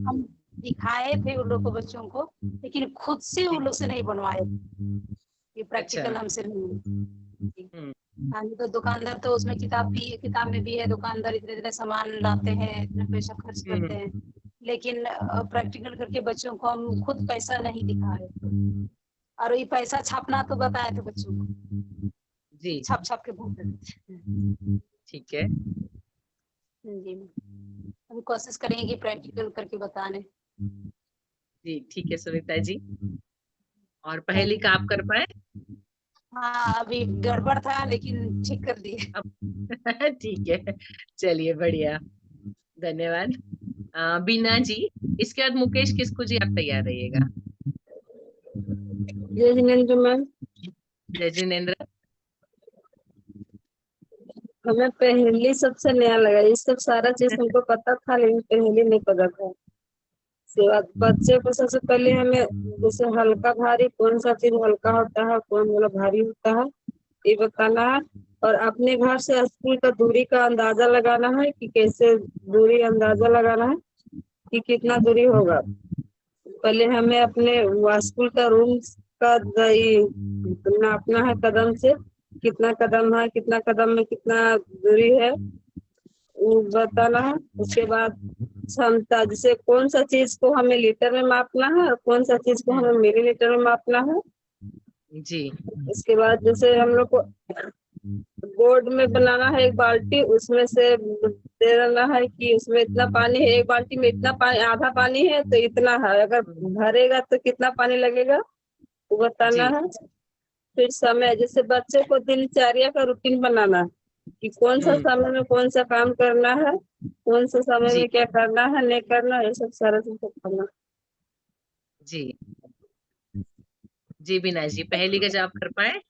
हम दिखाए थे उन लोग को, बच्चों को, लेकिन खुद से उन लोग से नहीं बनवाए। ये प्रैक्टिकल हमसे नहीं। हाँ, तो दुकानदार तो उसमें किताब में भी है, दुकानदार इतने इतने सामान लाते हैं, इतना पैसा खर्च करते हैं, लेकिन प्रैक्टिकल करके बच्चों को हम खुद पैसा नहीं दिखाए। और ये पैसा छापना तो बताए थे बच्चों को,
जी
छाप के भूल गए।
ठीक है
जी, अभी कोशिश करेंगे कि प्रैक्टिकल करके बताने।
जी ठीक है सुनीता जी, और पहेली का आप कर पाए?
हाँ, अभी गड़बड़ था लेकिन ठीक कर दिए।
ठीक है, चलिए बढ़िया, धन्यवाद। बीना जी, इसके बाद मुकेश किसको जी, आप तैयार रहिएगा।
जय जिनेंद्र मैम।
जय जिनेंद्र।
हमें पहेली सबसे नया लगा, ये सब सारा चीज हमको पता था लेकिन पहेली नहीं पता था। सेवा बच्चे को सबसे पहले हमें जैसे हल्का भारी, कौन सा चीज हल्का होता है कौन वाला भारी होता है, ये बताना है। और अपने घर से स्कूल का दूरी का अंदाजा लगाना है कि कैसे दूरी अंदाजा लगाना है कि कितना दूरी होगा। पहले हमें अपने स्कूल का रूम का नापना है, कदम से कितना कदम है, कितना कदम में कितना दूरी है वो बताना है। उसके बाद क्षमता, जैसे कौन सा चीज को हमें लीटर में मापना है और कौन सा चीज को हमें मिलीलीटर में मापना है।
जी
इसके बाद जैसे हम लोग को बोर्ड में बनाना है एक बाल्टी, उसमें से दे देना है कि उसमें इतना पानी है, एक बाल्टी में इतना पानी, आधा पानी है तो इतना है, अगर भरेगा तो कितना पानी लगेगा वो बताना
जी
है। फिर समय, जैसे बच्चे को दिनचर्या का रूटीन बनाना है कि कौन सा समय में कौन सा काम करना है, कौन सा समय
जी
में क्या करना है नहीं करना है, ये सब सारा चीज करना।
जी जी बिना जी, पहली का जवाब कर पाए?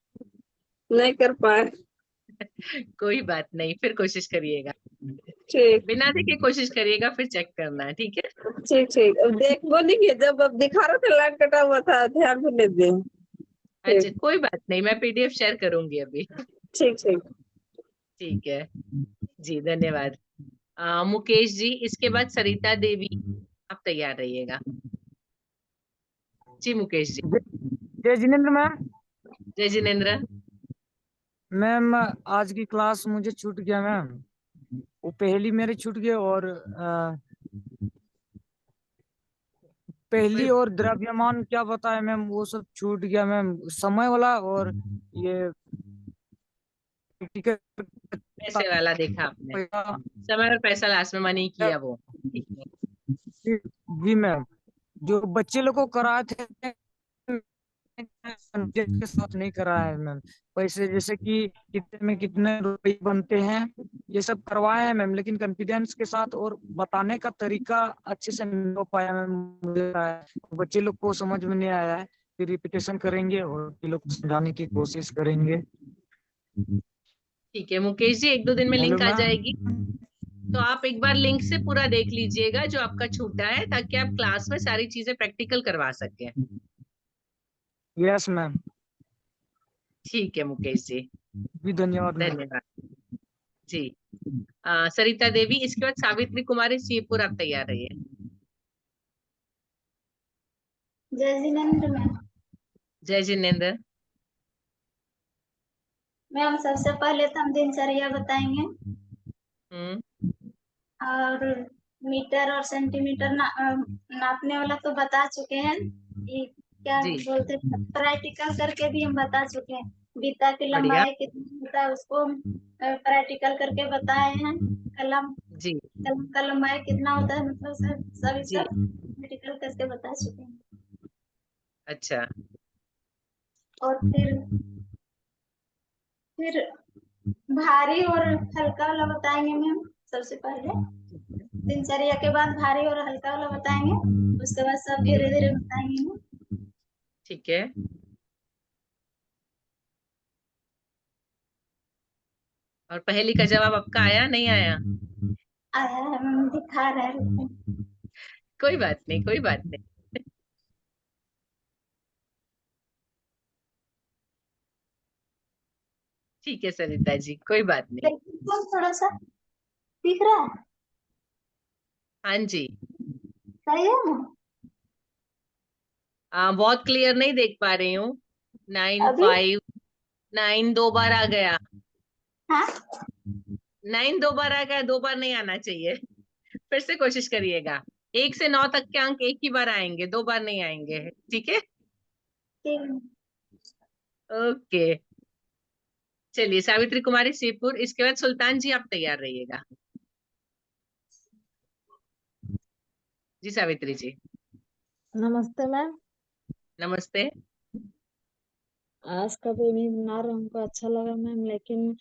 नहीं कर पाए।
कोई बात नहीं, फिर कोशिश करिएगा।
ठीक
बिना देखे कोशिश करिएगा, फिर चेक करना है, ठीक है?
ठीक ठीक, अब देख बोलेंगे, जब अब दिखा रहे थे लाइन कटा हुआ था, ध्यान भी नहीं दिए।
अच्छा
ठीक
कोई बात नहीं, मैं पीडीएफ शेयर करूंगी अभी।
ठीक ठीक।
ठीक है जी, धन्यवाद। मुकेश जी, इसके बाद सरिता देवी, आप तैयार रहिएगा। जी मुकेश जी।
जय जिनेन्द्र मैम।
जय जिनेन्द्र।
मैम आज की क्लास मुझे छूट गया मैम, वो पहली मेरे छूट गए और पहली और द्रव्यमान क्या बताया मैम वो सब छूट गया मैम, समय वाला और ये
पैसे वाला देखा आपने, समय और पैसा लास्ट में मनी किया वो। ठीक है।
जी मैम, जो बच्चे लोग को कराए थे सब्जेक्ट के साथ नहीं करा है मैम, पैसे जैसे कि कितने में कितने रुपए बनते हैं ये सब करवाए हैं मैम, लेकिन कॉन्फिडेंस के साथ और बताने का तरीका अच्छे से नहीं हो पाया मैम। मुझे बच्चे लोग को समझ में नहीं आया है, फिर रिपीटेशन करेंगे और ये लोग समझाने की कोशिश करेंगे।
ठीक है मुकेश जी, 1-2 दिन में
हेलो
लिंक आ
मैम।
जाएगी, तो आप एक बार लिंक से पूरा देख लीजिएगा जो आपका छूटा है, ताकि आप क्लास में सारी चीजें प्रैक्टिकल करवा सकें।
Yes ma'am.
ठीक है मुकेश जी,
जी धन्यवाद मैम।
धन्यवाद जी। सरिता देवी, इसके बाद सावित्री कुमारी सीपुर, आप तैयार रहिए।
जय जिनेन्द्र मैम।
जय जिनेन्द्र।
मैम सबसे पहले तो हम दिनचर्या बताएंगे और मीटर और सेंटीमीटर नापने वाला तो बता चुके हैं, कि क्या
जी
बोलते हैं प्रैक्टिकल करके भी हम बता चुके हैं। बीता की
बढ़िया।
लंबाई कितनी होता है उसको प्रैक्टिकल करके बताए हैं। कलम
जी
कलम का लंबाई कितना होता है, मतलब सब
जी
प्रैक्टिकल करके बता चुके हैं।
अच्छा
और फिर भारी और हल्का वाला बताएंगे मैम। सबसे पहले दिनचर्या के बाद भारी और हल्का वाला बताएंगे, उसके बाद सब धीरे धीरे बताएंगे मैम।
ठीक है। और पहली का जवाब आपका आया नहीं आया?
आया है मैम, दिखा रहे हैं।
कोई बात नहीं, कोई बात नहीं। ठीक है सरिता जी, कोई बात नहीं।
देखिए थोड़ा सा दिख रहा है,
हाँ जी।
सही है ना?
बहुत क्लियर नहीं देख पा रही हूँ। 9
अभी
5 9 2 बार आ गया।
हाँ
9 2 बार आ गया, 2 बार नहीं आना चाहिए। फिर से कोशिश करिएगा। 1 से 9 तक के अंक एक ही बार आएंगे, 2 बार नहीं आएंगे, ठीक है?
ठीक।
ओके चलिए, सावित्री कुमारी सीपुर, इसके बाद सुल्तान जी, आप तैयार रहिएगा। जी सावित्री जी।
नमस्ते मैम।
नमस्ते।
आज का वेबिनार हमको अच्छा लगा मैम, लेकिन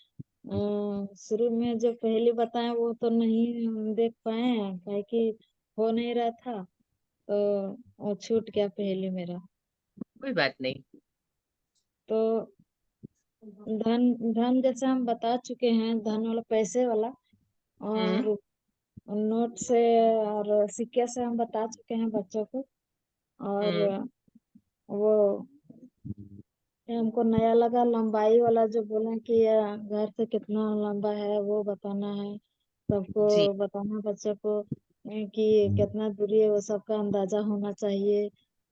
शुरू में जो पहले बताए वो तो नहीं हम देख पाए हैं, काहे कि हो नहीं रहा था, तो वो छूट गया पहले मेरा।
कोई बात नहीं।
तो धन धन जैसे हम बता चुके हैं, धन वाला पैसे वाला, और नोट से और सिक्के से हम बता चुके हैं बच्चों को। और वो हमको नया लगा लंबाई वाला, जो बोले कि घर से कितना लंबा है वो बताना है, सबको
जी
बताना बच्चों को कि कितना दूरी है, वो सबका अंदाजा होना चाहिए।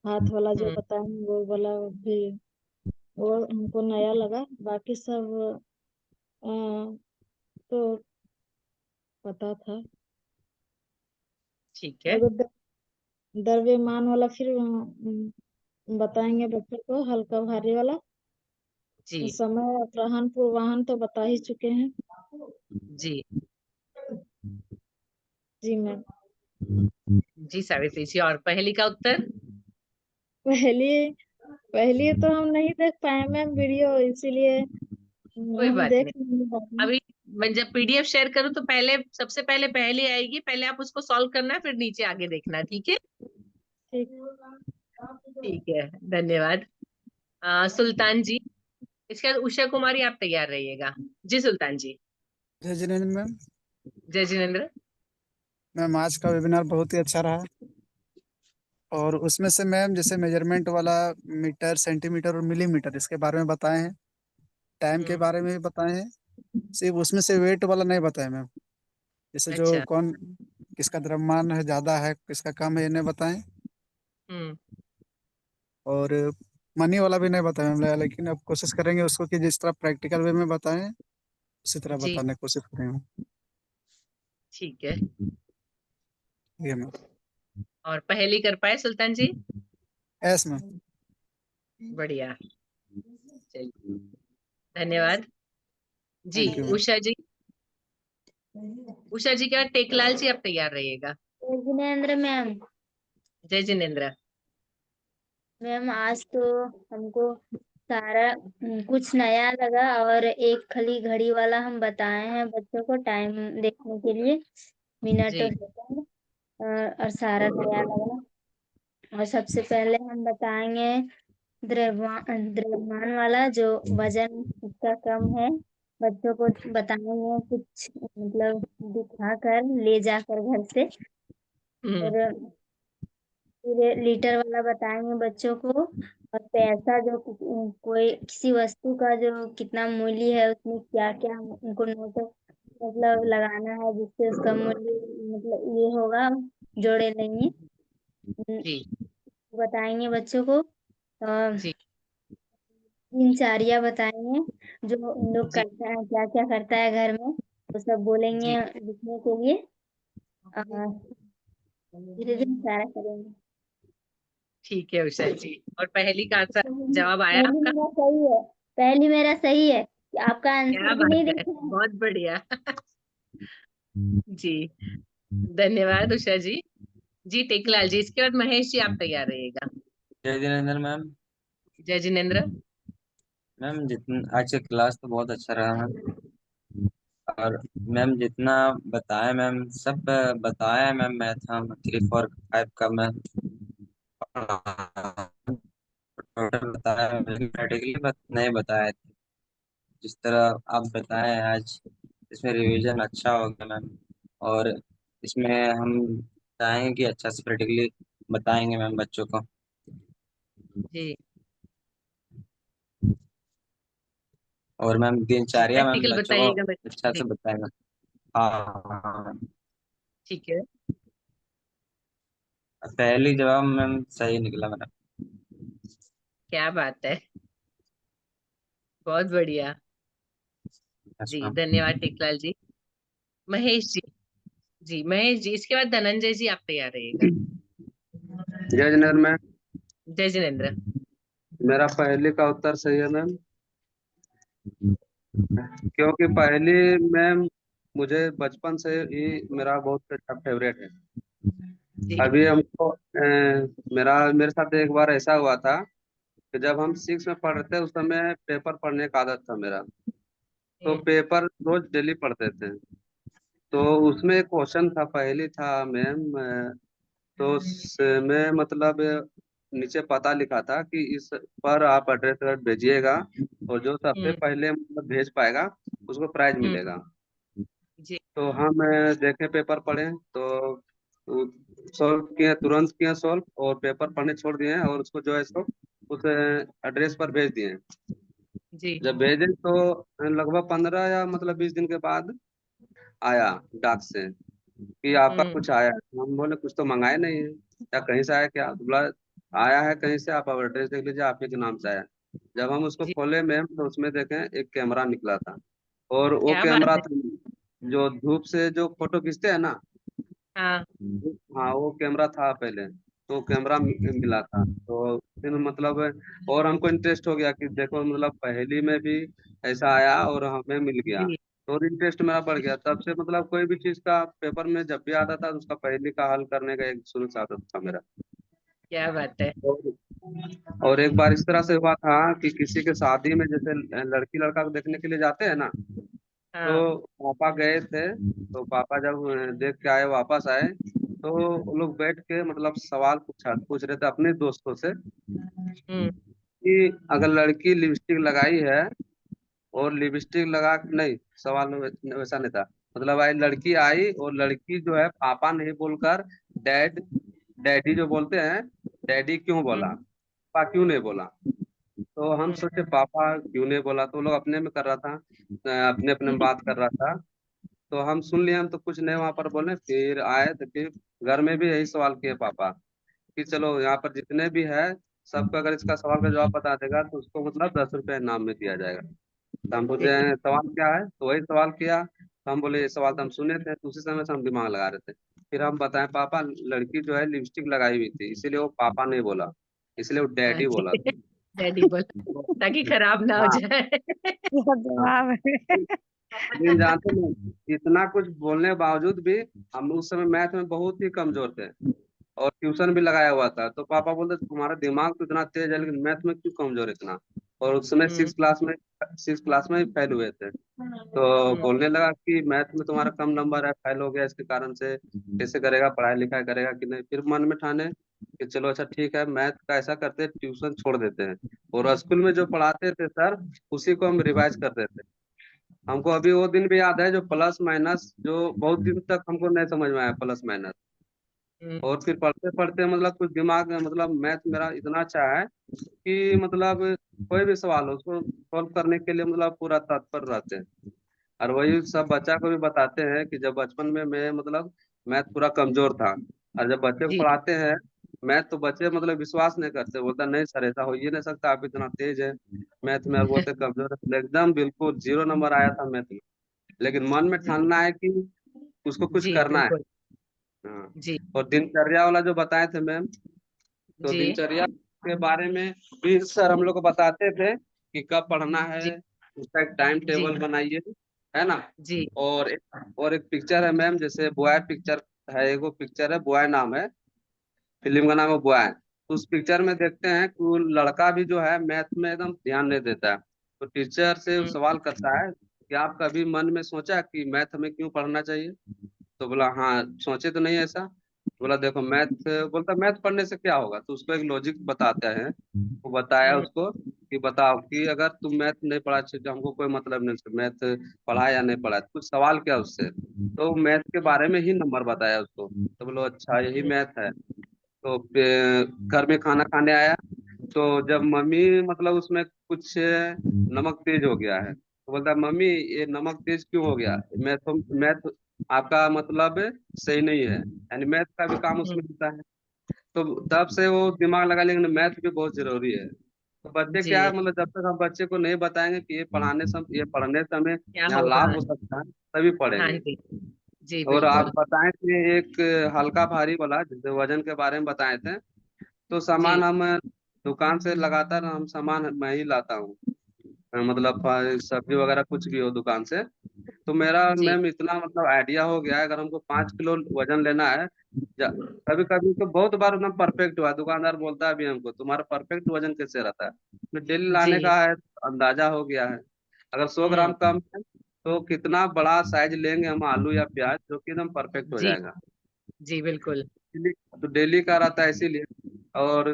हाथ वाला जो बताएंगे वो वाला भी, वो हमको नया लगा। बाकी सब तो पता था।
ठीक है।
और द्रव्यमान वाला फिर बताएंगे बच्चों को, हल्का भारी वाला।
जी
समय, अपराह्न, पूर्वाह्न तो बता ही चुके हैं।
जी
जी मैम।
जी सावित्री जी, और पहेली का उत्तर?
पहली पहली तो हम नहीं देख पाए मैम वीडियो, इसीलिए
कोई
हम
बात
देख
नहीं।
लेंगे बाद में।
अभी मैं जब पीडीएफ शेयर करूँ तो पहले सबसे पहले पहेली आएगी, पहले आप उसको सॉल्व करना है, फिर नीचे आगे देखना, ठीक है?
ठीक।
ठीक है, धन्यवाद। सुल्तान जी, इसके बाद उषा कुमारी, आप तैयार रहिएगा। जी सुल्तान जी।
जय जिनेंद्र मैम।
जय जिनेंद्र।
मैम आज का वेबिनार बहुत ही अच्छा रहा, और उसमें से मैम जैसे मेजरमेंट वाला मीटर, सेंटीमीटर और मिलीमीटर इसके बारे में बताए हैं, टाइम के बारे में भी बताए हैं। सिर्फ उसमें से वेट वाला नहीं बताया मैम, जैसे जो
अच्छा।
कौन किसका द्रव्यमान है ज़्यादा है किसका कम है ये नहीं बताएं,
हम्म।
और मनी वाला भी नहीं बताया मैम, लेकिन अब कोशिश करेंगे उसको कि जिस तरह प्रैक्टिकल वे में बताएं उसी तरह
जी
बताने की कोशिश करेंगे।
ठीक है।
ये मैम।
और पहेली कर पाए सुल्तान जी?
Yes ma'am.
बढ़िया, चलिए, धन्यवाद। जी
थैंक यू मैम।
उषा जी। उषा जी के बाद टेकलाल जी, आप तैयार रहिएगा।
जिनेंद्र मैम।
जय जिनेंद्र।
मैम आज तो हमको सारा कुछ नया लगा, और एक खली घड़ी वाला हम बताए हैं बच्चों को टाइम देखने के लिए, मिनट
जी
और सेकंड, और सारा नया लगा। और सबसे पहले हम बताएंगे द्रव्यमान वाला, जो वजन उसका कम है, बच्चों को बताएंगे कुछ मतलब दिखा कर ले जाकर घर से।
हम्म।
और फिर लीटर वाला बताएंगे बच्चों को, और पैसा जो कोई किसी वस्तु का जो कितना मूल्य है, उसमें क्या क्या उनको नोट मतलब लगाना है, जिससे उसका मूल्य मतलब ये होगा, जोड़े लेंगे।
जी
बताएंगे बच्चों को। और
जी
दिनचर्या बताएंगे, जो उन लोग
जी
करता है, क्या क्या करता है घर में, वो सब बोलेंगे
जी
लिखने के लिए। और धीरे धीरे सारा करेंगे।
ठीक है उषा जी। और पहेली का आंसर जवाब आया
पहली
आपका?
मेरा सही है, पहली मेरा सही है। आपका
क्या
आंसर भी
बात
नहीं
है,
देखा है।
बहुत बढ़िया। जी धन्यवाद उषा जी। जी टेकलाल जी, इसके बाद महेश जी, आप तैयार रहिएगा।
जय जिनेंद्र मैम।
जय जिनेंद्र।
मैम जितना आज का क्लास तो बहुत अच्छा रहा मैम, और मैम जितना बताया मैम सब बताया मैम, मैथ हम 3 4 5 का मैम टोटल बताया, लेकिन प्रैक्टिकली नहीं बताया थे। जिस तरह आप बताए हैं आज, इसमें रिवीजन अच्छा हो गया मैम, और इसमें हम चाहेंगे कि अच्छा से प्रैक्टिकली बताएंगे मैम बच्चों को।
जी
और मैम
जी
दिनचर्या मैम
प्रैक्टिकल
बच्चों को
बताइएगा
अच्छा
जी
से बताएगा। हाँ हाँ।
ठीक है।
पहली जवाब मैम सही निकला मेरा।
क्या बात है, बहुत बढ़िया।
यस
जी
मैम।
धन्यवाद टेकलाल जी। महेश जी। जी महेश जी, इसके बाद धनंजय जी, आप तैयार रहिएगा।
जय जिनेंद्र मैम।
जय जिनेंद्र।
मेरा पहले का उत्तर सही है मैम, क्योंकि पहली मैम मुझे बचपन से ही मेरा बहुत अच्छा फेवरेट है।
जी
अभी हमको मेरे साथ एक बार ऐसा हुआ था कि जब हम 6 में पढ़ रहे थे, उस समय पेपर पढ़ने का आदत था मेरा, तो पेपर रोज डेली पढ़ते थे। तो उसमें एक क्वेश्चन था, पहली था मैम, तो मैं मतलब नीचे पता लिखा था कि इस पर आप एड्रेस भेजिएगा, और जो सबसे
हम्म
पहले मतलब भेज पाएगा उसको प्राइज
हम्म।
मिलेगा।
जी
तो हम देखे, पेपर पढ़े, तो सॉल्व किए, तुरंत किए सॉल्व, और पेपर पढ़ने छोड़ दिए और उसको जो है सो उस एड्रेस पर भेज दिए।
जी
जब भेजे तो लगभग 15 या मतलब 20 दिन के बाद आया डाक से कि आपका
हम्म।
कुछ आया है। हम बोले कुछ तो मंगाए नहीं है, या कहीं से आया क्या? तो बोला आया है कहीं से, आप एड्रेस देख लीजिए, आप ही के नाम से आया। जब हम उसको
जी
खोले मैम, तो उसमें देखें एक कैमरा निकला था, और वो
क्या बात
कैमरा
है।
था जो धूप से जो फोटो खींचते हैं ना,
हाँ
हाँ वो कैमरा था पहले, तो कैमरा मिला था, तो फिर मतलब और हमको इंटरेस्ट हो गया कि देखो मतलब पहेली में भी ऐसा आया और हमें मिल गया,
जी
तो इंटरेस्ट मेरा बढ़ गया। तब से मतलब कोई भी चीज का पेपर में जब भी आता था उसका पहेली का हल करने का एक शुरू से आदत था मेरा।
क्या बात है।
और एक बार इस तरह से हुआ था कि किसी के शादी में जैसे लड़की लड़का को देखने के लिए जाते हैं ना,
हाँ
तो पापा गए थे, तो पापा जब देख के आए वापस आए, तो वो लोग बैठ के मतलब सवाल पूछ रहे थे अपने दोस्तों से
हम्म
कि अगर लड़की लिपस्टिक लगाई है और लिपस्टिक लगा नहीं, सवाल वैसा नहीं था, मतलब आई लड़की आई और लड़की जो है पापा नहीं बोलकर डैडी जो बोलते हैं, डैडी क्यों बोला,
हम्म
पापा क्यों नहीं बोला। तो हम
हम्म
सोचे पापा क्यों नहीं बोला, तो वो लोग अपने में कर रहा था, अपने अपने में बात कर रहा था। तो हम सुन लिए, हम तो कुछ नहीं वहां पर बोले, फिर आए तो फिर घर में भी यही सवाल किए पापा कि चलो यहाँ पर जितने भी है सबको अगर इसका सवाल का जवाब बता देगा तो उसको मतलब 10 रुपए इनाम में दिया जाएगा। तो हम पूछे सवाल क्या है, तो वही सवाल किया, तो हम बोले ये सवाल तो हम सुने थे, तो उसी समय से हम दिमाग लगा रहे थे। फिर हम बताएं पापा लड़की जो है लिपस्टिक लगाई हुई थी, इसीलिए वो पापा नहीं बोला, इसलिए वो डैडी बोला
अच्छा डैडी बोला ताकि खराब ना हो
हाँ
जाए।
बहुत
हाँ।
जवाब है।
लेकिन जानते नहीं इतना कुछ बोलने के बावजूद भी हम उस समय मैथ में बहुत ही कमजोर थे, और ट्यूशन भी लगाया हुआ था, तो पापा बोलते तुम्हारा दिमाग तो इतना तेज है लेकिन मैथ में क्यों कमजोर है इतना। और उस समय
हम्म
सिक्स क्लास में ही फेल हुए थे, तो
हम्म
बोलने लगा कि मैथ में तुम्हारा कम नंबर है, फेल हो गया, इसके कारण से कैसे करेगा, पढ़ाई लिखाई करेगा कि नहीं। फिर मन में ठाने कि चलो अच्छा ठीक है, मैथ का ऐसा करते हैं ट्यूशन छोड़ देते हैं, और स्कूल में जो पढ़ाते थे सर उसी को हम रिवाइज करते थे। हमको अभी वो दिन भी याद है जो प्लस माइनस, जो बहुत दिन तक हमको नहीं समझ में आया प्लस माइनस,
हम्म
और फिर पढ़ते पढ़ते मतलब कुछ दिमाग में मतलब मैथ मेरा इतना अच्छा है कि मतलब कोई भी सवाल हो उसको सॉल्व करने के लिए मतलब पूरा तत्पर रहते हैं। और वही सब बच्चा को भी बताते हैं कि जब बचपन में मैं मतलब मैथ पूरा कमजोर था, और जब बच्चे को
जी
पढ़ाते हैं मैथ, तो बच्चे मतलब विश्वास नहीं करते, बोलता नहीं सर ऐसा हो ही नहीं सकता, आप इतना तेज है मैथ में, और बोलते कमजोर है। तो एकदम बिल्कुल 0 नंबर आया था मैथ में, लेकिन मन में
जी
ठानना है कि उसको कुछ
जी
करना है।
बिल्कुल
हाँ।
जी
और दिनचर्या वाला जो बताए थे मैम, तो
जी
दिनचर्या के बारे में भी सर हम लोग को बताते थे कि कब पढ़ना
जी
है, उसका एक टाइम
जी
टेबल बनाइए, है ना।
जी
और एक पिक्चर है मैम, जैसे बॉय पिक्चर है, एगो पिक्चर है बॉय नाम है, फिल्म का नाम है बॉय। तो उस पिक्चर में देखते हैं कि वो लड़का भी जो है मैथ में एकदम ध्यान नहीं देता है, तो टीचर से वो
हम्म
सवाल करता है कि आप कभी मन में सोचा कि मैथ हमें क्यों पढ़ना चाहिए। तो बोला हाँ सोचे तो नहीं ऐसा। बोला देखो मैथ, बोलता मैथ पढ़ने से क्या होगा, तो उसको एक लॉजिक बताते हैं। वो बताया
हम्म
उसको कि बताओ कि अगर तुम मैथ नहीं पढ़ा तो हमको कोई मतलब नहीं उससे, मैथ पढ़ा या नहीं पढ़ा, कुछ सवाल क्या उससे, तो मैथ के बारे में ही नंबर बताया उसको। तो बोलो अच्छा यही मैथ है। तो फिर घर में खाना खाने आया, तो जब मम्मी मतलब उसमें कुछ नमक तेज हो गया है, तो बोलता है मम्मी ये नमक तेज क्यों हो गया, मैथ आपका मतलब सही नहीं है, यानी मैथ का भी काम
हम्म,
उसमें होता है। तो तब से वो दिमाग लगा, लेकिन मैथ भी बहुत जरूरी है। तो बच्चे क्या है
जी
मतलब जब तक हम बच्चे को नहीं बताएंगे कि ये पढ़ने समय
क्या
यहाँ
होगा।
लाभ हो सकता है, तभी
हाँ
पढ़ेंगे।
जी जी
और आप
बिल्कुल
बताएं कि एक हल्का भारी वाला जैसे वजन के बारे में बताए थे, तो
जी
सामान हम दुकान से लगातार हम सामान मैं ही लाता हूँ, मतलब सब्जी वगैरह कुछ भी हो दुकान से। तो मेरा
जी
मैम इतना मतलब आइडिया हो गया है, अगर हमको 5 किलो वजन लेना है, कभी कभी तो बहुत बार एकदम परफेक्ट हुआ, दुकानदार बोलता है अभी हमको तुम्हारा परफेक्ट वजन कैसे रहता है, तो डेली लाने
जी
का है तो अंदाजा हो गया है। अगर 100 ग्राम
हम्म
कम है तो कितना बड़ा साइज लेंगे हम आलू या प्याज जो कि एकदम परफेक्ट हो
जी
जाएगा।
जी बिल्कुल
तो डेली का रहता है इसीलिए। और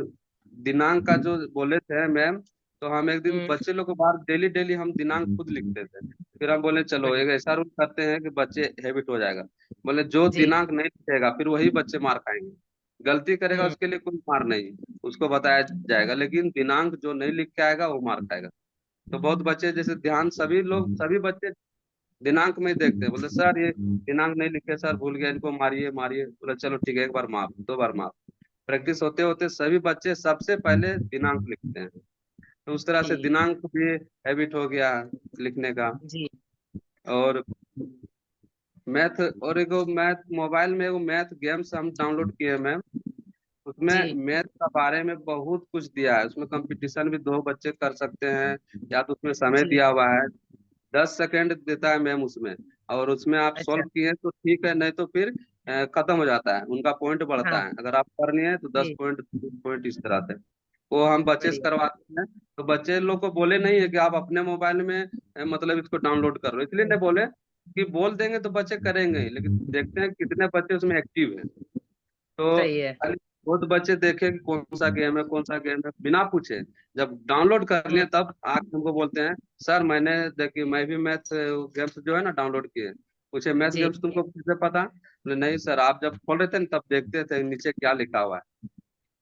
दिनांक का जो बोले थे मैम, तो हम एक दिन
हम्म
बच्चे लोग को बाहर डेली डेली हम दिनांक खुद लिखते थे। फिर हम बोले चलो
बढ़िया
एक ऐसा रूल करते हैं कि बच्चे हैबिट हो जाएगा। बोले जो
जी
दिनांक नहीं लिखेगा फिर वही बच्चे मार खाएंगे, गलती करेगा
हम्म
उसके लिए कोई मार नहीं, उसको बताया जाएगा, लेकिन दिनांक जो नहीं लिख के आएगा वो मार खाएगा। तो बहुत बच्चे जैसे ध्यान सभी बच्चे दिनांक में ही देखते हैं, बोले सर ये दिनांक नहीं लिखे सर भूल गया, इनको मारिए मारिए, बोले चलो ठीक है एक बार माफ, 2 बार माफ। प्रैक्टिस होते होते सभी बच्चे सबसे पहले दिनांक लिखते हैं, तो उस तरह से
जी
दिनांक भी हैबिट हो गया लिखने का।
जी
और मैथ और एक मैथ मोबाइल में एगो मैथ गेम्स हम डाउनलोड किए हैं मैम। उसमें मैथ का बारे में बहुत कुछ दिया है। उसमें कंपटीशन भी 2 बच्चे कर सकते हैं, या तो उसमें समय दिया हुआ है, 10 सेकंड देता है मैम उसमें। और उसमें आप
अच्छा।
सॉल्व किए तो ठीक है, नहीं तो फिर खत्म हो जाता है, उनका पॉइंट बढ़ता
हाँ
है। अगर आप कर लिए तो 10
जी
पॉइंट, 20 पॉइंट इस तरह से। वो हम बच्चे से
बढ़िया।
करवाते हैं। तो बच्चे लोग को बोले नहीं है कि आप अपने मोबाइल में मतलब इसको डाउनलोड कर लो, इसलिए नहीं बोले कि बोल देंगे तो बच्चे करेंगे ही, लेकिन देखते हैं कितने बच्चे उसमें एक्टिव हैं। तो
सही है।
खाली खुद बच्चे देखे कि कौन सा गेम है, कौन सा गेम है, बिना पूछे जब डाउनलोड कर लिए तब आके हमको बोलते हैं सर मैंने देखिए मैं भी मैथ गेम्स जो है ना डाउनलोड किए। पूछे मैथ
जी
गेम्स तुमको कैसे पता? बोले नहीं सर, आप जब खोल रहे थे ना तब देखते थे नीचे क्या लिखा हुआ है।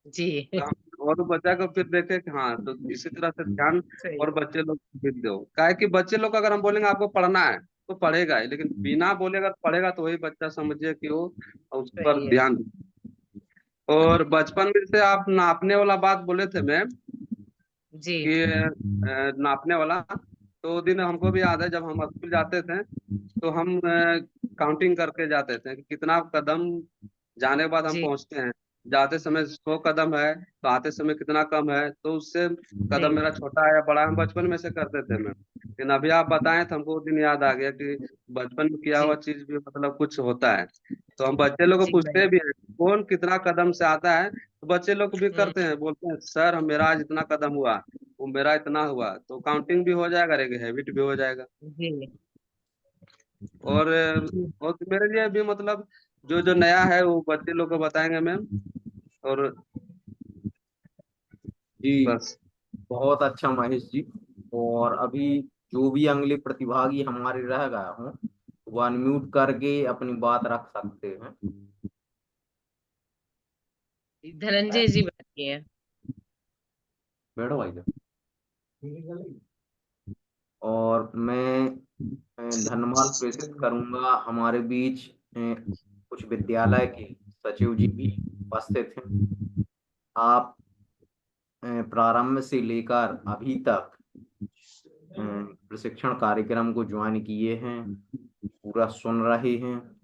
जी
तो और बच्चा को फिर देखे कि हाँ, तो इसी तरह से ध्यान
सही
और बच्चे लोग भी दो। क्या है कि बच्चे लोग को अगर हम बोलेंगे आपको पढ़ना है तो पढ़ेगा ही, लेकिन बिना बोले अगर पढ़ेगा तो वही बच्चा समझिए कि वो उस पर
सही है।
ध्यान। और बचपन में से आप नापने वाला बात बोले थे मैम
जी
कि नापने वाला, तो वो दिन हमको भी याद है जब हम स्कूल जाते थे तो हम काउंटिंग करके जाते थे कि कितना कदम जाने के बाद हम
जी
पहुंचते हैं। जाते समय 100 कदम है तो आते समय कितना कम है, तो उससे कदम
जी
मेरा छोटा है या बड़ा है, हम बचपन में से करते थे मैम। लेकिन अभी आप बताएं तो हमको वो दिन याद आ गया कि बचपन में किया
जी
हुआ चीज भी मतलब कुछ होता है। तो हम बच्चे लोग को
जी
पूछते
बढ़िया।
भी हैं कौन कितना कदम से आता है, तो बच्चे लोग भी करते हैं, बोलते हैं सर मेरा आज इतना कदम हुआ, वो मेरा इतना हुआ। तो काउंटिंग भी हो जाएगा, एक हैबिट भी हो जाएगा।
जी
और
जी
और मेरे लिए भी मतलब जो जो नया है वो बच्चे लोग को बताएंगे मैम। और
जी
बस।
बहुत अच्छा महेश जी। और अभी जो भी अगले प्रतिभागी हमारे रह गए हों वो अनम्यूट करके अपनी बात रख सकते हैं।
धनंजय जी बात किए।
बैठो भाई साहब। और मैं धन्यवाद प्रेषित करूंगा हमारे बीच कुछ विद्यालय के सचिव जी भी उपस्थित हैं। आप प्रारंभ से लेकर अभी तक प्रशिक्षण कार्यक्रम को ज्वाइन किए हैं, पूरा सुन रहे हैं।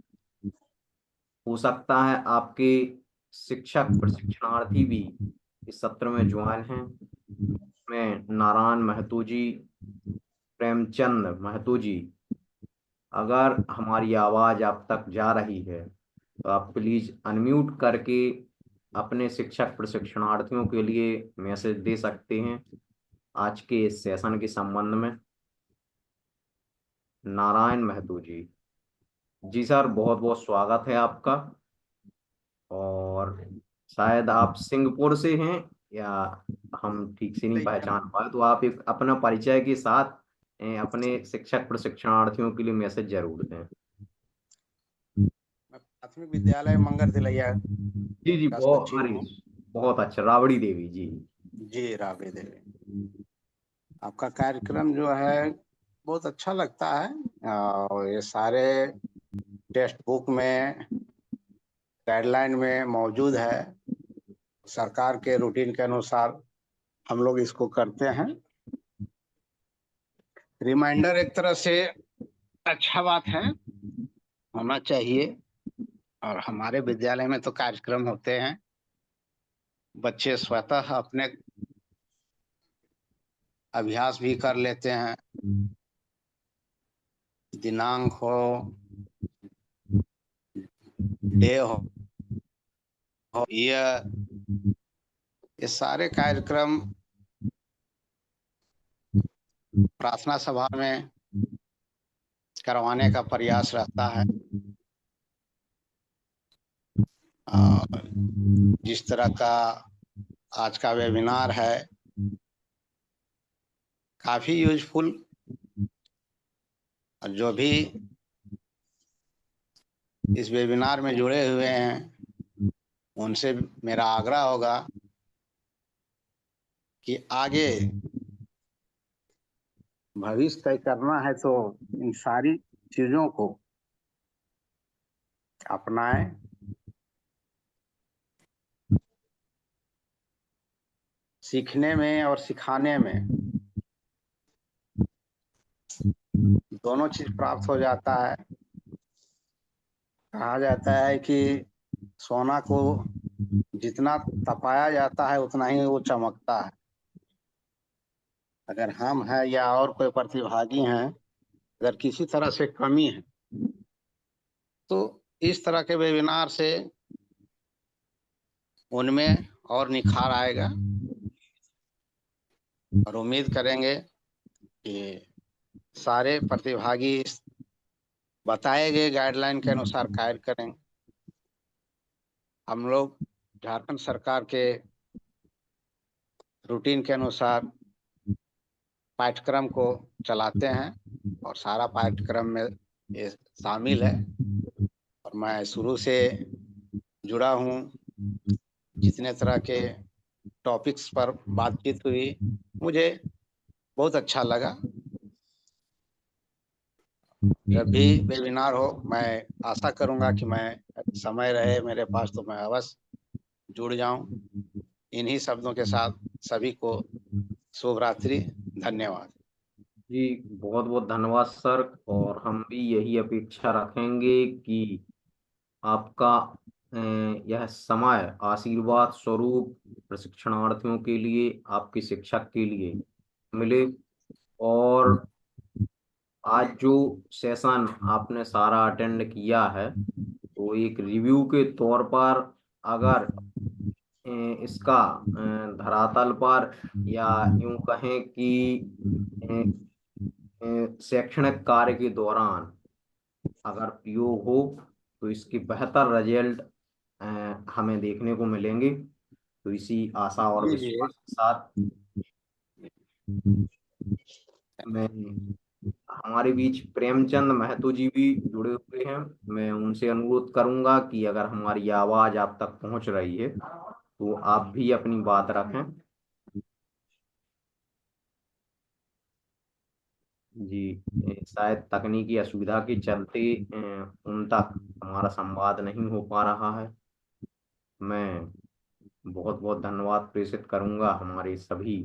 हो सकता है आपके शिक्षक प्रशिक्षणार्थी भी इस सत्र में ज्वाइन हैं। मैं नारायण महतो जी, प्रेमचंद महतो जी, अगर हमारी आवाज आप तक जा रही है तो आप प्लीज अनम्यूट करके अपने शिक्षक प्रशिक्षणार्थियों के लिए मैसेज दे सकते हैं आज के इस सेशन के संबंध में। नारायण महतो जी। जी सर, बहुत बहुत स्वागत है आपका। और शायद आप सिंगापुर से हैं, या हम ठीक से नहीं पहचान पाए, तो आप एक अपना परिचय के साथ अपने शिक्षक प्रशिक्षणार्थियों के लिए मैसेज जरूर दें।
प्राथमिक विद्यालय मंगर तिलैया
जी जी,
का
बहुत
सचिव
अरे
हूँ।
बहुत अच्छा। राबड़ी देवी जी।
जी राबड़ी देवी, आपका कार्यक्रम जो है बहुत अच्छा लगता है। और ये सारे टेक्स्ट बुक में गाइडलाइन में मौजूद है। सरकार के रूटीन के अनुसार हम लोग इसको करते हैं। रिमाइंडर एक तरह से अच्छा बात है, होना चाहिए। और हमारे विद्यालय में तो कार्यक्रम होते हैं, बच्चे स्वतः अपने अभ्यास भी कर लेते हैं। दिनांक हो, डे हो, ये सारे कार्यक्रम प्रार्थना सभा में करवाने का प्रयास रहता है। और जिस तरह का आज का वेबिनार है काफी यूजफुल, और जो भी इस वेबिनार में जुड़े हुए हैं उनसे मेरा आग्रह होगा कि आगे भविष्य तय करना है तो इन सारी चीजों को अपनाएं। सीखने में और सिखाने में दोनों चीज प्राप्त हो जाता है। कहा जाता है कि सोना को जितना तपाया जाता है उतना ही वो चमकता है। अगर हम हैं या और कोई प्रतिभागी हैं, अगर किसी तरह से कमी है तो इस तरह के वेबिनार से उनमें और निखार आएगा। और उम्मीद करेंगे कि सारे प्रतिभागी इस बताए गए गाइडलाइन के अनुसार कार्य करें। हम लोग झारखंड सरकार के रूटीन के अनुसार पाठ्यक्रम को चलाते हैं और सारा पाठ्यक्रम में ये शामिल है। और मैं शुरू से जुड़ा हूँ। जितने तरह के टॉपिक्स पर बातचीत हुई मुझे बहुत अच्छा लगा। जब भी वेबिनार हो मैं आशा करूंगा कि मैं समय रहे मेरे पास तो मैं अवश्य जुड़ जाऊं। इन्हीं शब्दों के साथ सभी को शुभ रात्रि, धन्यवाद।
जी बहुत बहुत धन्यवाद सर। और हम भी यही अपेक्षा रखेंगे कि आपका यह समय आशीर्वाद स्वरूप प्रशिक्षणार्थियों के लिए, आपके शिक्षक के लिए मिले। और आज जो सेशन आपने सारा अटेंड किया है तो एक रिव्यू के तौर पर अगर इसका धरातल पर या यूं कहें कि शैक्षणिक कार्य के दौरान अगर प्रयोग हो तो इसके बेहतर रिजल्ट हमें देखने को मिलेंगे। तो इसी आशा और
जी
विश्वास के साथ मैं हमारे बीच प्रेमचंद महतो जी भी जुड़े हुए हैं। मैं उनसे अनुरोध करूंगा कि अगर हमारी आवाज आप तक पहुंच रही है तो आप भी अपनी बात रखें। जी शायद तकनीकी असुविधा के चलते उन तक हमारा संवाद नहीं हो पा रहा है। मैं बहुत बहुत धन्यवाद प्रेषित करूंगा हमारे सभी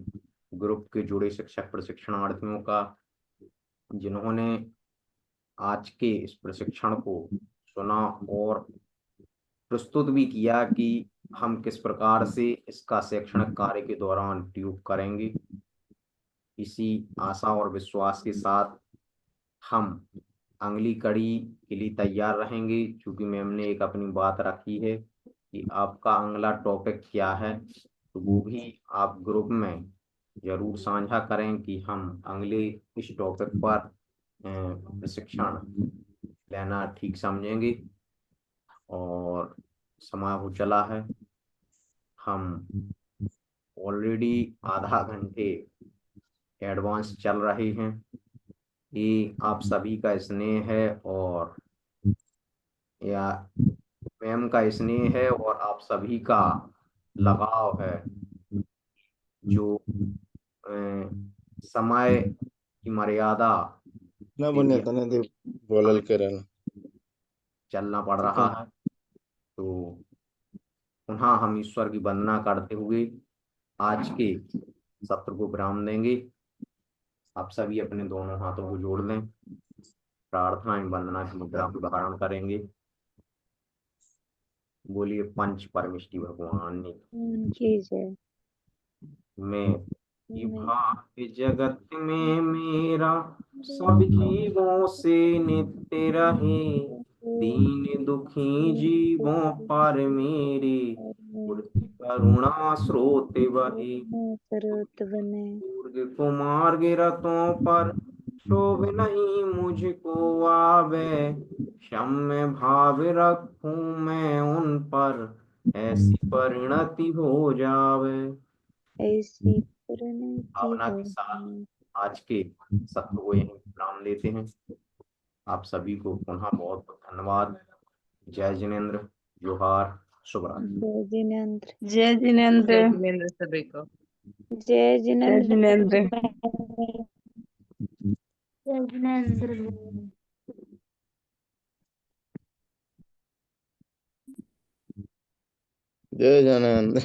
ग्रुप के जुड़े शिक्षक प्रशिक्षणार्थियों का, जिन्होंने आज के इस प्रशिक्षण को सुना और प्रस्तुत भी किया कि हम किस प्रकार से इसका शैक्षणिक कार्य के दौरान प्रयोग करेंगे। इसी आशा और विश्वास के साथ हम अगली कड़ी के लिए तैयार रहेंगे। क्योंकि मैम ने एक अपनी बात रखी है कि आपका अगला टॉपिक क्या है, तो वो भी आप ग्रुप में जरूर साझा करें कि हम अगले इस टॉपिक पर प्रशिक्षण लेना ठीक समझेंगे। और समय हो चला है, हम ऑलरेडी आधा घंटे एडवांस चल रहे हैं। ये आप सभी का स्नेह है और या मैम का स्नेह है और आप सभी का लगाव है जो समय की मर्यादा
ना
से
बने
भी
तने दे बोलल के रहना।
चलना पड़ रहा है। तो पुनः हम ईश्वर की वंदना करते हुए आज के सत्र को विराम देंगे। आप सभी अपने दोनों हाथों को जोड़ लें, प्रार्थना एवं वंदना की मुद्रा को धारण करेंगे। बोलिए पंच परमेष्टि भगवान
की जय।
मैं कि भाग्य जगत में मेरा सब जीवों से नित्य रहे, दीन दुखी जीवों पर मेरे मूर्ति करुणा स्रोत बहे।
स्रोत बने
सूर्य कुमार गिरतों पर शोभ नहीं मुझको आवे, क्षम्य भाव रखूं मैं उन पर ऐसी परिणति हो जावे।
ऐसी परिणति
भावना
हो
के साथ
जाए।
आज के सत्र को यहीं विराम देते हैं। आप सभी को पुनः बहुत बहुत धन्यवाद। जय जिनेन्द्र, जोहार, शुभ रात्रि।
जय जिनेन्द्र।
जय जिनेन्द्र।
जय जिनेन्द्र सभी को।
जय
जय
जिनेन्द्र।
जिनेन्द्र।
जय जिनेन्द्र।
जय जनानंद।